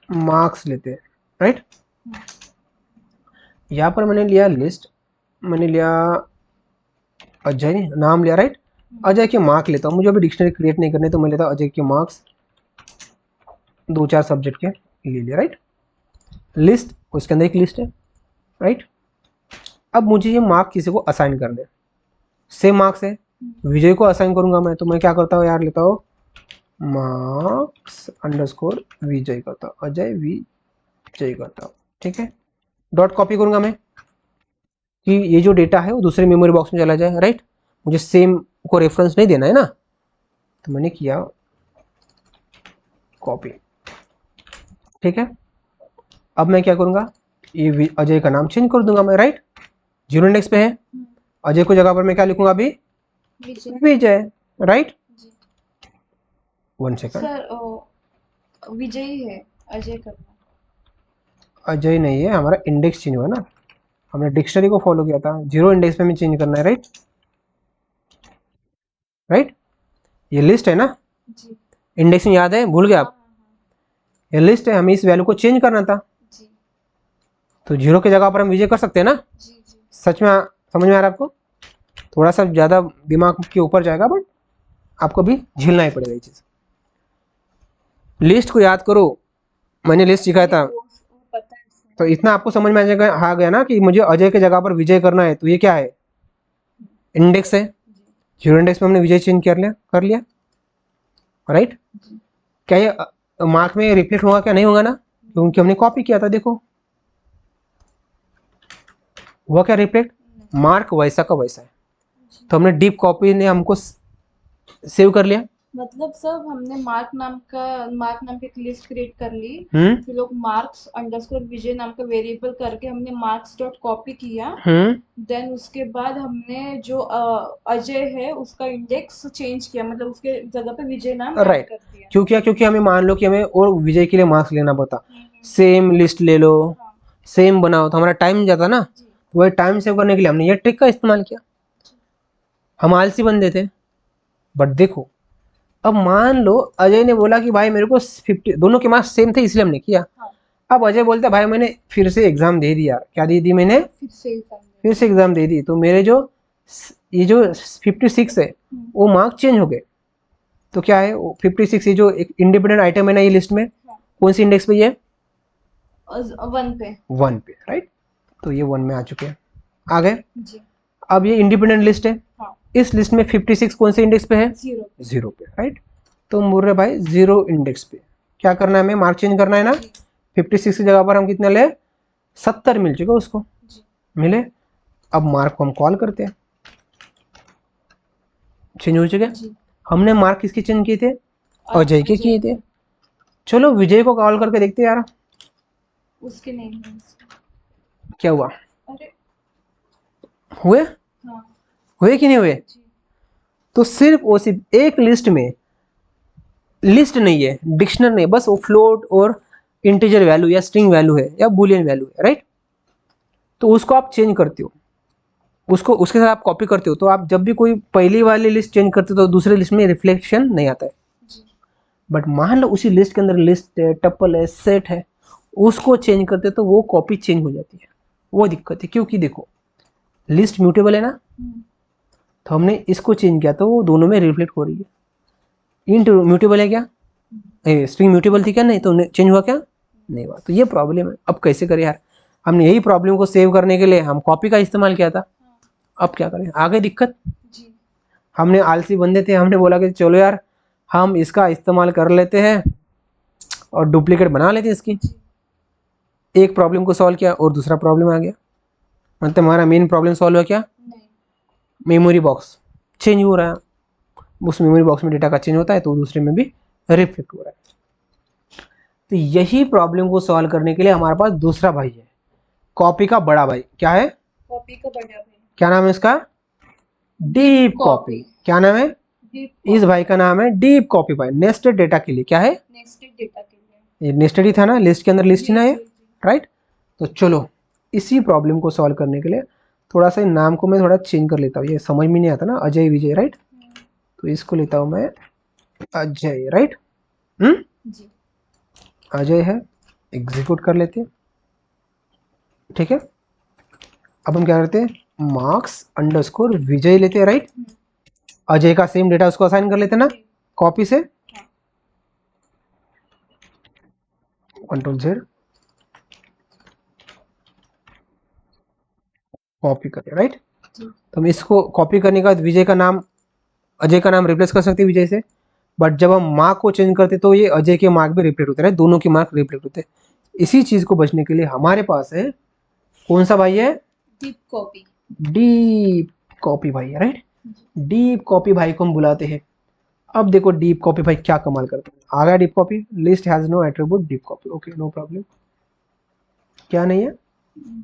मार्क्स लेते हैं, राइट। यहाँ पर मैंने लिया लिस्ट, मैंने लिया अजय, नाम लिया, राइट। अजय के मार्क लेता हूँ, मुझे अभी डिक्शनरी क्रिएट नहीं करने, तो मैं लेता हूँ अजय के मार्क्स, 2-4 सब्जेक्ट के ले लिया, राइट। लिस्ट, उसके अंदर एक लिस्ट है, राइट। अब मुझे ये मार्क किसी को असाइन करने, सेम मार्क्स है, विजय को असाइन करूंगा मैं, तो मैं क्या करता हूँ यार, लेता हूँ मार्क्स अंडरस्कोर विजय करता हूँ, अजय विजय करता हूँ, ठीक है। डॉट कॉपी करूंगा मैं कि ये जो डेटा है वो दूसरे मेमोरी बॉक्स में चला जाए, राइट। मुझे सेम को रेफरेंस नहीं देना है ना, तो मैंने किया कॉपी, ठीक है। अब मैं क्या करूंगा, ये अजय का नाम चेंज कर दूंगा मैं, राइट। 0 इंडेक्स पे है, अजय को जगह पर मैं क्या लिखूंगा अभी, विजय, राइट। 1 सेकंड सर विजय ही है, अजय करना, अजय नहीं है, हमारा इंडेक्स चेंज हुआ ना, हमने डिक्शनरी को फॉलो किया था, 0 इंडेक्स पे हमें चेंज करना है, राइट, राइट। ये लिस्ट है ना, इंडेक्सिंग याद है, भूल गए आप? ये लिस्ट है, हमें इस वैल्यू को चेंज करना था, तो 0 की जगह पर हम विजय कर सकते हैं ना। सच में समझ में आ रहा है आपको? थोड़ा सा ज्यादा दिमाग के ऊपर जाएगा बट आपको भी झेलना ही पड़ेगा ये चीज। लिस्ट को याद करो, मैंने लिस्ट सिखाया था, तो इतना आपको समझ में आ गया ना कि मुझे अजय की जगह पर विजय करना है, तो ये क्या है, इंडेक्स है, 0 इंडेक्स में हमने विजय चेंज कर लिया, राइट। क्या ये मार्क में रिफ्लेक्ट होगा क्या? नहीं होगा ना, क्योंकि हमने कॉपी किया था। देखो हुआ क्या रिफ्लेक्ट, मार्क वैसा का वैसा है, तो हमने डीप कॉपी ने हमको सेव कर लिया। मतलब सब हमने मार्क नाम की एक लिस्ट क्रिएट कर ली, फिर लोग मार्क्स अंडरस्कोर विजय नाम का वेरिएबल करके हमने मार्क्स डॉट कॉपी किया, देन उसके बाद हमने जो अजय है उसका इंडेक्स चेंज किया, मतलब उसके जगह पे विजय नाम ऐड कर दिया। क्यों किया? क्योंकि हमें मान लो कि हमें और विजय के लिए मार्क्स लेना पड़ता, सेम लिस्ट ले लो, सेम बनाओ, तो हमारा टाइम जाता ना, तो वही टाइम सेव करने के लिए हमने ये ट्रिक का इस्तेमाल किया। हम आलसी बंदे थे, बट देखो अब मान लो अजय ने बोला कि भाई मेरे को 50, दोनों के मार्क्स सेम थे इसलिए हमने किया। अब अजय बोलता भाई मैंने फिर से एग्जाम दे दिया, क्या दे दी मैंने, फिर से एग्जाम दे दी, तो मेरे जो ये जो 56 है वो मार्क चेंज हो गए, तो क्या है 56, ये जो एक इंडिपेंडेंट आइटम है ना ये लिस्ट में, कौन सी इंडेक्स पे ये, 1 पे, राइट। तो ये 1 में आ चुके हैं, आ गए। अब ये इंडिपेंडेंट लिस्ट है, हाँ, इस लिस्ट में 56 कौन से इंडेक्स पे है? 0 पे, राइट। तो हम बोल रहे भाई 0 इंडेक्स पे क्या करना है, हमें मार्क चेंज करना है ना। 56 की जगह पर हम कितने ले, 70 मिल चुके उसको, मिले। अब मार्क को हम कॉल करते हैं, चेंज हो चुके। हमने मार्क किसकी चेंज किए थे? अजय के किए थे। चलो विजय को कॉल करके देखते यार, उसके नहीं क्या हुआ। अरे हुए? हाँ, हुए कि नहीं हुए? तो सिर्फ वो सिर्फ एक लिस्ट में, लिस्ट नहीं है, डिक्शनरी नहीं, बस वो फ्लोट और इंटीजर वैल्यू या स्ट्रिंग वैल्यू है या बुलियन वैल्यू है, राइट। तो उसको आप चेंज करते हो, उसको उसके साथ आप कॉपी करते हो। तो आप जब भी कोई पहली वाली लिस्ट चेंज करते हो तो दूसरी लिस्ट में रिफ्लेक्शन नहीं आता है। बट मान लो उसी लिस्ट के अंदर लिस्ट है, टपल है, सेट है, उसको चेंज करते तो वो कॉपी चेंज हो जाती है। वो दिक्कत है, क्योंकि देखो लिस्ट म्यूटेबल है ना, तो हमने इसको चेंज किया तो वो दोनों में रिफ्लेक्ट हो रही है। इंट म्यूटेबल है क्या, स्ट्रिंग म्यूटेबल थी क्या, नहीं, तो चेंज हुआ क्या, नहीं हुआ। तो ये प्रॉब्लम है। अब कैसे करें यार, हमने यही प्रॉब्लम को सेव करने के लिए हम कॉपी का इस्तेमाल किया था। अब क्या करें, आ गई दिक्कत। हमने आलसी बंदे थे, हमने बोला कि चलो यार हम इसका इस्तेमाल कर लेते हैं और डुप्लीकेट बना लेते हैं इसकी। एक प्रॉब्लम को सॉल्व किया और दूसरा प्रॉब्लम आ गया, मतलब हमारा मेन प्रॉब्लम सॉल्व हुआ क्या, मेमोरी बॉक्स चेंज हो रहा है, उस मेमोरी बॉक्स में डेटा का चेंज होता है तो दूसरे में भी रिफ्लेक्ट हो रहा है। तो यही प्रॉब्लम को सॉल्व करने के लिए हमारे पास दूसरा भाई है, कॉपी का बड़ा भाई। क्या है? कॉपी का बड़ा भाई। क्या नाम है इसका? Deep copy. क्या नाम है? इस भाई का नाम है डीप कॉपी भाई। नेस्टेड डेटा के लिए। क्या है? नेस्टेड डेटा के लिए। ये नेस्टेड ही था ना, लिस्ट के अंदर लिस्ट ही ना है, राइट। तो चलो इसी प्रॉब्लम को सॉल्व करने के लिए थोड़ा सा नाम को मैं थोड़ा चेंज कर लेता हूँ, ये समझ में नहीं आता ना, अजय विजय, राइट। तो इसको लेता हूँ मैं अजय, राइट। अजय है, एग्जीक्यूट कर लेते हैं, ठीक है। अब हम क्या करते हैं, मार्क्स अंडरस्कोर विजय लेते हैं, राइट। अजय का सेम डेटा उसको असाइन कर लेते हैं ना, कॉपी से Ctrl Z कॉपी करें, राइट। तो हम इसको कॉपी करने के बाद विजय का नाम, अजय का नाम रिप्लेस कर सकते हैं विजय से। बट जब हम मार्क को चेंज करते तो ये अजय के मार्क भी रिफ्लेक्ट होते हैं, दोनों के मार्क रिफ्लेक्ट होते हैं। इसी चीज को बचने के लिए हमारे पास है कौन सा भाई है, डीप कॉपी। डीप कॉपी भाई है, राइट। डीप कॉपी भाई को हम बुलाते हैं। अब देखो डीप कॉपी भाई क्या कमाल करते हैं। आ गया deep copy, list has no attribute deep copy, okay no problem. क्या नहीं है?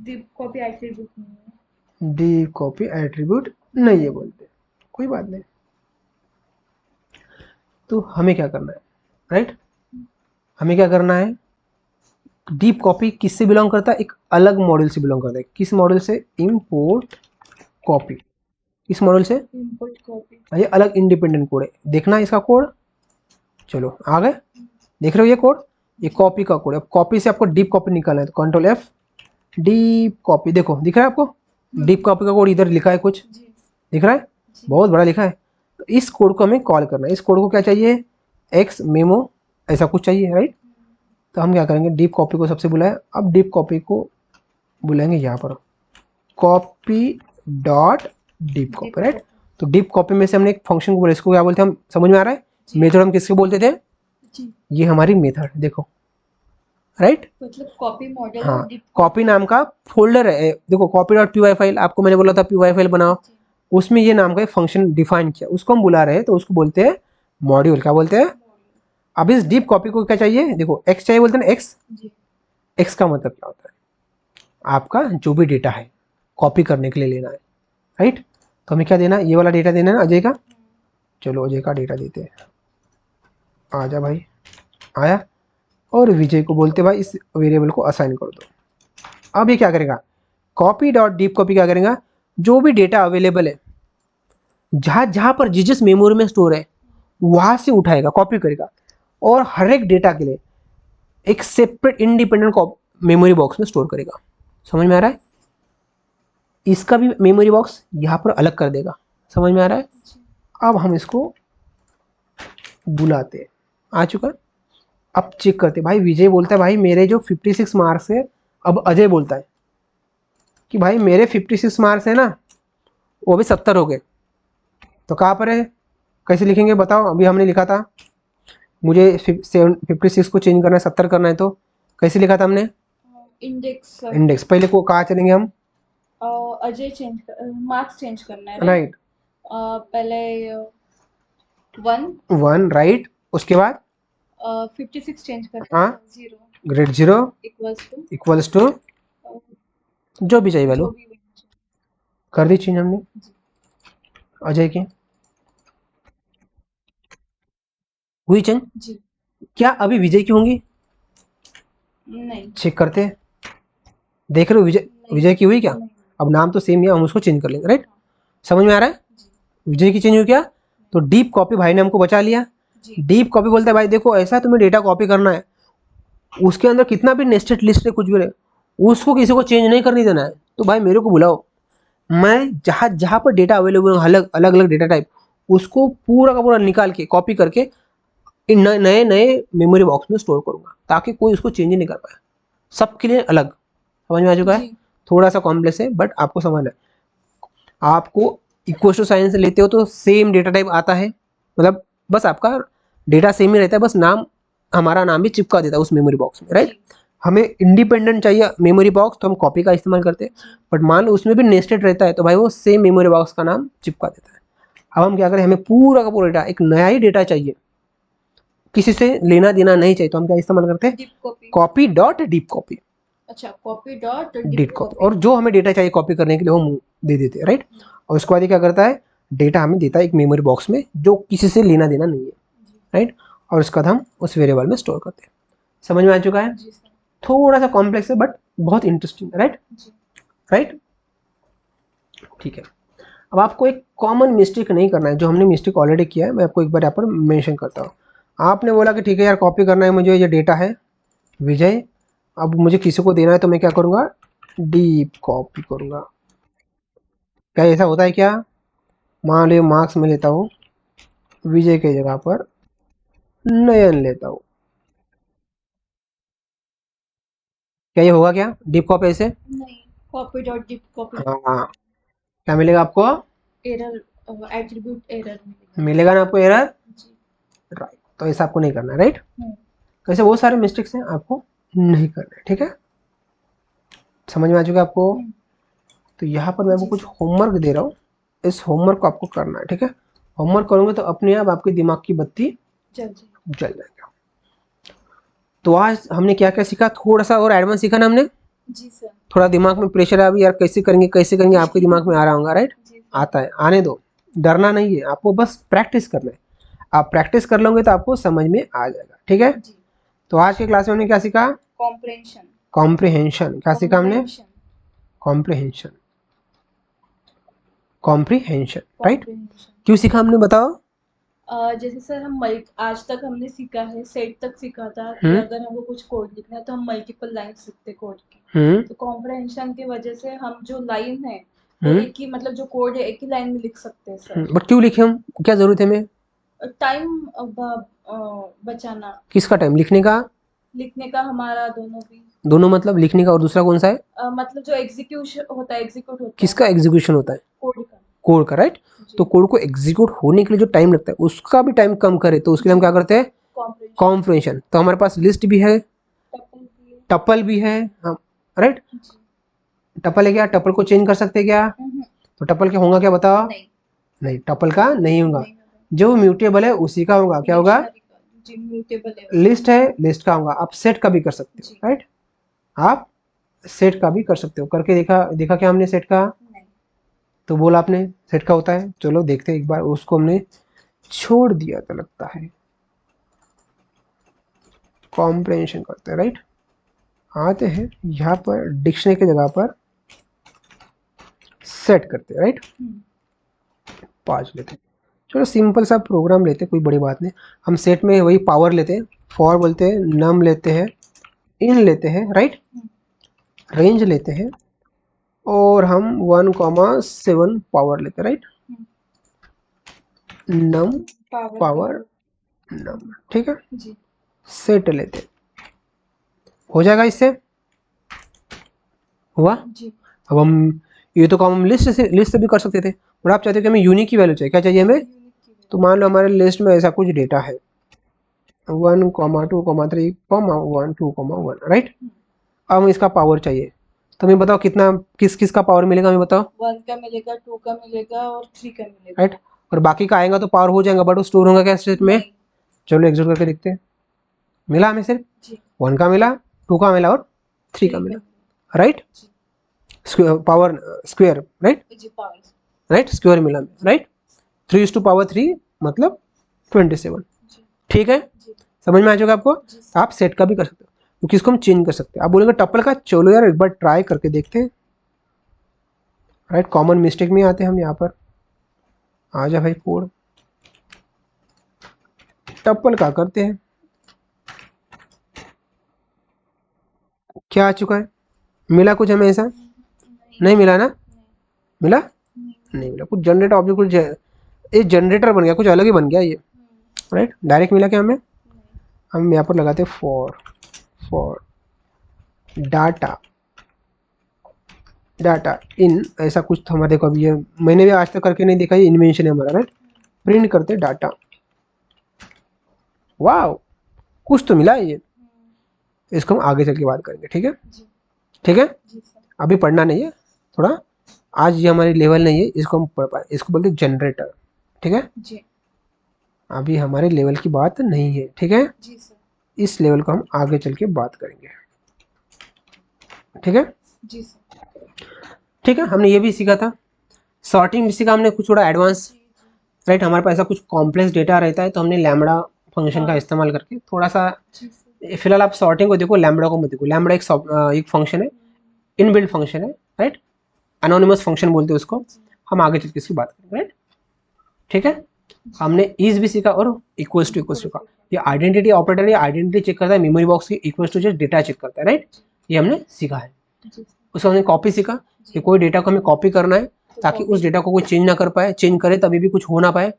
डीप कॉपी एट्रीब्यूट नहीं है। डीप कॉपी एट्रीब्यूट नहीं है बोलते, कोई बात नहीं। तो हमें क्या करना है, राइट। हमें क्या करना है, डीप कॉपी किससे बिलोंग करता है, एक अलग मॉडल से बिलोंग करता है। किस मॉडल से? Import copy. किस मॉडल से? Import copy. ये अलग इंडिपेंडेंट कोड है, देखना है इसका कोड। चलो आ गए, देख रहे हो ये कोड, ये कॉपी का कोड है। कॉपी से आपको डीप कॉपी निकालना है तो Ctrl F, डीप कॉपी। देखो दिख रहा है आपको डीप कॉपी का कोड, इधर लिखा है कुछ, दिख रहा है, बहुत बड़ा लिखा है। तो इस कोड को हमें कॉल करना है। इस कोड को क्या चाहिए, एक्स मेमो ऐसा कुछ चाहिए, राइट। तो हम क्या करेंगे, डीप कॉपी को सबसे बुलाए। अब डीप कॉपी को बुलाएंगे यहाँ पर, copy dot deep copy, right. तो डीप कॉपी में से हमने एक फंक्शन को बोला, इसको क्या बोलते हैं हम, समझ में आ रहा है? मेथड हम किसके बोलते थे, ये हमारी मेथड, देखो, राइट। मतलब कॉपी मॉडल। हाँ, कॉपी नाम का फोल्डर है, देखो कॉपी डॉट py फाइल, आपको मैंने बोला था py फाइल बनाओ, उसमें ये नाम का एक फंक्शन डिफाइन किया, उसको हम बुला रहे हैं, तो उसको बोलते हैं मॉड्यूल। क्या बोलते हैं? अब इस डीप कॉपी को क्या चाहिए, देखो एक्स चाहिए बोलते हैं ना, एक्स। एक्स का मतलब क्या होता है, आपका जो भी डेटा है कॉपी करने के लिए लेना है, राइट। तो हमें क्या देना है, ये वाला डेटा देना है ना अजय का। चलो अजय का डेटा देते हैं, आजा भाई, आया। और विजय को बोलते भाई इस वेरिएबल को असाइन कर दो। अब ये क्या करेगा, कॉपी डॉट डीप कॉपी क्या करेगा, जो भी डेटा अवेलेबल है, जहाँ जहाँ पर जिस मेमोरी में स्टोर है वहाँ से उठाएगा, कॉपी करेगा, और हर एक डेटा के लिए एक सेपरेट इंडिपेंडेंट मेमोरी बॉक्स में स्टोर करेगा। समझ में आ रहा है? इसका भी मेमोरी बॉक्स यहाँ पर अलग कर देगा। समझ में आ रहा है? अब हम इसको बुलाते हैं, आ चुका। अब चेक करते, भाई विजय बोलता है भाई मेरे जो 56 मार्क्स है। अब अजय बोलता है कि भाई मेरे 56 मार्क्स है ना, वो भी 70 हो गए। तो कहाँ पर है, कैसे लिखेंगे बताओ। अभी हमने लिखा था मुझे 56 को चेंज करना है, 70 करना है, तो कैसे लिखा था हमने, इंडेक्स। इंडेक्स। पहले को कहाँ चलेंगे हम, अजय चेंज मार्क्स चेंज करना है, राइट। पहले 1 1 राइट, उसके बाद 56 चेंज करना हाँ, है, 0 ग्रेड 0 इक्वल्स टू जो भी चाहिए वैल्यू जो भी कर दी चेंज हमने अजय की। हुई चेंज जी। क्या अभी विजय की होंगी, नहीं, चेक करते हैं, देख रहे हो विजय, विजय की हुई क्या, नहीं। अब नाम तो सेम ही है, हम उसको चेंज कर लेंगे, राइट। समझ में आ रहा है, जी, विजय की चेंज हुई क्या, तो डीप कॉपी भाई ने हमको बचा लिया। जी। डीप कॉपी बोलता है भाई देखो ऐसा तुम्हें डेटा कॉपी करना है, उसके अंदर कितना भी नेस्टेड लिस्ट है कुछ भी रहे, उसको किसी को चेंज नहीं करने देना है। तो भाई मेरे को बुलाओ, मैं जहाँ जहाँ पर डेटा अवेलेबल अलग अलग अलग डेटा टाइप, उसको पूरा का पूरा निकाल के कॉपी करके इन नए नए मेमोरी बॉक्स में स्टोर करूंगा, ताकि कोई उसको चेंज नहीं कर पाए, सबके लिए अलग। समझ में आ चुका है, थोड़ा सा कॉम्प्लेक्स है बट आपको समझना है। आपको इक्वेशन साइंस लेते हो तो सेम डेटा टाइप आता है, मतलब बस आपका डेटा सेम ही रहता है, बस नाम हमारा नाम भी चिपका देता है उस मेमोरी बॉक्स में, राइट। हमें इंडिपेंडेंट चाहिए मेमोरी बॉक्स तो हम कॉपी का इस्तेमाल करते हैं, बट मान लो उसमें भी नेस्टेड रहता है तो भाई वो सेम मेमोरी बॉक्स का नाम चिपका देता है। अब हम क्या करें, हमें पूरा का पूरा डेटा, एक नया ही डेटा चाहिए, किसी से लेना देना नहीं चाहिए, तो हम क्या इस्तेमाल करते हैं, कॉपी डॉट डीप कॉपी। अच्छा, कॉपी डॉट डीप कॉपी, और जो हमें डेटा चाहिए कॉपी करने के लिए हम दे देते हैं, राइट। और उसके बाद ये क्या करता है, डेटा हमें देता है एक मेमोरी बॉक्स में जो किसी से लेना देना नहीं है, राइट। और उसके बाद हम उस वेरिएबल में स्टोर करते हैं। समझ में आ चुका है, थोड़ा सा कॉम्प्लेक्स है बट बहुत इंटरेस्टिंग है, राइट, राइट। ठीक है, अब आपको एक कॉमन मिस्टेक नहीं करना है, जो हमने मिस्टेक ऑलरेडी किया है मैं आपको एक बार यहाँ पर मेंशन करता हूँ। आपने बोला कि ठीक है यार कॉपी करना है मुझे, ये डेटा है विजय, अब मुझे किसी को देना है तो मैं क्या करूँगा, डीप कॉपी करूँगा। क्या ऐसा होता है क्या, मान लो मार्क्स में लेता हूँ, विजय की जगह पर नयन लेता हूँ, क्या ये होगा क्या डीप कॉपी ऐसे, नहीं, कॉपी डॉट डीप कॉपी हाँ, क्या मिलेगा आपको, एरर, एट्रीब्यूट एरर मिलेगा ना आपको एरर, राइट। तो ऐसा आपको नहीं करना है, राइट। कैसे बहुत सारे मिस्टेक्स हैं, आपको नहीं करना है, ठीक है। समझ में आ चुका है आपको। तो यहाँ पर मैं आपको कुछ होमवर्क दे रहा हूँ, इस होमवर्क को आपको करना है, ठीक है। होमवर्क करोगे तो अपने आप आपके दिमाग की बत्ती जल जाएगा। तो आज हमने क्या क्या सीखा, थोड़ा सा और एडवांस सीखा ना हमने, जी सर। थोड़ा दिमाग में प्रेशर है अभी यार, कैसे करेंगे आपके दिमाग में आ रहा होगा, राइट। आता है, आने दो, डरना नहीं है, आपको बस प्रैक्टिस करना है। आप प्रैक्टिस कर लोगे तो आपको समझ में आ जाएगा, ठीक है। तो आज के क्लास में हमने क्या सीखा, कॉम्प्रेhension। कॉम्प्रिहेंशन, क्या सीखा हमने, कॉम्प्रिहेंशन, कॉम्प्रिहेंशन, राइट। क्यों सीखा हमने बताओ। जैसे सर हम आज तक हमने सीखा है, सेट तक सीखा था कि अगर हमको कुछ कोड लिखना है तो हम मल्टीपल लाइन्स लिखते कोड की, तो कॉम्प्रहेंशन की वजह से हम जो लाइन है वो एक ही, मतलब जो कोड है एक ही लाइन में लिख सकते हैं सर। बट क्यों लिखे हम, क्या जरूरत है हमें, टाइम बचाना। किसका टाइम, लिखने का हमारा दोनों भी। दोनों, मतलब लिखने का और दूसरा कौन सा है, मतलब जो एग्जीक्यूट होता है किसका एग्जीक्यूशन होता है, कोड का, राइट। तो कोड को एग्जीक्यूट होने के लिए जो टाइम लगता है उसका भी टाइम कम करे, तो उसके लिए हम क्या करते हैं, कॉम्प्रिहेंशन। तो हमारे पास लिस्ट भी है, टपल भी है, हम, राइट। टपल है क्या, टपल को चेंज कर सकते हैं क्या, तो टपल क्या होगा क्या बताओ, नहीं टपल का नहीं होगा, जो म्यूटेबल है उसी का होगा, क्या होगा, लिस्ट है लिस्ट का होगा। आप सेट का भी कर सकते हो, राइट, आप सेट का भी कर सकते हो, करके देखा क्या हमने सेट का, तो बोला आपने सेट का होता है, चलो देखते हैं एक बार, उसको हमने छोड़ दिया तो लगता है, कॉम्प्रिहेंशन करते हैं, राइट। आते हैं यहाँ पर डिक्शनरी की जगह पर सेट करते हैं, राइट, 5 लेते हैं। चलो सिंपल सा प्रोग्राम लेते हैं, कोई बड़ी बात नहीं। हम सेट में वही पावर लेते हैं, फॉर बोलते हैं, नम लेते हैं, इन लेते हैं, राइट, रेंज लेते हैं, और हम 1,7 पावर लेते हैं, राइट, नम पावर नम, ठीक है, सेट लेते हैं, हो जाएगा इससे, हुआ। अब हम ये तो काम हम लिस्ट से भी कर सकते थे, और आप चाहते हो कि हमें यूनिक की वैल्यू चाहिए, क्या चाहिए हमें? तो मान लो हमारे लिस्ट में ऐसा कुछ डेटा है 1, 2, 3, 1, 2, 1, राइट। अब हमें इसका पावर चाहिए, तो हमें बताओ कितना, किस किस का पावर मिलेगा, हमें बताओ। 1 का मिलेगा, 2 का मिलेगा और 3 का मिलेगा, राइट। और बाकी का आएगा तो पावर हो जाएगा, बट वो स्टोर होगा क्या स्टेट में? चलो एग्जीक्यूट करके देखते हैं। मिला हमें सिर्फ 1 का मिला, 2 का मिला और 3 का मिला, right. Power square, right, right, square मिला, राइट। 3:3 मतलब 27, ठीक है। समझ में आ जाएगा आपको। आप सेट का भी कर सकते हो, क्योंकि इसको हम चेंज कर सकते हैं। आप बोलेंगे टपल का, चलो यार एक बार ट्राई करके देखते हैं, राइट। कॉमन मिस्टेक में आते हैं हम यहाँ पर। आ जा भाई कोड, टपल का करते हैं। क्या आ चुका है? मिला कुछ हमें ऐसा? नहीं मिला ना? मिला? नहीं मिला। कुछ जनरेटर ऑब्जेक्ट, कुछ ये जनरेटर बन गया, कुछ अलग ही बन गया ये, राइट। डायरेक्ट मिला क्या हमें? हम यहाँ पर लगाते फॉर डाटा, डाटा इन, ऐसा कुछ तो हमारे देखो, अभी ये मैंने भी आज तक करके नहीं देखा, ये इन्वेंशन है हमारा, राइट। प्रिंट करते डाटा, वाह कुछ तो मिला है ये। इसको हम आगे चल के बात करेंगे, ठीक है, ठीक है। अभी पढ़ना नहीं है थोड़ा, आज ये हमारी लेवल नहीं है, इसको हम पढ़ पाए। इसको बोलते हैं जनरेटर, ठीक है जी। अभी हमारे लेवल की बात नहीं है, ठीक है जी सर। इस लेवल को हम आगे चल के बात करेंगे, ठीक है जी सर। ठीक है, हमने ये भी सीखा था, सॉर्टिंग भी सीखा हमने, कुछ थोड़ा एडवांस, राइट। हमारे पास ऐसा कुछ कॉम्प्लेक्स डेटा रहता है तो हमने लैम्बडा फंक्शन का इस्तेमाल करके थोड़ा सा, फिलहाल आप सॉर्टिंग को देखो, लैम्बडा को मत देखो। लैम्बडा एक फंक्शन है, इनबिल्ट फंक्शन है, राइट। एनोनिमस फंक्शन बोलते हैं उसको। हम आगे चल के इसकी बात करेंगे, राइट, ठीक है। हमने इज भी सीखा और इक्वल्स टू का। ये आइडेंटिटी ऑपरेटर, ये आइडेंटिटी चेक करता है, मेमोरी बॉक्स की equals to just data check करता है, राइट। ये हमने सीखा है। उसको हमने कॉपी सीखा कि कोई डेटा को हमें कॉपी करना है ताकि उस डेटा को कोई चेंज ना कर पाए, चेंज करे तभी भी कुछ हो ना पाए,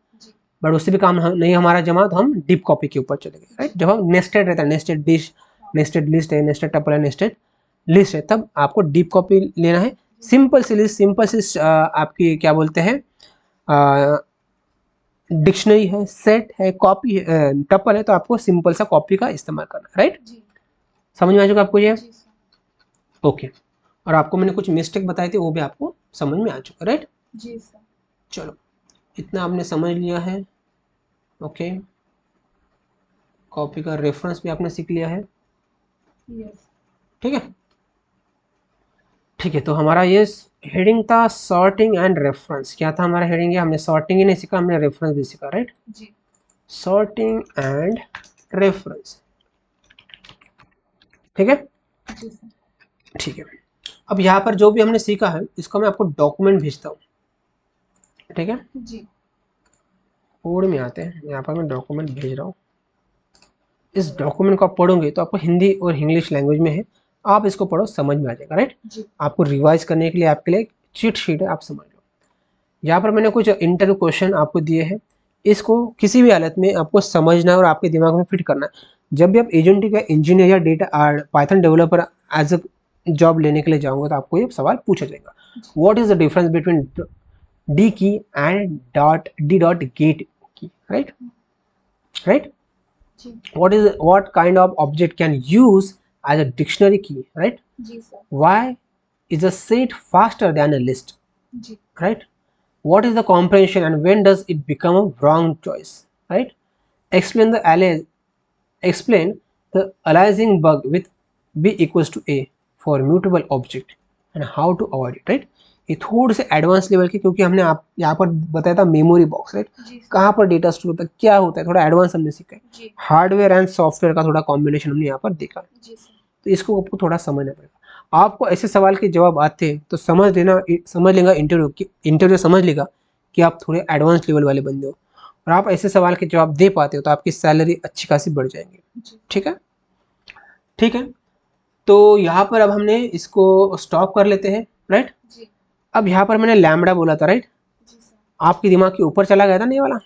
बट उससे भी काम नहीं हमारा जमा, तो हम डीप कॉपी के ऊपर चले गए, राइट। जब हम नेस्टेड रहता है, नेस्टेड डिश, नेस्टेड लिस्ट है, नेस्टेड टपल है, नेस्टेड लिस्ट है, तब आपको डीप कॉपी लेना है। सिंपल सी लिस्ट, सिंपल सी आपकी क्या बोलते हैं, डिक्शनरी है, सेट है, कॉपी है, टपल है, तो आपको सिंपल सा कॉपी का इस्तेमाल करना है, राइट। समझ में आ जाएगा आपको ये? ओके। और आपको मैंने कुछ मिस्टेक बताई थी, वो भी आपको समझ में आ चुका, राइट जी सर। चलो इतना आपने समझ लिया है, ओके। कॉपी का रेफरेंस भी आपने सीख लिया है, ठीक है, ठीक है। तो हमारा ये हेडिंग था सॉर्टिंग एंड रेफरेंस। क्या था हमारा हेडिंग? है हमने सॉर्टिंग ही नहीं सीखा, हमने रेफरेंस भी सीखा, राइट जी। सॉर्टिंग एंड रेफरेंस, ठीक है, ठीक है। अब यहाँ पर जो भी हमने सीखा है इसको मैं आपको डॉक्यूमेंट भेजता हूँ, ठीक है जी। कोड में आते हैं, यहाँ पर मैं डॉक्यूमेंट भेज रहा हूँ। इस डॉक्यूमेंट को आप पढ़ोगे तो आपको हिंदी और इंग्लिश लैंग्वेज में है, आप इसको पढ़ो, समझ में आ जाएगा, राइट। आपको रिवाइज करने के लिए आपके लिए चीट शीट है, आप समझ लो। यहाँ पर मैंने कुछ इंटरव्यू क्वेश्चन आपको दिए हैं, इसको किसी भी हालत में आपको समझना है और आपके दिमाग में फिट करना है। जब भी आप एजेंटिक या इंजीनियर या data Python developer as a job लेने के लिए जाओगे तो आपको ये सवाल पूछा जाएगा, what is the difference between D की एंड डी डॉट गेट की, right, right. what kind of object can use as a dictionary key, right? जी sir. Why is a set faster than a list? जी. Right? What is the comprehension and when does it become a wrong choice? Right? Explain the aliasing bug with b equals to a for mutable object and how to avoid it, right? ये थोड़े से एडवांस लेवल के, क्योंकि हमने आप यहाँ पर बताया था मेमोरी बॉक्स, राइट, कहाँ पर डेटा स्टोर होता है, क्या होता है, थोड़ा एडवांस हमने सीखा है। हार्डवेयर एंड सॉफ्टवेयर का थोड़ा कॉम्बिनेशन हमने यहाँ पर देखा, तो इसको आपको थोड़ा समझना पड़ेगा। आपको ऐसे सवाल के जवाब आते हैं तो समझ लेगा इंटरव्यू समझ लेगा कि आप थोड़े एडवांस लेवल वाले बंदे हो, और आप ऐसे सवाल के जवाब दे पाते हो तो आपकी सैलरी अच्छी खासी बढ़ जाएंगी, ठीक है, ठीक है। तो यहाँ पर अब हमने इसको स्टॉप कर लेते हैं, राइट। अब यहाँ पर मैंने लैम्बडा बोला था, राइट, आपके दिमाग के ऊपर चला गया था नहीं वाला,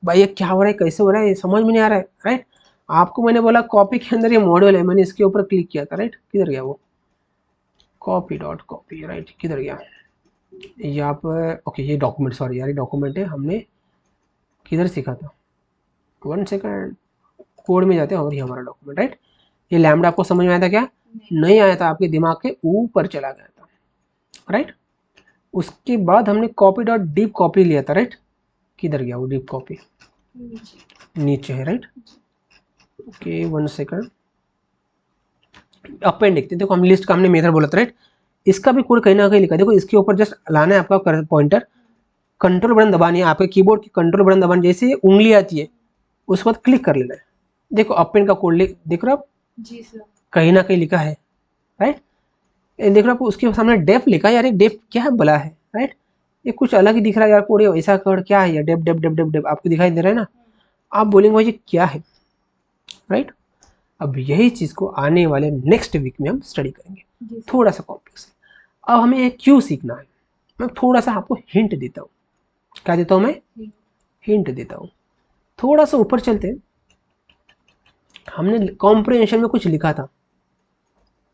भाई ये क्या हो रहा है, कैसे हो रहा है, ये समझ में नहीं आ रहा है, राइट। आपको मैंने बोला कॉपी के अंदर ये मॉड्यूल है, मैंने इसके ऊपर क्लिक किया था, राइट, किधर गया वो, कॉपी डॉट कॉपी, राइट, किधर गया, यहाँ पर ओके, ये डॉक्यूमेंट, सॉरी यार, ये डॉक्यूमेंट है, हमने किधर सीखा था, 1 सेकंड, कोड में जाते हैं और ये हमारा डॉक्यूमेंट, राइट। ये लैम्डा आपको समझ में आया था क्या? नहीं आया था, आपके दिमाग के ऊपर चला गया था, राइट। उसके बाद हमने कॉपी डॉट डीप कॉपी लिया था, राइट। किधर गया वो डीप कॉपी? नीचे है, राइट। ओके 1 सेकंड, अपेंड देखते हैं। देखो हम लिस्ट का हमने मेथड बोला था, राइट। इसका भी कोड कहीं ना कहीं लिखा है, देखो इसके ऊपर जस्ट लाना है आपका पॉइंटर, कंट्रोल बटन दबानी है, आपके कीबोर्ड की कंट्रोल बटन दबानी, जैसे उंगली आती है उसके बाद क्लिक कर लेना है। देखो अपेंड का कोड देख रहे हो आप? जी सर। कहीं ना कहीं लिखा है, राइट। देख रहे हो आप, उसके सामने डेफ लिखा है, यार ये डेफ क्या है बला है, राइट। ये कुछ अलग ही दिख रहा है यार कोड, ऐसा कोड क्या है यार, def def def def def आपको दिखाई दे रहा है ना। आप बोलेंगे भाई ये क्या है, राइट। अब यही चीज को आने वाले नेक्स्ट वीक में हम स्टडी करेंगे, थोड़ा सा कॉम्प्लेक्स है। अब हमें क्यों सीखना है, मैं थोड़ा सा आपको हिंट देता हूँ। क्या देता हूँ मैं? हिंट देता हूँ। थोड़ा सा ऊपर चलते हैं, हमने कॉम्प्रिहेंशन में कुछ लिखा था,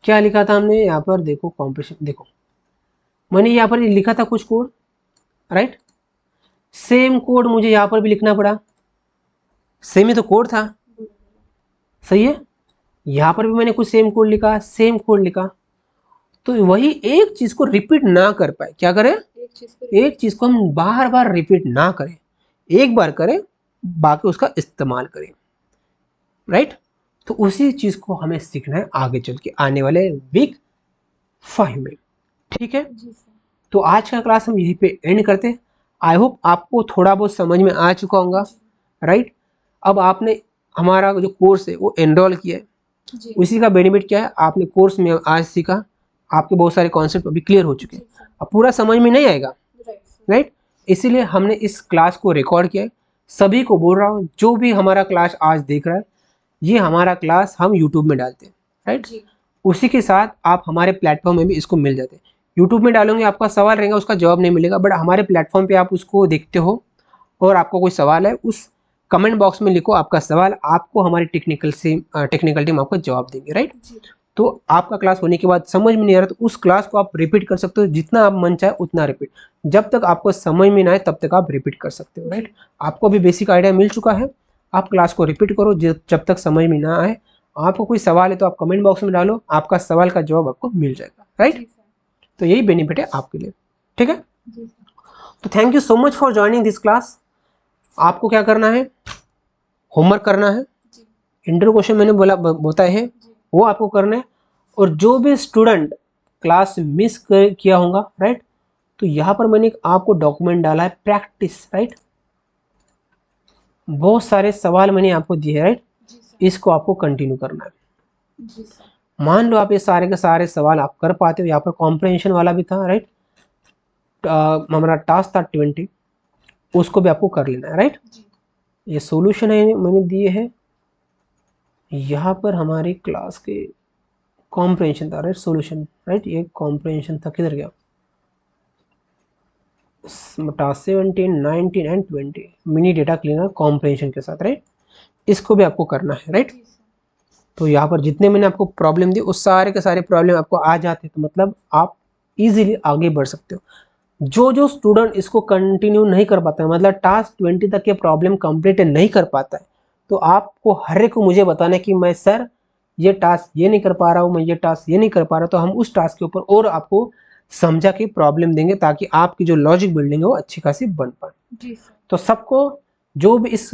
क्या लिखा था हमने यहाँ पर? देखो कॉम्प्रिहेंशन, देखो मैंने यहाँ पर लिखा था कुछ कोड, राइट। सेम कोड मुझे यहाँ पर भी लिखना पड़ा, सेम ही तो कोड था, सही है। यहाँ पर भी मैंने कुछ सेम कोड लिखा, सेम कोड लिखा, तो वही एक चीज को रिपीट ना कर पाए, क्या करें? एक चीज को हम बार बार रिपीट ना करें, एक बार करें बाकी उसका इस्तेमाल करें, राइट। तो उसी चीज को हमें सीखना है आगे चल के आने वाले वीक 5 में, ठीक है। तो आज का क्लास हम यहीं पे एंड करते हैं। आई होप आपको थोड़ा बहुत समझ में आ चुका होगा, राइट। अब आपने हमारा जो कोर्स है वो एनरोल किया है, उसी का बेनिफिट क्या है, आपने कोर्स में आज सीखा, आपके बहुत सारे कॉन्सेप्ट अभी क्लियर हो चुके हैं। अब पूरा समझ में नहीं आएगा, राइट। इसीलिए हमने इस क्लास को रिकॉर्ड किया है। सभी को बोल रहा हूँ जो भी हमारा क्लास आज देख रहा है, ये हमारा क्लास हम यूट्यूब में डालते हैं, राइट। उसी के साथ आप हमारे प्लेटफॉर्म में भी इसको मिल जाते हैं। यूट्यूब में डालोगे आपका सवाल रहेगा, उसका जवाब नहीं मिलेगा, बट हमारे प्लेटफॉर्म पे आप उसको देखते हो और आपको कोई सवाल है, उस कमेंट बॉक्स में लिखो आपका सवाल, आपको हमारी टेक्निकल टीम आपको जवाब देंगे, राइट। तो आपका क्लास होने के बाद समझ में नहीं आ रहा तो उस क्लास को आप रिपीट कर सकते हो, जितना आप मन चाहे उतना रिपीट, जब तक आपको समझ में ना आए तब तक आप रिपीट कर सकते हो, राइट। आपको भी बेसिक आइडिया मिल चुका है, आप क्लास को रिपीट करो जब तक समझ में ना आए। आपको कोई सवाल है तो आप कमेंट बॉक्स में डालो, आपका सवाल का जवाब आपको मिल जाएगा, राइट। तो यही बेनिफिट है आपके लिए, ठीक है। तो thank you so much for joining this class. आपको क्या करना है, होमवर्क करना है, इंटरव्यू क्वेश्चन मैंने बताए हैं वो आपको करना है। और जो भी स्टूडेंट क्लास मिस किया होगा, राइट, तो यहाँ पर मैंने आपको डॉक्यूमेंट डाला है प्रैक्टिस, राइट। बहुत सारे सवाल मैंने आपको दिए हैं, राइट। इसको आपको कंटिन्यू करना है। मान लो आप ये सारे के सारे सवाल आप कर पाते हो, यहाँ पर कॉम्प्रिहेंशन वाला भी था, राइट। हमारा टास्क था 20, उसको भी आपको कर लेना है, राइट। ये सॉल्यूशन है मैंने दिए हैं, यहाँ पर हमारी क्लास के कॉम्प्रिहेंशन था, राइट, सॉल्यूशन, राइट। ये कॉम्प्रिहेंशन था, किधर गया? Task 17, 19 and 20 mini data cleaner comprehension के साथ, राइट। इसको भी आपको करना है, राइट। तो यहाँ पर जितने मैंने आपको प्रॉब्लम दी उस सारे के सारे प्रॉब्लम आपको आ जाते हैं, तो मतलब आप इजीली आगे बढ़ सकते हो। जो जो स्टूडेंट इसको कंटिन्यू नहीं कर पाता है, मतलब टास्क 20 तक ये प्रॉब्लम कंप्लीट नहीं कर पाता है, तो आपको हर एक को मुझे बताना है कि मैं सर ये टास्क ये नहीं कर पा रहा हूँ, मैं ये टास्क ये नहीं कर पा रहा, तो हम उस टास्क के ऊपर और आपको समझा के प्रॉब्लम देंगे ताकि आपकी जो लॉजिक बिल्डिंग है वो अच्छी खासी बन पाए। तो सबको जो भी इस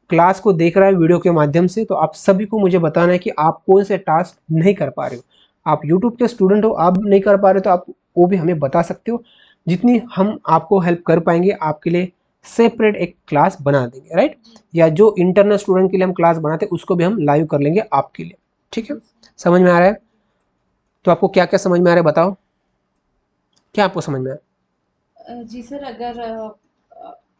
क्लास को देख रहा है वीडियो के माध्यम से, तो आप सभी को मुझे बताना है कि आप कौन से टास्क नहीं कर पा रहे हो। आप यूट्यूब के स्टूडेंट हो, आप नहीं कर पा रहे हो तो आप वो भी हमें बता सकते हो, जितनी हम आपको हेल्प कर पाएंगे आपके लिए सेपरेट एक क्लास बना देंगे, राइट। या जो इंटरनल स्टूडेंट के लिए हम क्लास बनाते हैं उसको भी हम लाइव कर लेंगे आपके लिए, ठीक है। समझ में आ रहा है? तो आपको क्या क्या समझ में आ रहा है बताओ, क्या आपको समझ में आया? जी सर,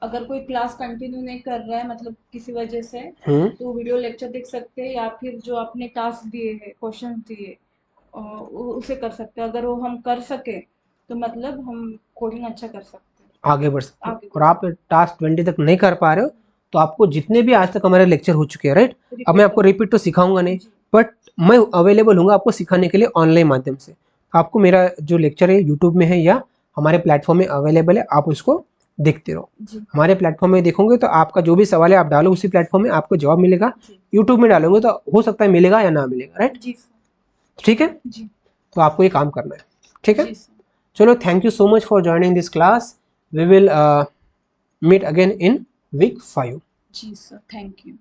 अगर कोई क्लास कंटिन्यू नहीं कर रहा है मतलब किसी वजह से, तो वीडियो लेक्चर देख सकते हैं या फिर जो आपने टास्क दिए हैं, क्वेश्चन दिए, उसे कर सकते हैं। अगर वो हम कर सके तो मतलब हम कोडिंग अच्छा कर सकते हैं, आगे बढ़ सकते हैं। और आप टास्क 20 तक नहीं कर पा रहे हो तो आपको जितने भी आज तक हमारे लेक्चर हो चुके हैं, राइट, अब मैं आपको रिपीट तो सिखाऊंगा नहीं, बट मैं अवेलेबल हूँ आपको सिखाने के लिए ऑनलाइन माध्यम से। आपको मेरा जो लेक्चर है यूट्यूब में है या हमारे प्लेटफॉर्म में अवेलेबल है, आप उसको देखते रहो। जी हमारे प्लेटफॉर्म में देखोगे तो आपका जो भी सवाल है आप डालो उसी प्लेटफॉर्म में, आपको जवाब मिलेगा। जी यूट्यूब में डालोगे तो हो सकता है मिलेगा या ना मिलेगा, राइट? जी ठीक है, जी तो आपको ये काम करना है, ठीक है। जी सर चलो, thank you so much for joining this class. We will meet again in week 5। जी सर थैंक यू।